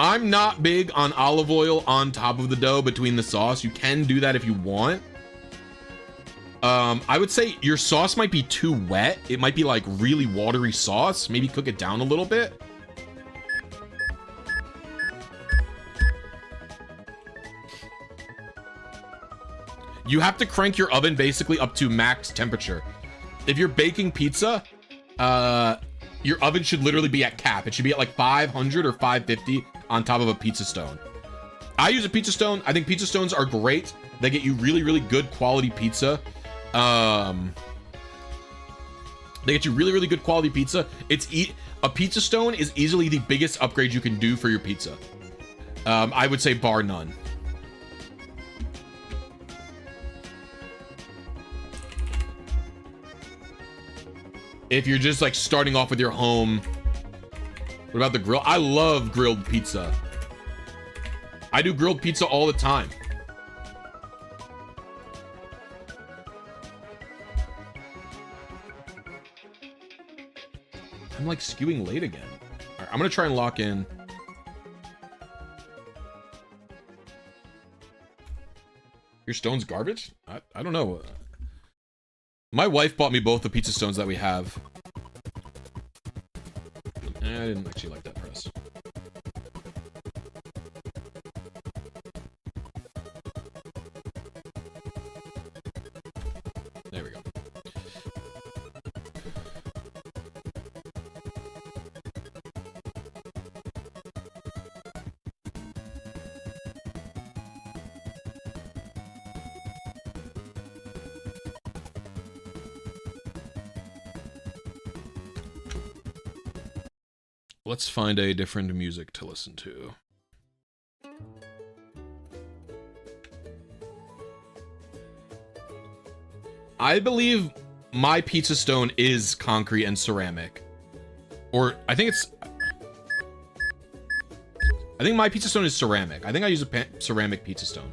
S1: I'm not big on olive oil on top of the dough between the sauce. You can do that if you want. I would say your sauce might be too wet. It might be like really watery sauce. Maybe cook it down a little bit. You have to crank your oven basically up to max temperature. If you're baking pizza, your oven should literally be at cap. It should be at like 500 or 550 on top of a pizza stone. I use a pizza stone. I think pizza stones are great. They get you really, really good quality pizza. They get you really, really good quality pizza. A pizza stone is easily the biggest upgrade you can do for your pizza. I would say bar none. If you're just like starting off with your home. What about the grill? I love grilled pizza. I do grilled pizza all the time. I'm like skewing late again. All right, I'm gonna try and lock in. Your stone's garbage? I don't know. My wife bought me both the pizza stones that we have. I didn't actually like that press. There we go. Let's find a different music to listen to. I believe my pizza stone is concrete and ceramic. Or I think my pizza stone is ceramic. I think I use a ceramic pizza stone.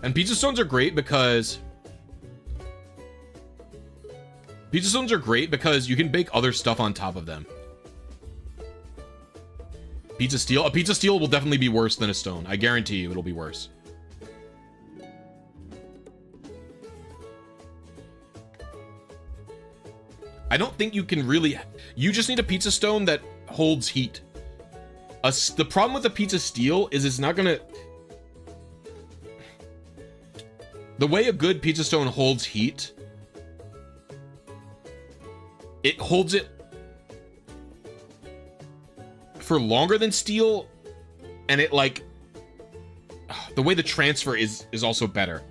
S1: And pizza stones are great because you can bake other stuff on top of them. Pizza steel? A pizza steel will definitely be worse than a stone. I guarantee you it'll be worse. I don't think you can really... You just need a pizza stone that holds heat. The problem with the pizza steel is it's not gonna... The way a good pizza stone holds heat, it holds it for longer than steel, and it like... The way the transfer is also better.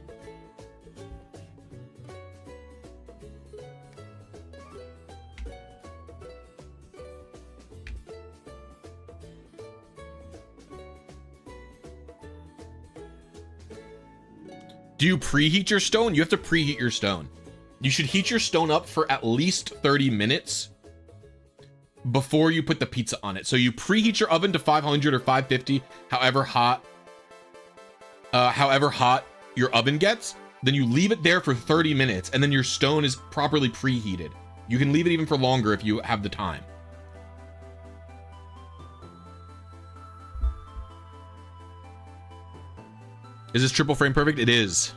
S1: Do you preheat your stone? You have to preheat your stone. You should heat your stone up for at least 30 minutes before you put the pizza on it. So you preheat your oven to 500 or 550, however hot your oven gets. Then you leave it there for 30 minutes, and then your stone is properly preheated. You can leave it even for longer if you have the time. Is this triple frame perfect? It is.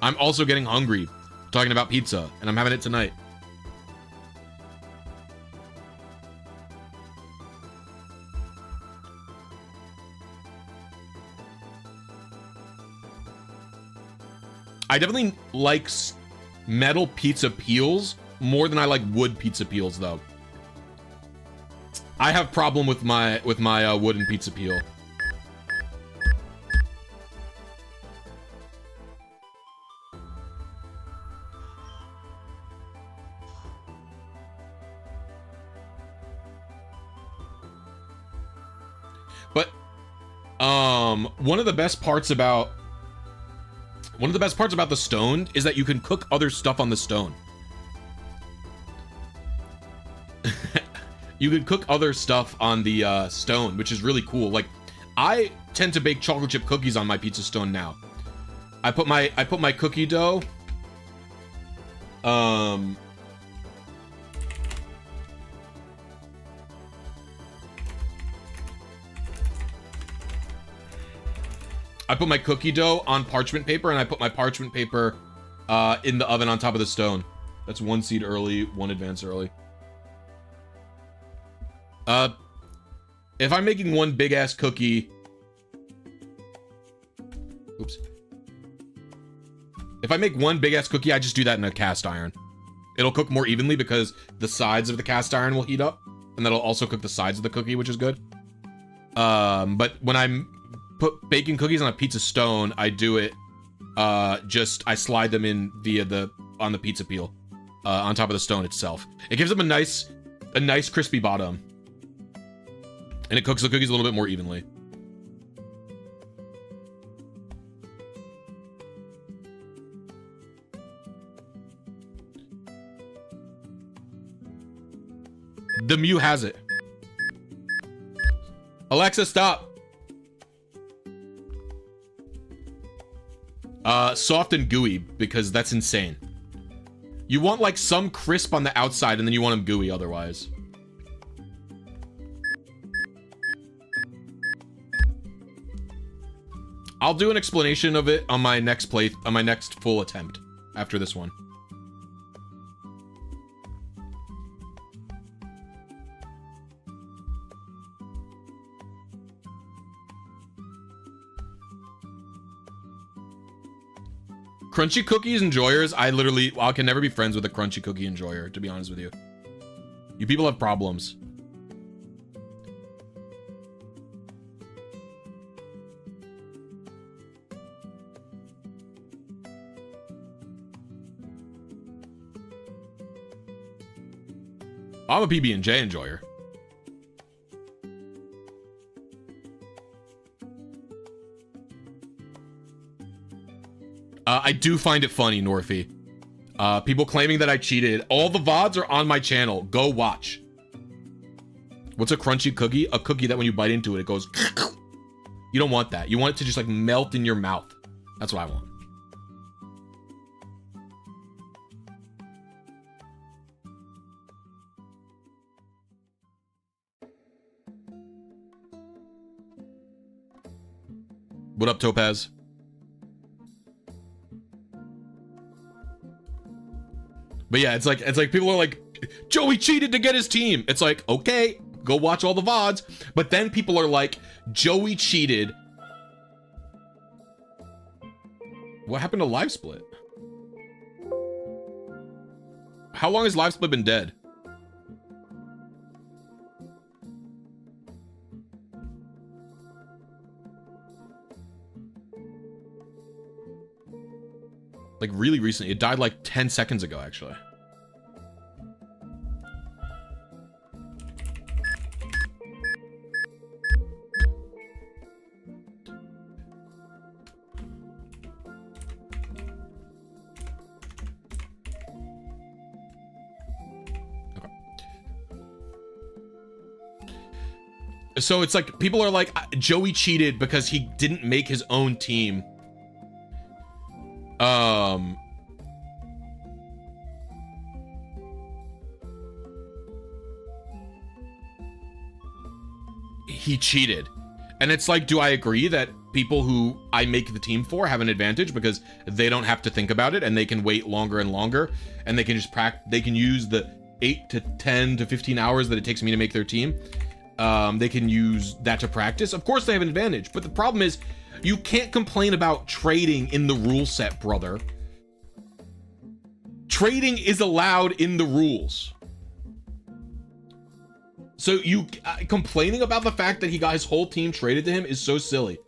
S1: I'm also getting hungry talking about pizza, and I'm having it tonight. I definitely like metal pizza peels more than I like wood pizza peels, though. I have problem with my wooden pizza peel. But one of the best parts about the stone is that you can cook other stuff on the stone. You can cook other stuff on the stone, which is really cool. Like, I tend to bake chocolate chip cookies on my pizza stone now. I put my cookie dough. I put my cookie dough on parchment paper, and I put my parchment paper in the oven on top of the stone. That's one seed early, one advance early. If I'm making one big ass cookie, oops. If I make one big ass cookie, I just do that in a cast iron. It'll cook more evenly because the sides of the cast iron will heat up, and that'll also cook the sides of the cookie, which is good. But when I'm baking cookies on a pizza stone, I do it, I slide them in on the pizza peel, on top of the stone itself. It gives them a nice crispy bottom. And it cooks the cookies a little bit more evenly. The MEW has it. Alexa, stop. Soft and gooey, because that's insane. You want like some crisp on the outside, and then you want them gooey otherwise. I'll do an explanation of it on my next full attempt after this one. Crunchy cookies enjoyers, I can never be friends with a crunchy cookie enjoyer, to be honest with you. You people have problems. I'm a PB&J enjoyer. I do find it funny, Northy. People claiming that I cheated. All the VODs are on my channel. Go watch. What's a crunchy cookie? A cookie that when you bite into it, it goes... You don't want that. You want it to just like melt in your mouth. That's what I want. What up, Topaz? But yeah, it's like people are like, Joey cheated to get his team. It's like, okay, go watch all the VODs. But then people are like, Joey cheated. What happened to Live Split? How long has Live Split been dead? Like really recently. It died like 10 seconds ago, actually. So it's like people are like, Joey cheated because he didn't make his own team. He cheated. And it's like, do I agree that people who I make the team for have an advantage because they don't have to think about it and they can wait longer and longer and they can just they can use the 8 to 10 to 15 hours that it takes me to make their team. They can use that to practice. Of course they have an advantage, but the problem is you can't complain about trading in the rule set, brother. Trading is allowed in the rules. So you complaining about the fact that he got his whole team traded to him is so silly.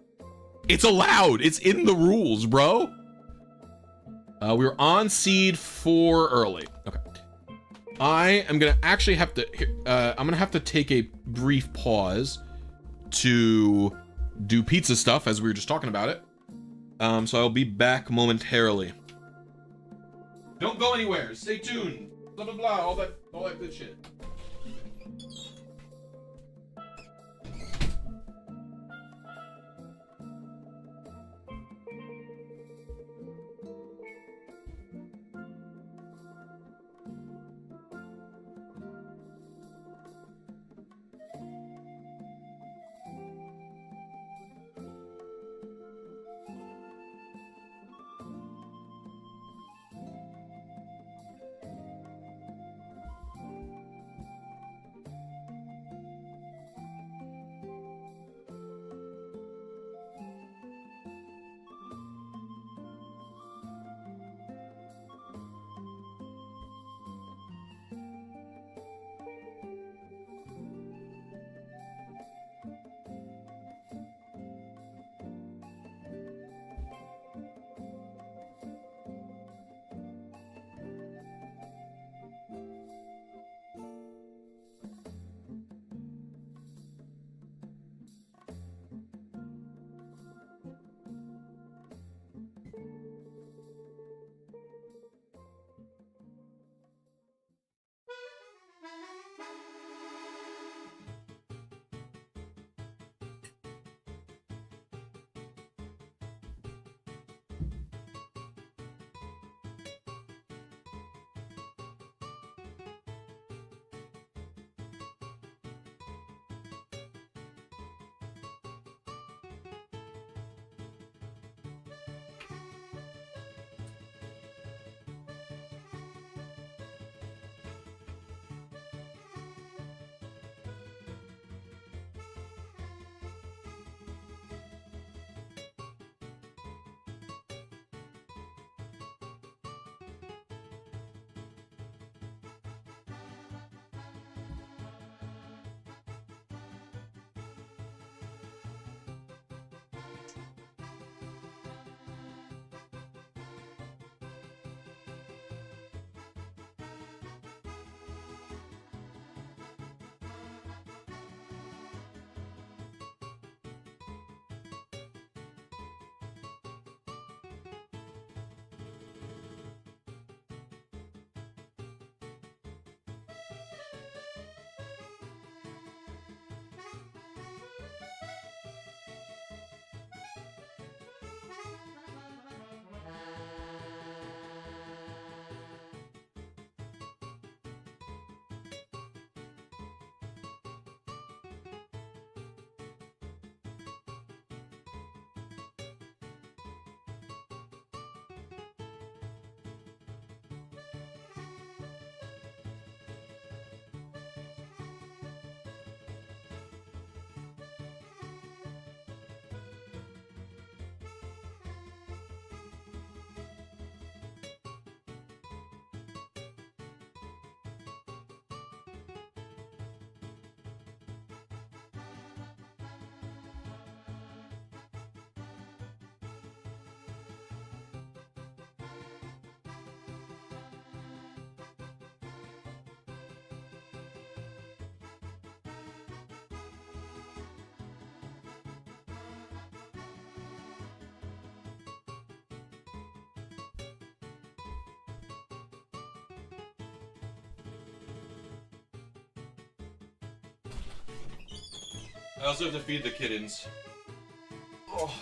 S1: It's allowed. It's in the rules, bro. We were on seed 4 early. Okay. I am gonna actually have to. I'm gonna have to take a brief pause to do pizza stuff as we were just talking about it. So I'll be back momentarily. Don't go anywhere. Stay tuned. Blah blah blah. All that good shit. I also have to feed the kittens. Oh.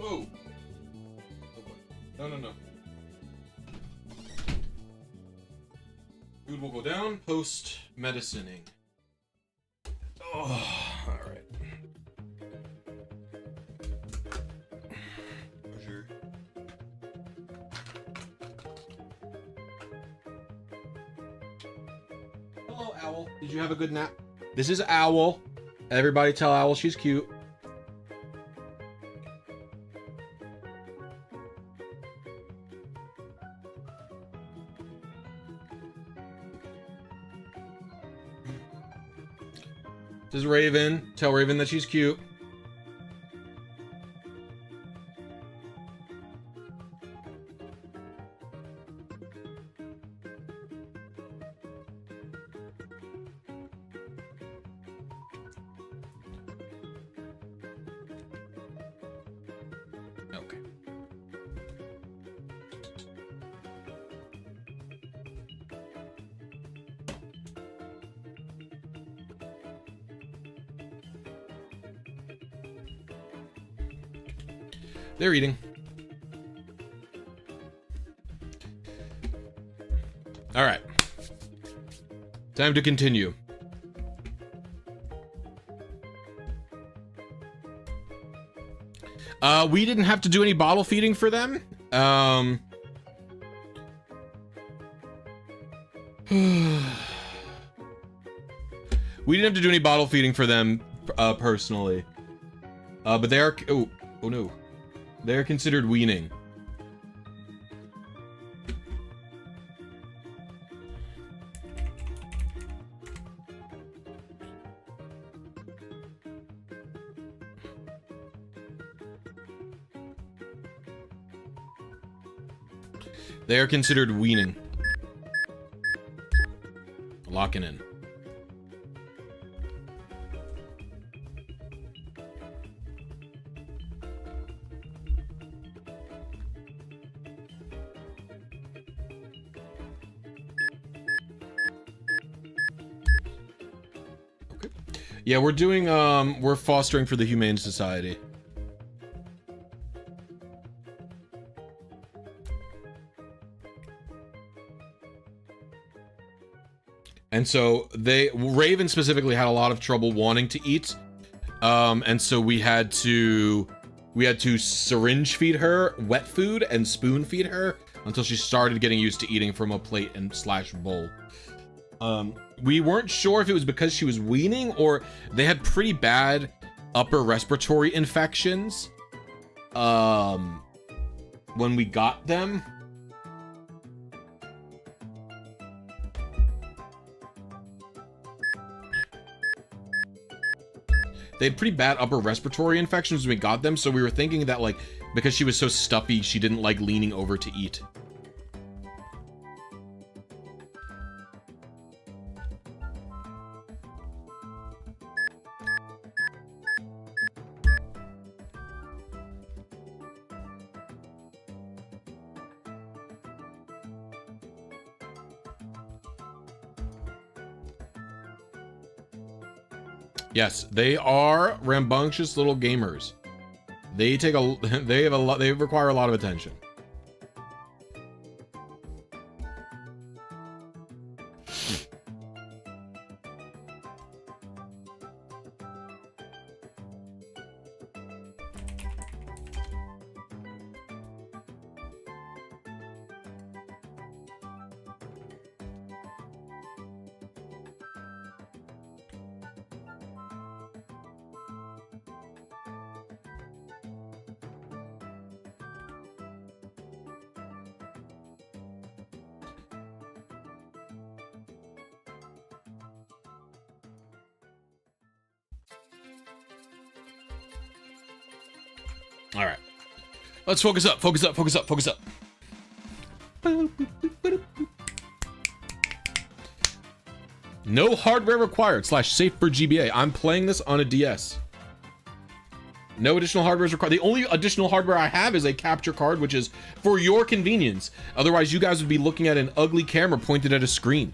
S1: Whoa! Oh boy. No, no, no. Food will go down post medicining. Oh, alright. Sure. Hello, Owl. Did you have a good nap? This is Owl. Everybody tell Owl she's cute. This is Raven. Tell Raven that she's cute. Okay. They're eating. All right. Time to continue. We didn't have to do any bottle feeding for them. We didn't have to do any bottle feeding for them personally. But they are... Oh no. They're considered weaning. They are considered weaning. Locking in. Okay. Yeah, we're doing, we're fostering for the Humane Society. And so Raven specifically had a lot of trouble wanting to eat. And so we had to syringe feed her wet food and spoon feed her until she started getting used to eating from a plate and slash bowl. We weren't sure if it was because she was weaning or they had pretty bad upper respiratory infections when we got them. They had pretty bad upper respiratory infections when we got them, so we were thinking that, like, because she was so stuffy, she didn't like leaning over to eat. Yes, they are rambunctious little gamers. They take a they require a lot of attention. All right, let's focus up, focus up, focus up, focus up. No hardware required / safe for GBA. I'm playing this on a DS. No additional hardware is required. The only additional hardware I have is a capture card, which is for your convenience. Otherwise, you guys would be looking at an ugly camera pointed at a screen.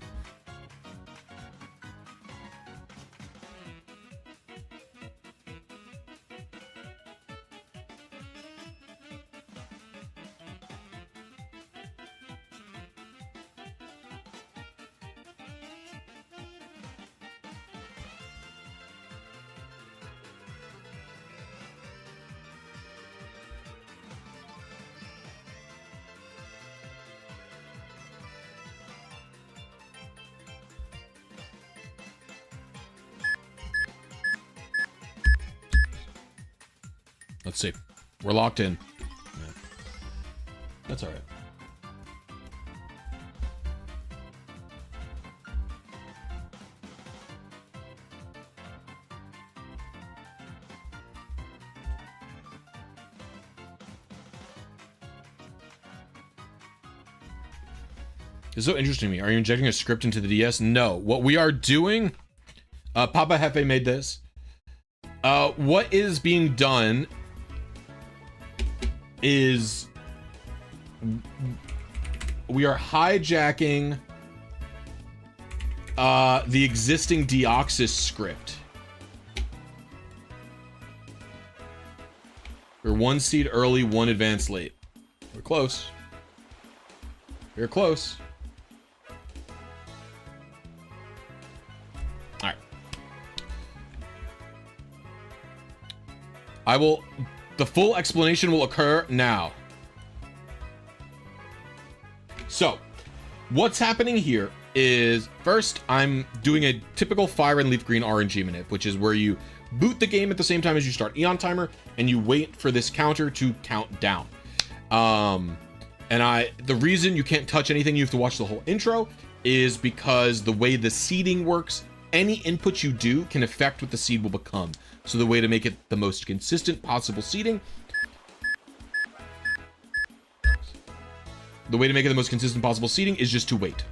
S1: Let's see. We're locked in. Yeah. That's all right. It's so interesting to me. Are you injecting a script into the DS? No. What we are doing, Papa Hefe made this. What is being done is we are hijacking the existing Deoxys script. We're 1 seed early, 1 advance late. We're close. We're close. All right. The full explanation will occur now. So, what's happening here is, first, I'm doing a typical Fire and Leaf Green RNG manip, which is where you boot the game at the same time as you start Eon Timer, and you wait for this counter to count down. The reason you can't touch anything, you have to watch the whole intro, is because the way the seeding works, any input you do can affect what the seed will become. So the way to make it the most consistent possible seeding, is just to wait.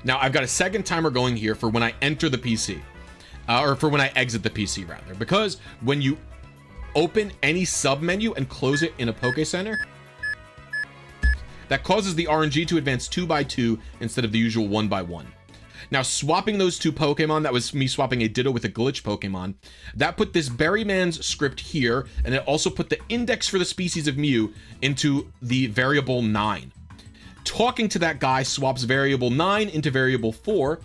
S1: Now I've got a second timer going here for when I enter the PC, or for when I exit the PC rather, because when you open any sub menu and close it in a Poke Center, that causes the RNG to advance 2 by 2 instead of the usual 1 by 1. Now, swapping those 2 Pokemon, that was me swapping a Ditto with a Glitch Pokemon, that put this Berryman's script here, and it also put the index for the species of Mew into the variable 9. Talking to that guy swaps variable 9 into variable 4,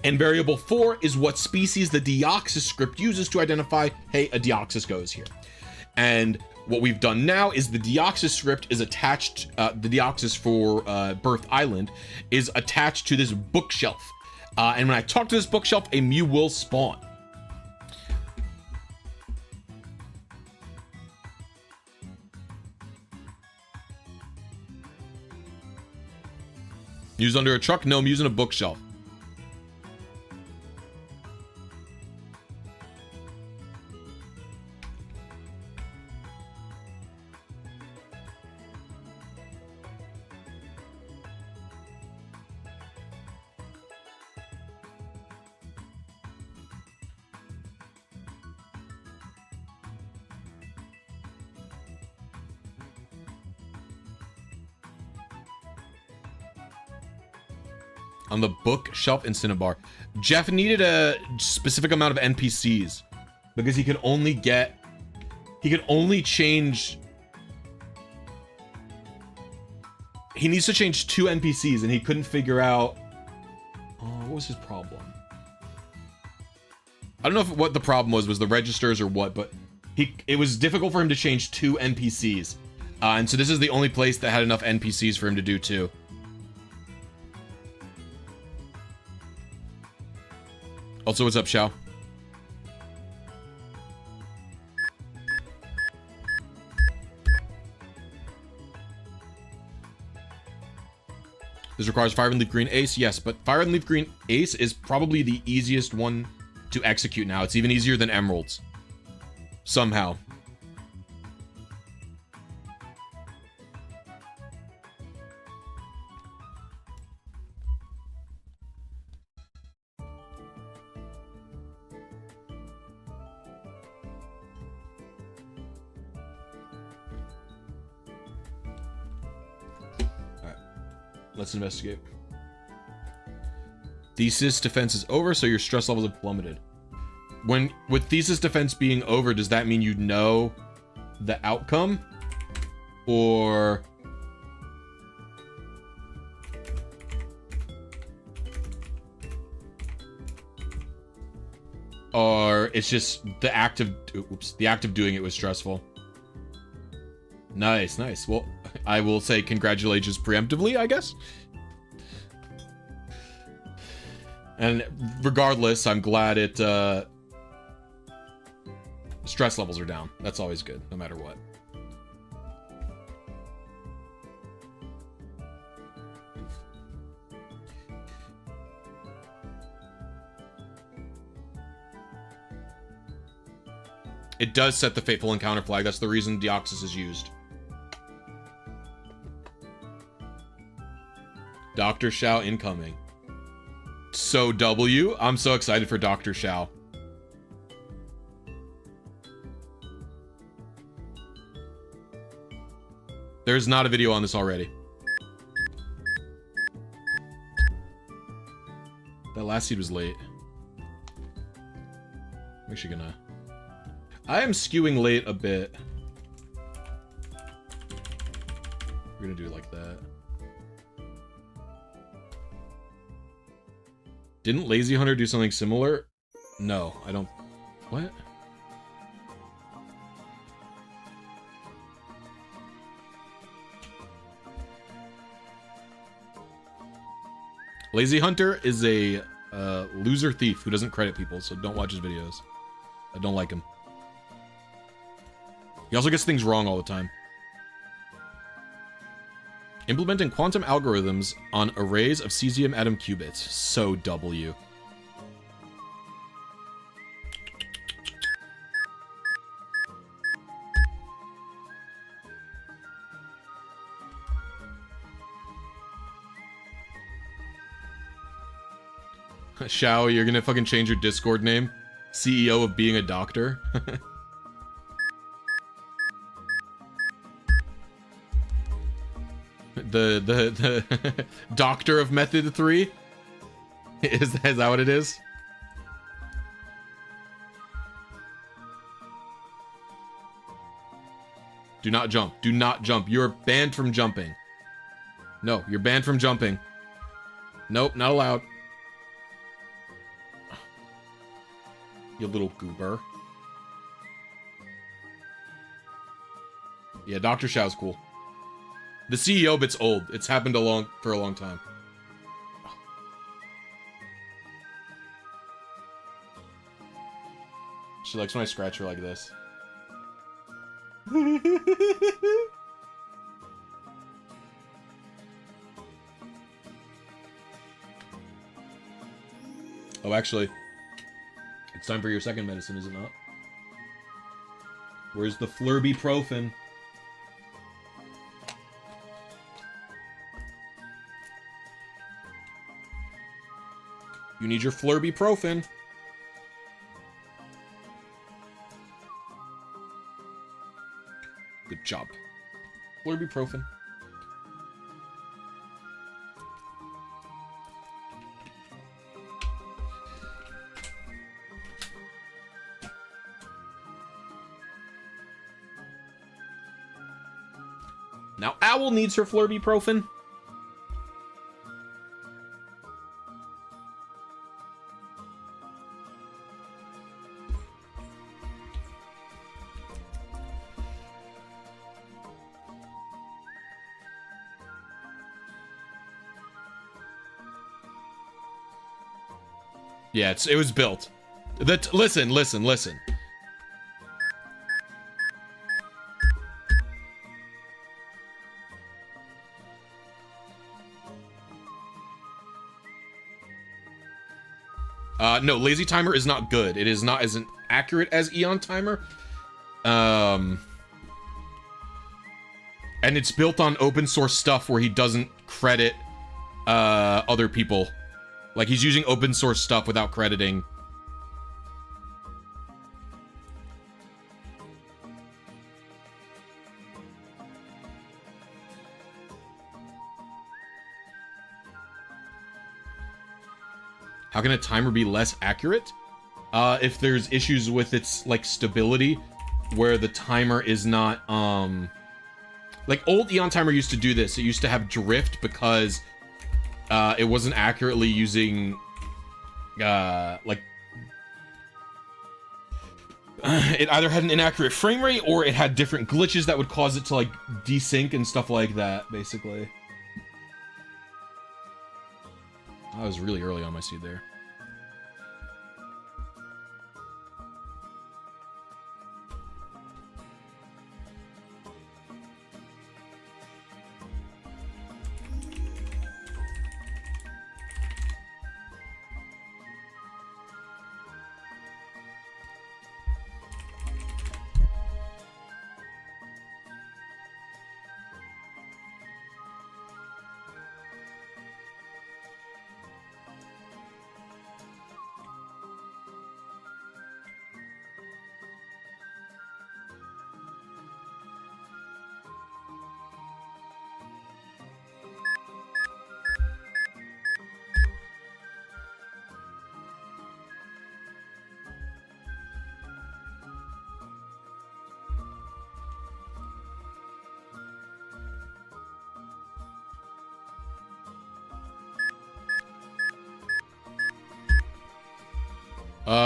S1: and variable 4 is what species the Deoxys script uses to identify, hey, a Deoxys goes here. And what we've done now is the Deoxys script is attached, the Deoxys for Birth Island is attached to this bookshelf. And when I talk to this bookshelf, a Mew will spawn. Mew's under a truck? No, Mew's in a bookshelf. on the bookshelf in Cinnabar. Jeff needed a specific amount of NPCs because he could only change. He needs to change 2 NPCs and he couldn't figure out. What was his problem? I don't know what the problem was the registers or what, but it was difficult for him to change 2 NPCs. And so this is the only place that had enough NPCs for him to do 2. Also, what's up, Xiao? This requires Fire and Leaf Green Ace. Yes, but Fire and Leaf Green Ace is probably the easiest one to execute now. It's even easier than Emeralds. Somehow. Let's investigate. Thesis defense is over, so your stress levels have plummeted. With thesis defense being over, does that mean you know the outcome? Or it's just the act of doing it was stressful? Nice, nice. Well, I will say congratulations preemptively, I guess. And regardless, I'm glad stress levels are down. That's always good, no matter what. It does set the Fateful Encounter flag. That's the reason Deoxys is used. Dr. Shao incoming. So W. I'm so excited for Dr. Shao. There's not a video on this already. That last seed was late. I'm actually gonna... I am skewing late a bit. We're gonna do it like that. Didn't Lazy Hunter do something similar? No, I don't... What? Lazy Hunter is a loser thief who doesn't credit people, so don't watch his videos. I don't like him. He also gets things wrong all the time. Implementing quantum algorithms on arrays of cesium atom qubits. So W. Shao, you're gonna fucking change your Discord name? CEO of being a doctor? the doctor of method 3? Is that what it is? Do not jump. Do not jump. You're banned from jumping. No, you're banned from jumping. Nope, not allowed. You little goober. Yeah, Dr. Shao's cool. The CEO bit's old. It's happened for a long time. She likes when I scratch her like this. Oh, actually, it's time for your second medicine, is it not? Where's the Flurby-profen? You need your Flurby-profen. Good job. Flurby-profen. Now Owl needs her Flurbyprofen. Yeah, it was built. Listen. No, Lazy Timer is not good. It is not as accurate as Eon Timer. And it's built on open source stuff where he doesn't credit other people. Like, he's using open source stuff without crediting. How can a timer be less accurate? If there's issues with its, like, stability, where the timer is not, like, old Eon Timer used to do this. It used to have drift because it wasn't accurately using, like, it either had an inaccurate frame rate or it had different glitches that would cause it to, like, desync and stuff like that, basically. I was really early on my seed there.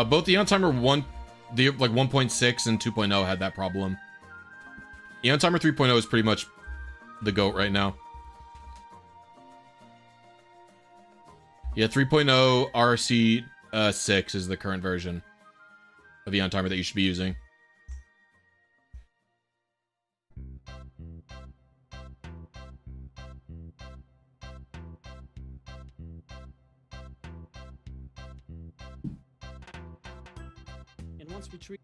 S1: Both the Eon Timer 1.6 and 2.0 had that problem. Eon Timer 3.0 is pretty much the GOAT right now. Yeah, 3.0 RC 6 is the current version of Eon Timer that you should be using.
S2: Retreat.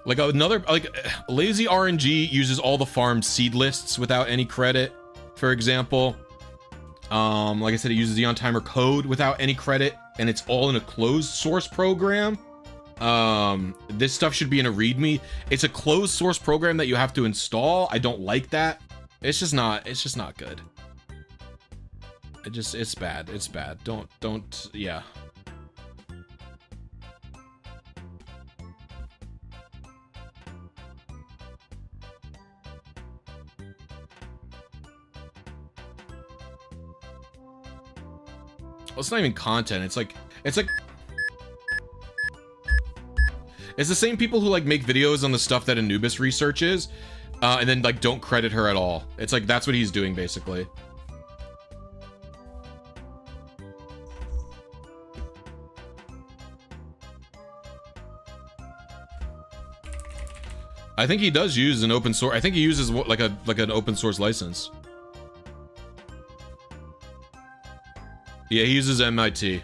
S1: Like another, like lazy RNG uses all the farm seed lists without any credit, for example. Like I said, it uses Eon Timer code without any credit, and it's all in a closed source program. This stuff should be in a README. It's a closed source program that you have to install. I don't like that. It's just not good. It's bad. It's bad. Yeah. Well, it's not even content. It's the same people who like make videos on the stuff that Anubis researches, and then like don't credit her at all. It's like that's what he's doing basically. I think he does use an open source. I think he uses like an open source license. Yeah, he uses MIT.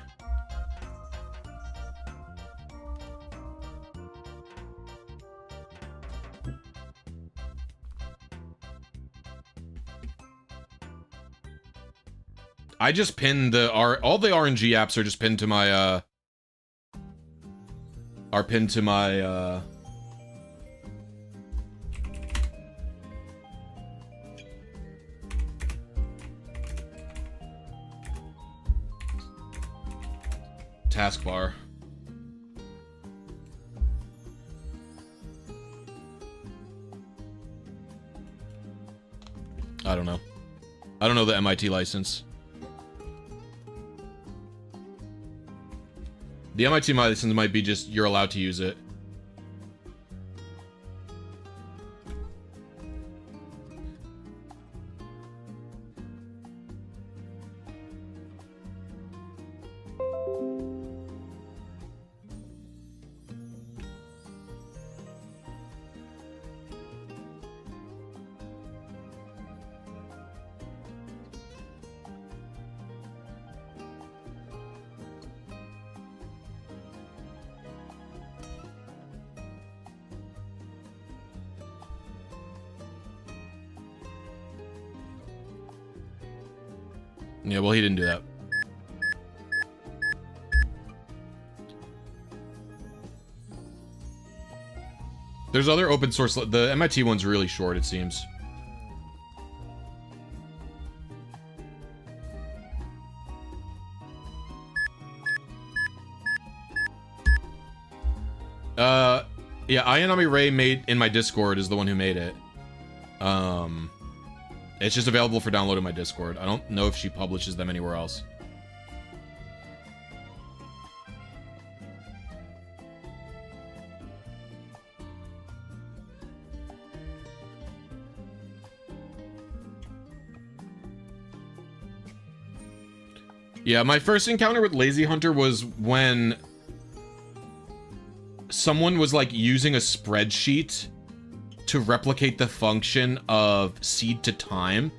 S1: I just pinned all the RNG apps are just pinned to my taskbar. I don't know. I don't know the MIT license. The MIT license might be just you're allowed to use it. Yeah, well, he didn't do that. There's other open source. The MIT one's really short, it seems. Yeah, Ayanami Ray made in my Discord is the one who made it. It's just available for download in my Discord. I don't know if she publishes them anywhere else. Yeah, my first encounter with Lazy Hunter was when someone was like using a spreadsheet to replicate the function of seed to time.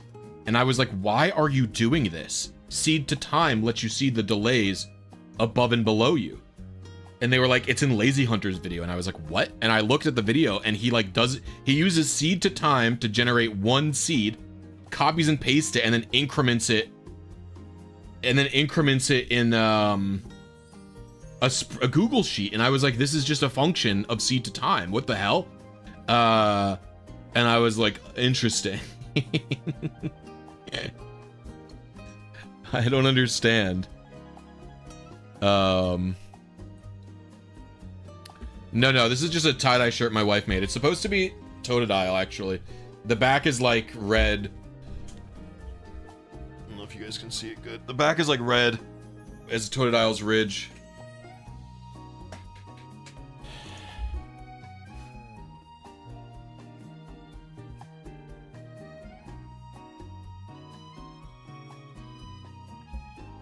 S1: And I was like, why are you doing this? Seed to time lets you see the delays above and below you. And they were like, it's in Lazy Hunter's video. And I was like, what? And I looked at the video and he like he uses seed to time to generate one seed, copies and pastes it, and then increments it. And then increments it in a Google sheet. And I was like, this is just a function of seed to time. What the hell? And I was like, interesting. I don't understand. No, this is just a tie-dye shirt my wife made. It's supposed to be Totodile, actually. The back is like red. I don't know if you guys can see it good. The back is like red as Totodile's ridge.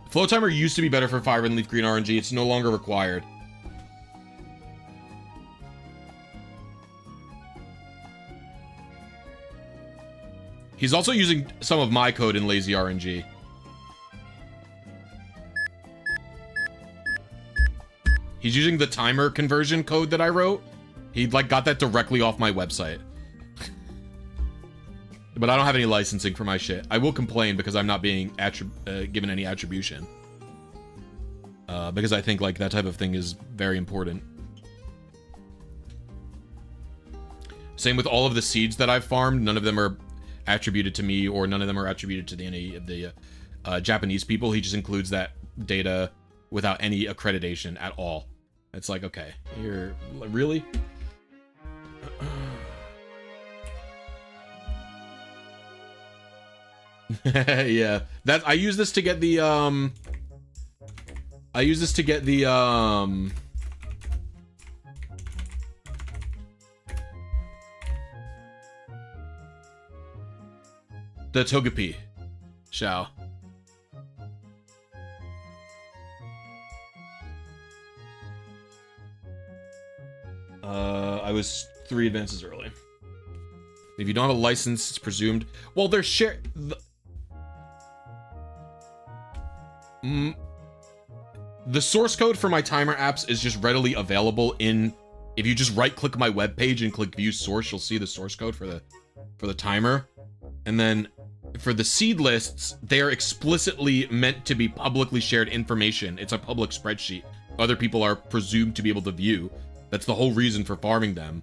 S1: Flowtimer used to be better for Fire and Leaf Green RNG. It's no longer required. He's also using some of my code in Lazy RNG. He's using the timer conversion code that I wrote. He like got that directly off my website. But I don't have any licensing for my shit. I will complain because I'm not being given any attribution. Because I think like that type of thing is very important. Same with all of the seeds that I've farmed. None of them are attributed to me, or none of them are attributed to any of the Japanese people. He just includes that data without any accreditation at all. It's like, okay, you're really? Yeah, I use this to get the the Togepi Shao. I was 3 advances early. If you don't have a license, it's presumed. Well, they're The source code for my timer apps is just readily available in, if you just right click my web page and click view source, you'll see the source code for the timer. And then for the seed lists, they are explicitly meant to be publicly shared information. It's a public spreadsheet. Other people are presumed to be able to view. That's the whole reason for farming them.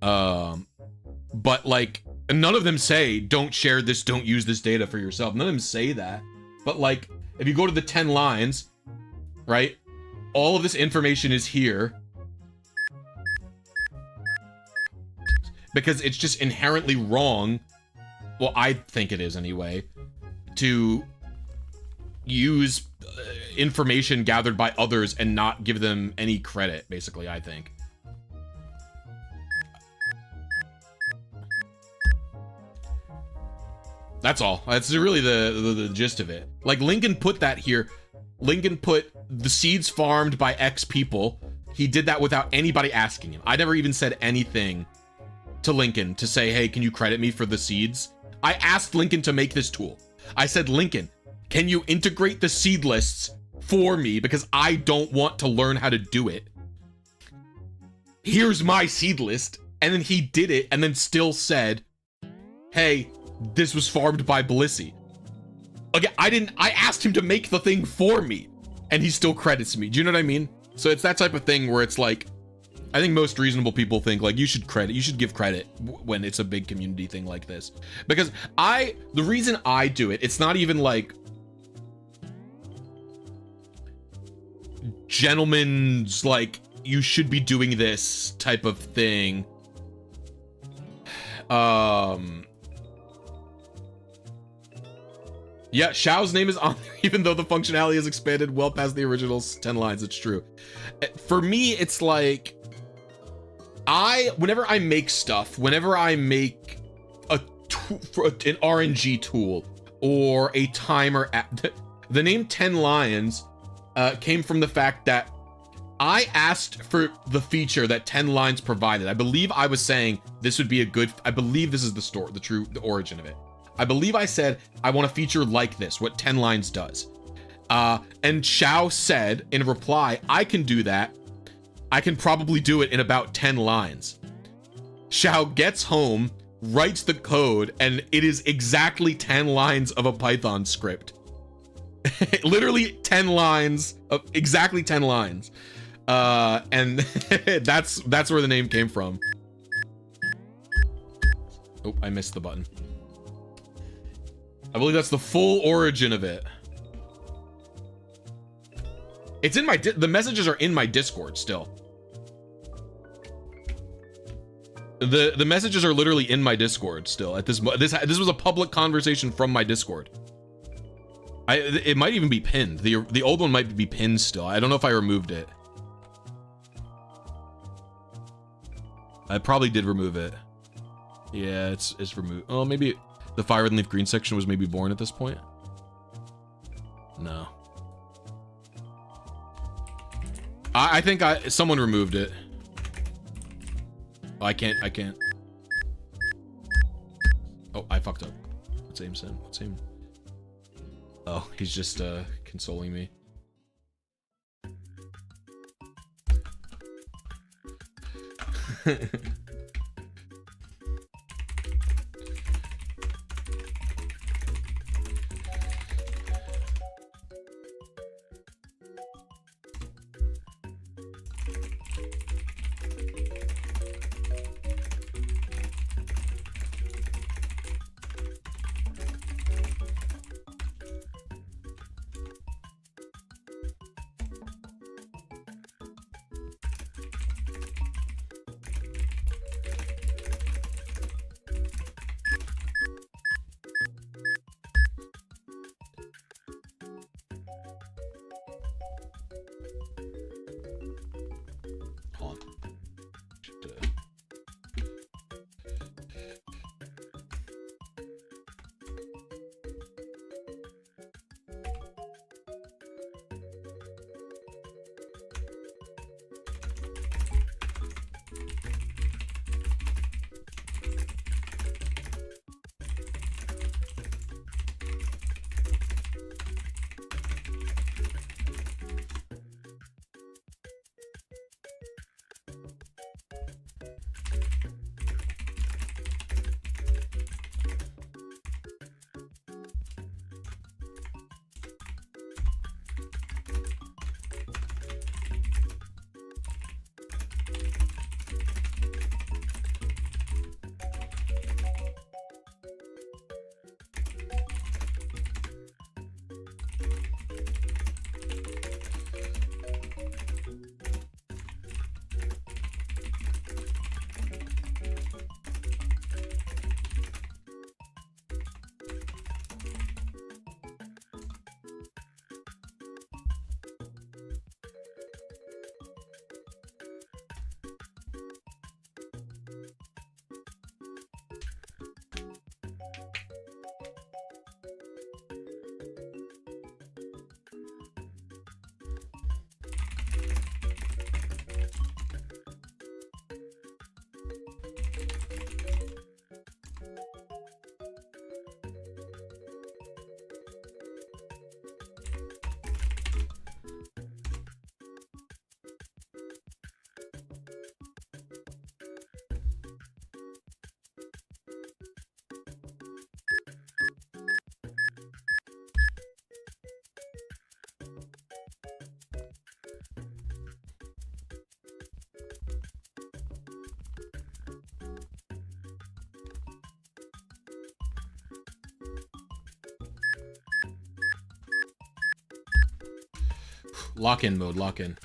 S1: But like, none of them say, don't share this, don't use this data for yourself. None of them say that. But like, if you go to the 10 lines, right? All of this information is here. Because it's just inherently wrong. Well, I think it is anyway. To use information gathered by others and not give them any credit, basically, I think. That's all. That's really the gist of it. Like, Lincoln put that here. Lincoln put the seeds farmed by X people. He did that without anybody asking him. I never even said anything to Lincoln to say, hey, can you credit me for the seeds? I asked Lincoln to make this tool. I said, Lincoln, can you integrate the seed lists for me? Because I don't want to learn how to do it. Here's my seed list. And then he did it and then still said, hey, this was farmed by Blisy. Again, I asked him to make the thing for me and he still credits me. Do you know what I mean? So it's that type of thing where it's like, I think most reasonable people think like you should give credit when it's a big community thing like this. Because the reason I do it, it's not even like gentlemen's like, you should be doing this type of thing. Yeah, Xiao's name is on there, even though the functionality has expanded well past the original 10 lines. It's true. For me, it's like, whenever I make stuff, whenever I make an RNG tool or a timer app, the name 10 Lions came from the fact that I asked for the feature that 10 Lines provided. I believe I was saying this would be a good, I believe this is the origin of it. I believe I said, I want a feature like this, what 10 Lines does. And Xiao said in reply, I can do that. I can probably do it in about 10 lines. Xiao gets home, writes the code, and it is exactly 10 lines of a Python script. Literally 10 lines, exactly 10 lines. And that's where the name came from. Oh, I missed the button. I believe that's the full origin of it. It's in my, the messages are in my Discord still. The messages are literally in my Discord still at this was a public conversation from my Discord. It might even be pinned. The old one might be pinned still. I don't know if I removed it. I probably did remove it. Yeah, it's removed. Oh, maybe the Fire and Leaf Green section was maybe born at this point. No. I think someone removed it. Oh, I can't. Oh, I fucked up. What's aim send? What's aim? Oh, he's just consoling me. Lock-in mode, lock-in.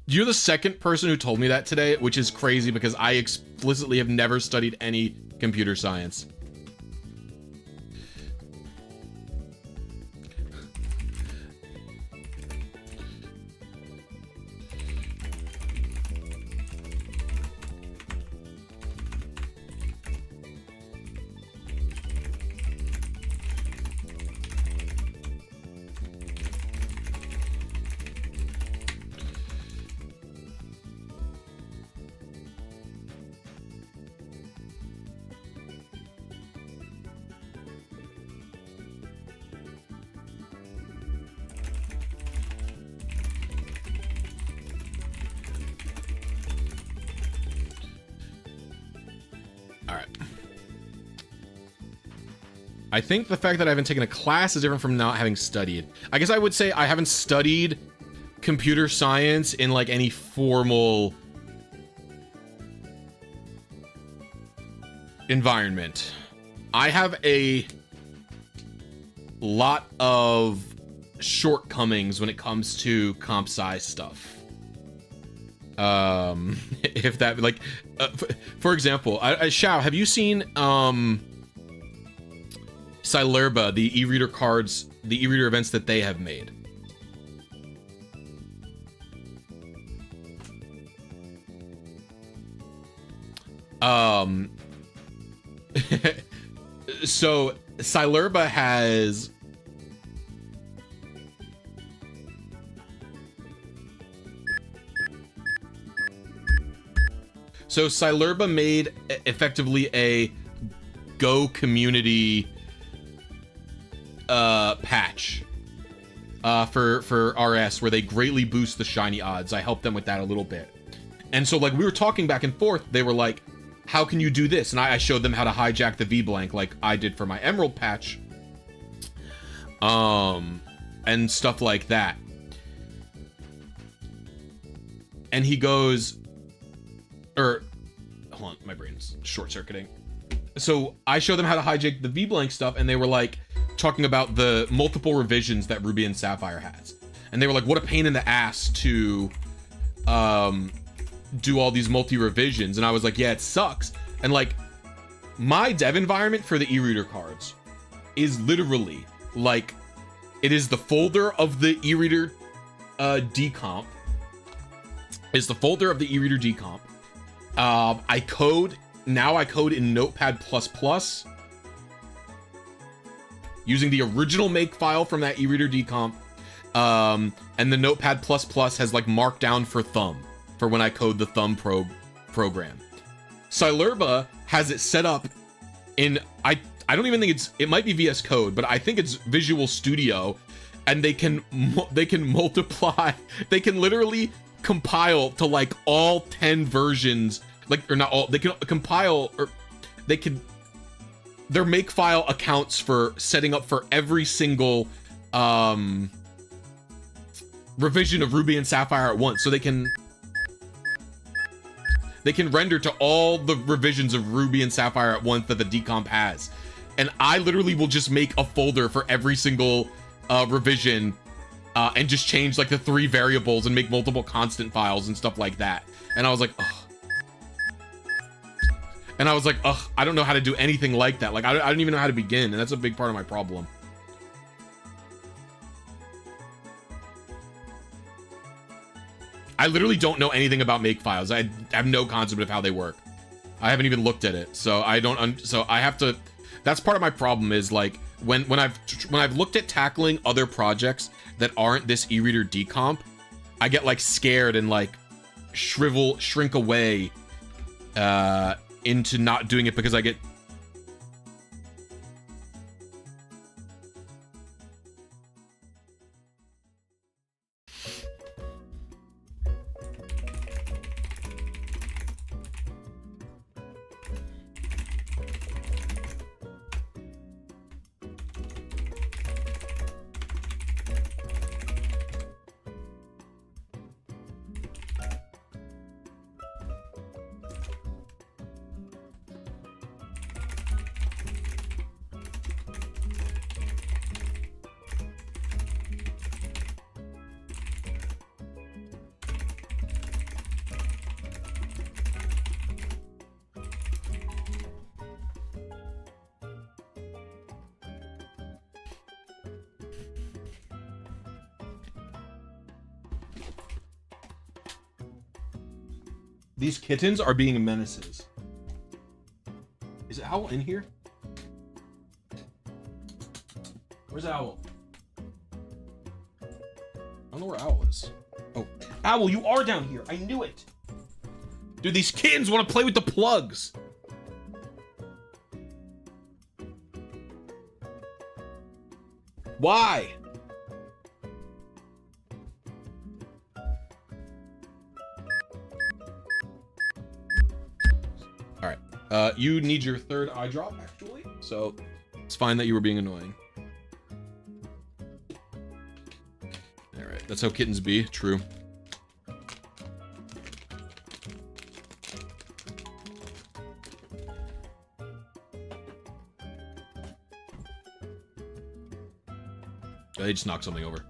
S1: You're the second person who told me that today, which is crazy because I explicitly have never studied any computer science. I think the fact that I haven't taken a class is different from not having studied. I guess I would say I haven't studied computer science in like any formal environment. I have a lot of shortcomings when it comes to comp sci stuff. If that, like, for example, Shao, have you seen, Silerba, the e-reader cards, the e-reader events that they have made? So Silerba has Silerba made effectively a Go community patch for RS where they greatly boost the shiny odds. I helped them with that a little bit. And so like we were talking back and forth, they were like, how can you do this? And I showed them how to hijack the V blank like I did for my Emerald patch. And stuff like that. And he goes, hold on, my brain's short-circuiting. So I showed them how to hijack the V blank stuff, and they were like talking about the multiple revisions that Ruby and Sapphire has. And they were like, what a pain in the ass to do all these multi-revisions. And I was like, yeah, it sucks. And like my dev environment for the e-reader cards is literally like, it is the folder of the e-reader decomp. It's the folder of the e-reader decomp. I code in Notepad++ using the original makefile from that e-reader decomp. And the Notepad++ has like markdown for thumb for when I code the thumb program. Silerba has it set up in, I don't even think it might be VS Code, but I think it's Visual Studio, and they can multiply, they can literally compile to like all 10 versions, like, or not all, they can compile, or they can, their makefile accounts for setting up for every single revision of Ruby and Sapphire at once, so they can render to all the revisions of Ruby and Sapphire at once that the decomp has. And I literally will just make a folder for every single revision and just change like the 3 variables and make multiple constant files and stuff like that. And I was like, ugh. And I was like, ugh, I don't know how to do anything like that. Like, I don't even know how to begin, and that's a big part of my problem. I literally don't know anything about makefiles. I have no concept of how they work. I haven't even looked at it, so I don't. So I have to. That's part of my problem. Is like when I've looked at tackling other projects that aren't this e-reader decomp, I get like scared and like shrink away into not doing it because I get. These kittens are being menaces. Is Owl in here? Where's Owl? I don't know where Owl is. Oh, Owl, you are down here. I knew it. Dude, these kittens want to play with the plugs. Why? All right. You need your third eye drop, actually. So it's fine that you were being annoying. All right. That's how kittens be. True. They just knocked something over.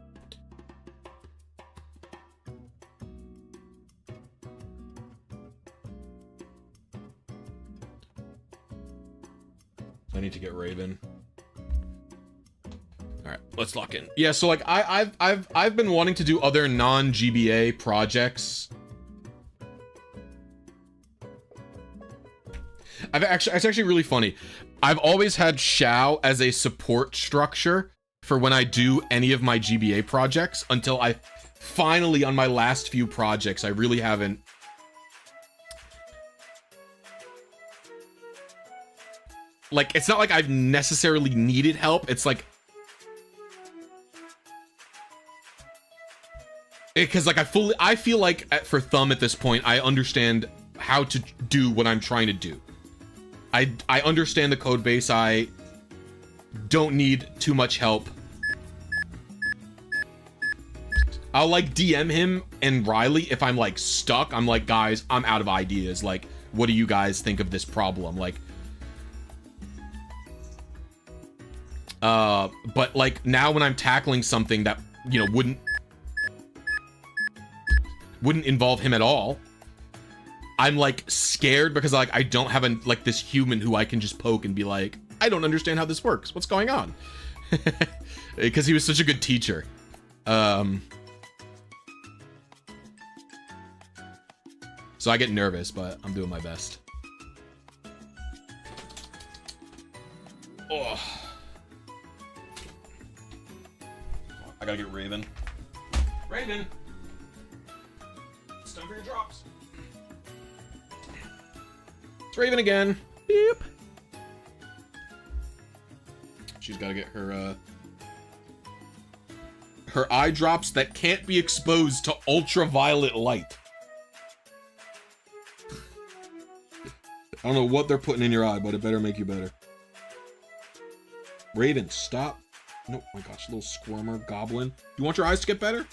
S1: I need to get Raven. All right, let's lock in. Yeah, so like I've been wanting to do other non-GBA projects. It's actually really funny. I've always had Shao as a support structure for when I do any of my GBA projects until I finally, on my last few projects, I really haven't. Like, it's not like I've necessarily needed help. It's like, because like I feel like for Thumb at this point, I understand how to do what I'm trying to do. I understand the code base. I don't need too much help. I'll like DM him and Riley if I'm like stuck. I'm like, guys, I'm out of ideas. Like, what do you guys think of this problem? Like, but like now when I'm tackling something that, you know, wouldn't involve him at all, I'm like scared because like I don't have like this human who I can just poke and be like, I don't understand how this works. What's going on? Because he was such a good teacher. So I get nervous, but I'm doing my best. Oh. I gotta get Raven. Raven! It's time for your drops. It's Raven again. Beep. She's gotta get her, her eye drops that can't be exposed to ultraviolet light. I don't know what they're putting in your eye, but it better make you better. Raven, stop. No, oh my gosh, little squirmer, goblin. You want your eyes to get better?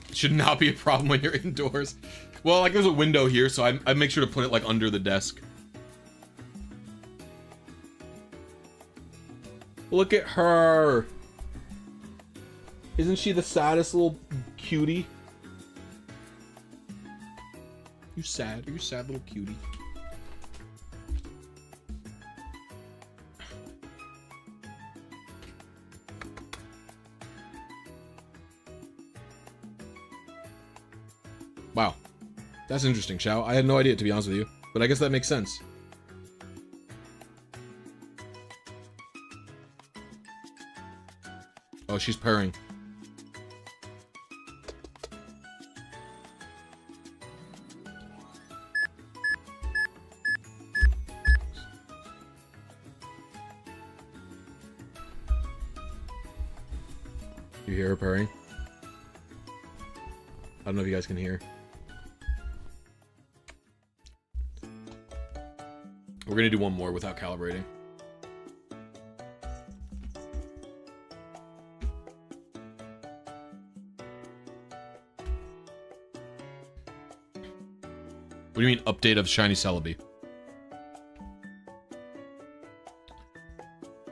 S1: It should not be a problem when you're indoors. Well, like there's a window here, so I make sure to put it like under the desk. Look at her. Isn't she the saddest little cutie? You sad? Are you sad little cutie? Wow. That's interesting, Shao. I had no idea, to be honest with you. But I guess that makes sense. Oh, she's purring. You hear her purring? I don't know if you guys can hear. We're gonna do one more without calibrating. What do you mean, update of Shiny Celebi?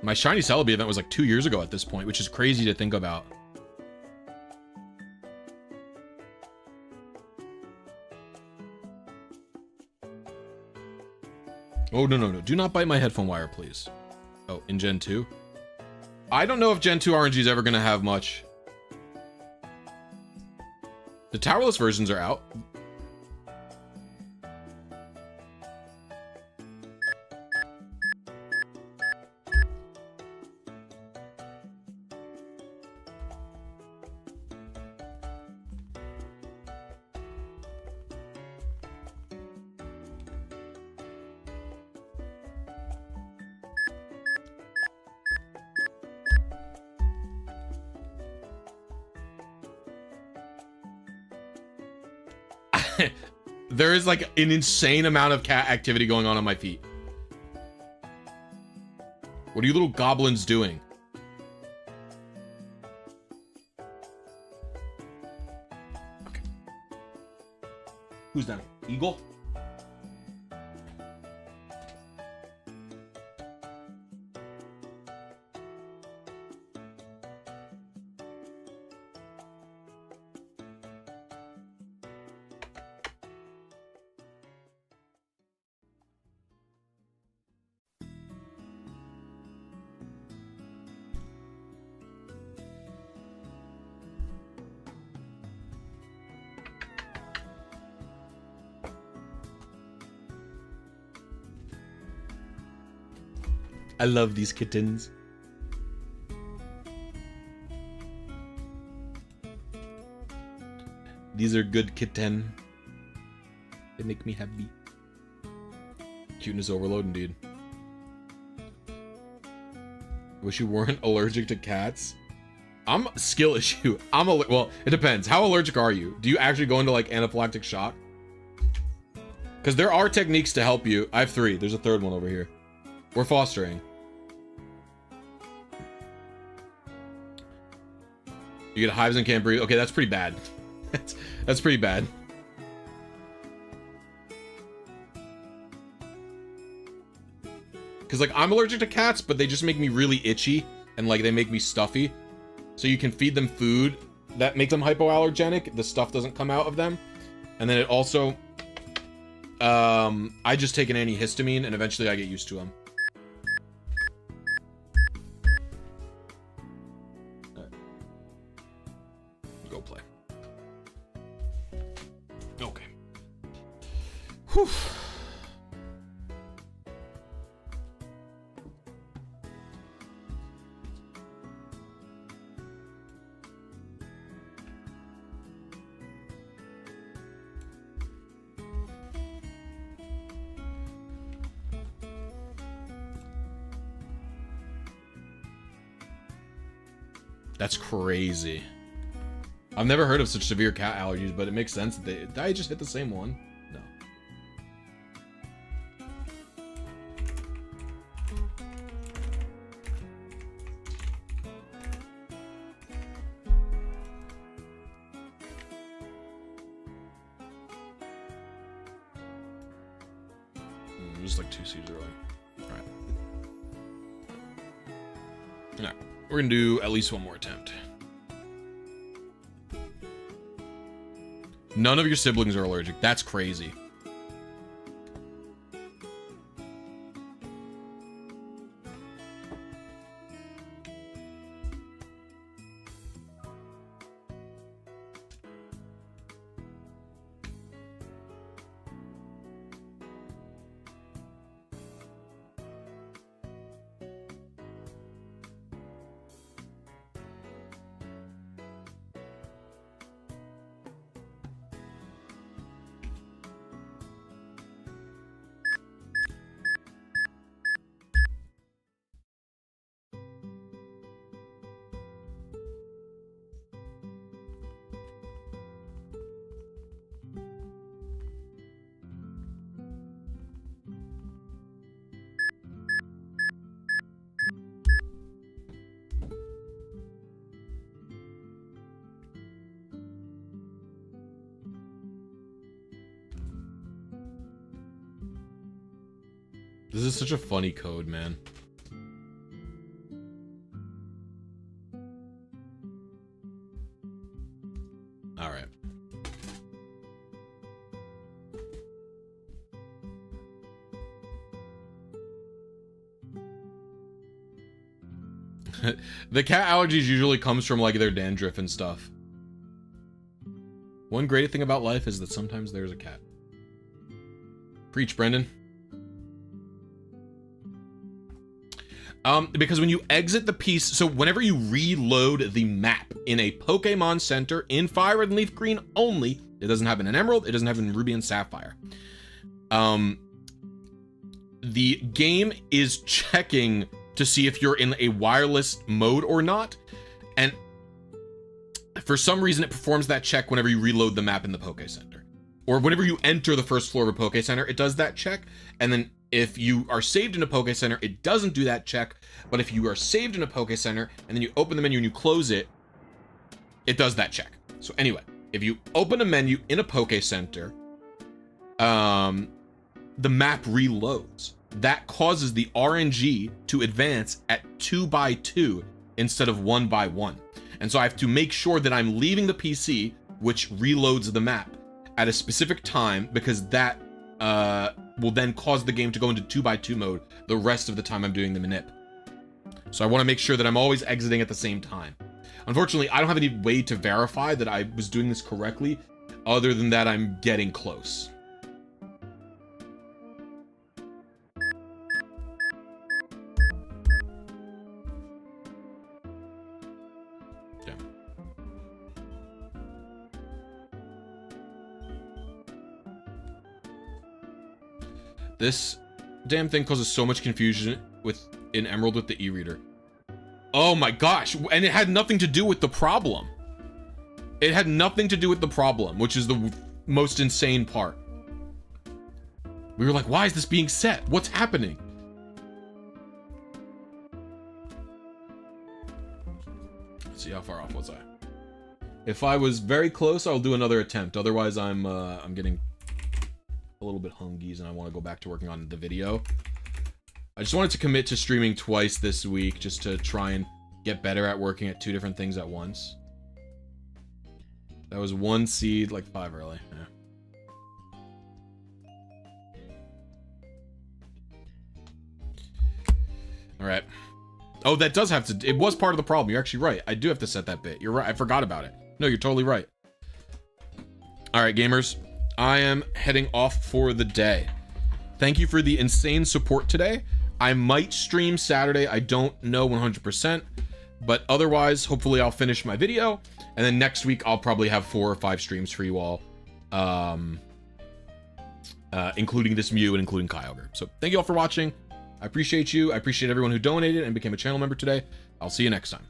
S1: My Shiny Celebi event was like 2 years ago at this point, which is crazy to think about. Oh, no, no, no. Do not bite my headphone wire, please. Oh, in Gen 2? I don't know if Gen 2 RNG is ever going to have much. The towerless versions are out. There is like an insane amount of cat activity going on my feet. What are you little goblins doing? Okay. Who's that? Eagle? I love these kittens. These are good kitten. They make me happy. Cuteness overload indeed. Wish you weren't allergic to cats. I'm a skill issue. Well, it depends. How allergic are you? Do you actually go into like anaphylactic shock? Because there are techniques to help you. I have 3. There's a 3rd one over here. We're fostering. You get hives and can't breathe. Okay, that's pretty bad. That's pretty bad. Because, like, I'm allergic to cats, but they just make me really itchy. And, like, they make me stuffy. So you can feed them food that makes them hypoallergenic. The stuff doesn't come out of them. And then it also... I just take an antihistamine, and eventually I get used to them. Whew. That's crazy. I've never heard of such severe cat allergies, but it makes sense that I just hit the same one. No. Just like 2 seeds early. Alright. Alright. We're gonna do at least one more attempt. None of your siblings are allergic. That's crazy. This is such a funny code, man. All right. The cat allergies usually comes from like their dandruff and stuff. One great thing about life is that sometimes there's a cat. Preach, Brendan. Because when you exit the piece, so whenever you reload the map in a Pokemon Center in Fire Red and Leaf Green only, it doesn't have an Emerald, it doesn't have in Ruby and Sapphire. The game is checking to see if you're in a wireless mode or not, and for some reason it performs that check whenever you reload the map in the Poke Center. Or whenever you enter the first floor of a Poke Center, it does that check, and then if you are saved in a Poke Center, it doesn't do that check, but if you are saved in a Poke Center, and then you open the menu and you close it, it does that check. So anyway, if you open a menu in a Poke Center, the map reloads. That causes the RNG to advance at 2x2 instead of 1x1. And so I have to make sure that I'm leaving the PC, which reloads the map, at a specific time, because that will then cause the game to go into 2x2 mode the rest of the time I'm doing the manip. So I want to make sure that I'm always exiting at the same time. Unfortunately, I don't have any way to verify that I was doing this correctly, other than that I'm getting close. This damn thing causes so much confusion in Emerald with the e-reader. Oh my gosh, and it had nothing to do with the problem. It had nothing to do with the problem, which is the most insane part. We were like, why is this being set? What's happening? Let's see, how far off was I? If I was very close, I'll do another attempt. Otherwise, I'm getting a little bit hungies and I want to go back to working on the video. I just wanted to commit to streaming twice this week just to try and get better at working at 2 different things at once. That was 1 seed, like 5 early. Yeah. All right. Oh, that does have to, it was part of the problem. You're actually right. I do have to set that bit. You're right. I forgot about it. No, you're totally right. All right, gamers. I am heading off for the day. Thank you for the insane support today. I might stream Saturday. I don't know 100%, but otherwise, hopefully I'll finish my video. And then next week, I'll probably have 4 or 5 streams for you all, including this Mew and including Kyogre. So thank you all for watching. I appreciate you. I appreciate everyone who donated and became a channel member today. I'll see you next time.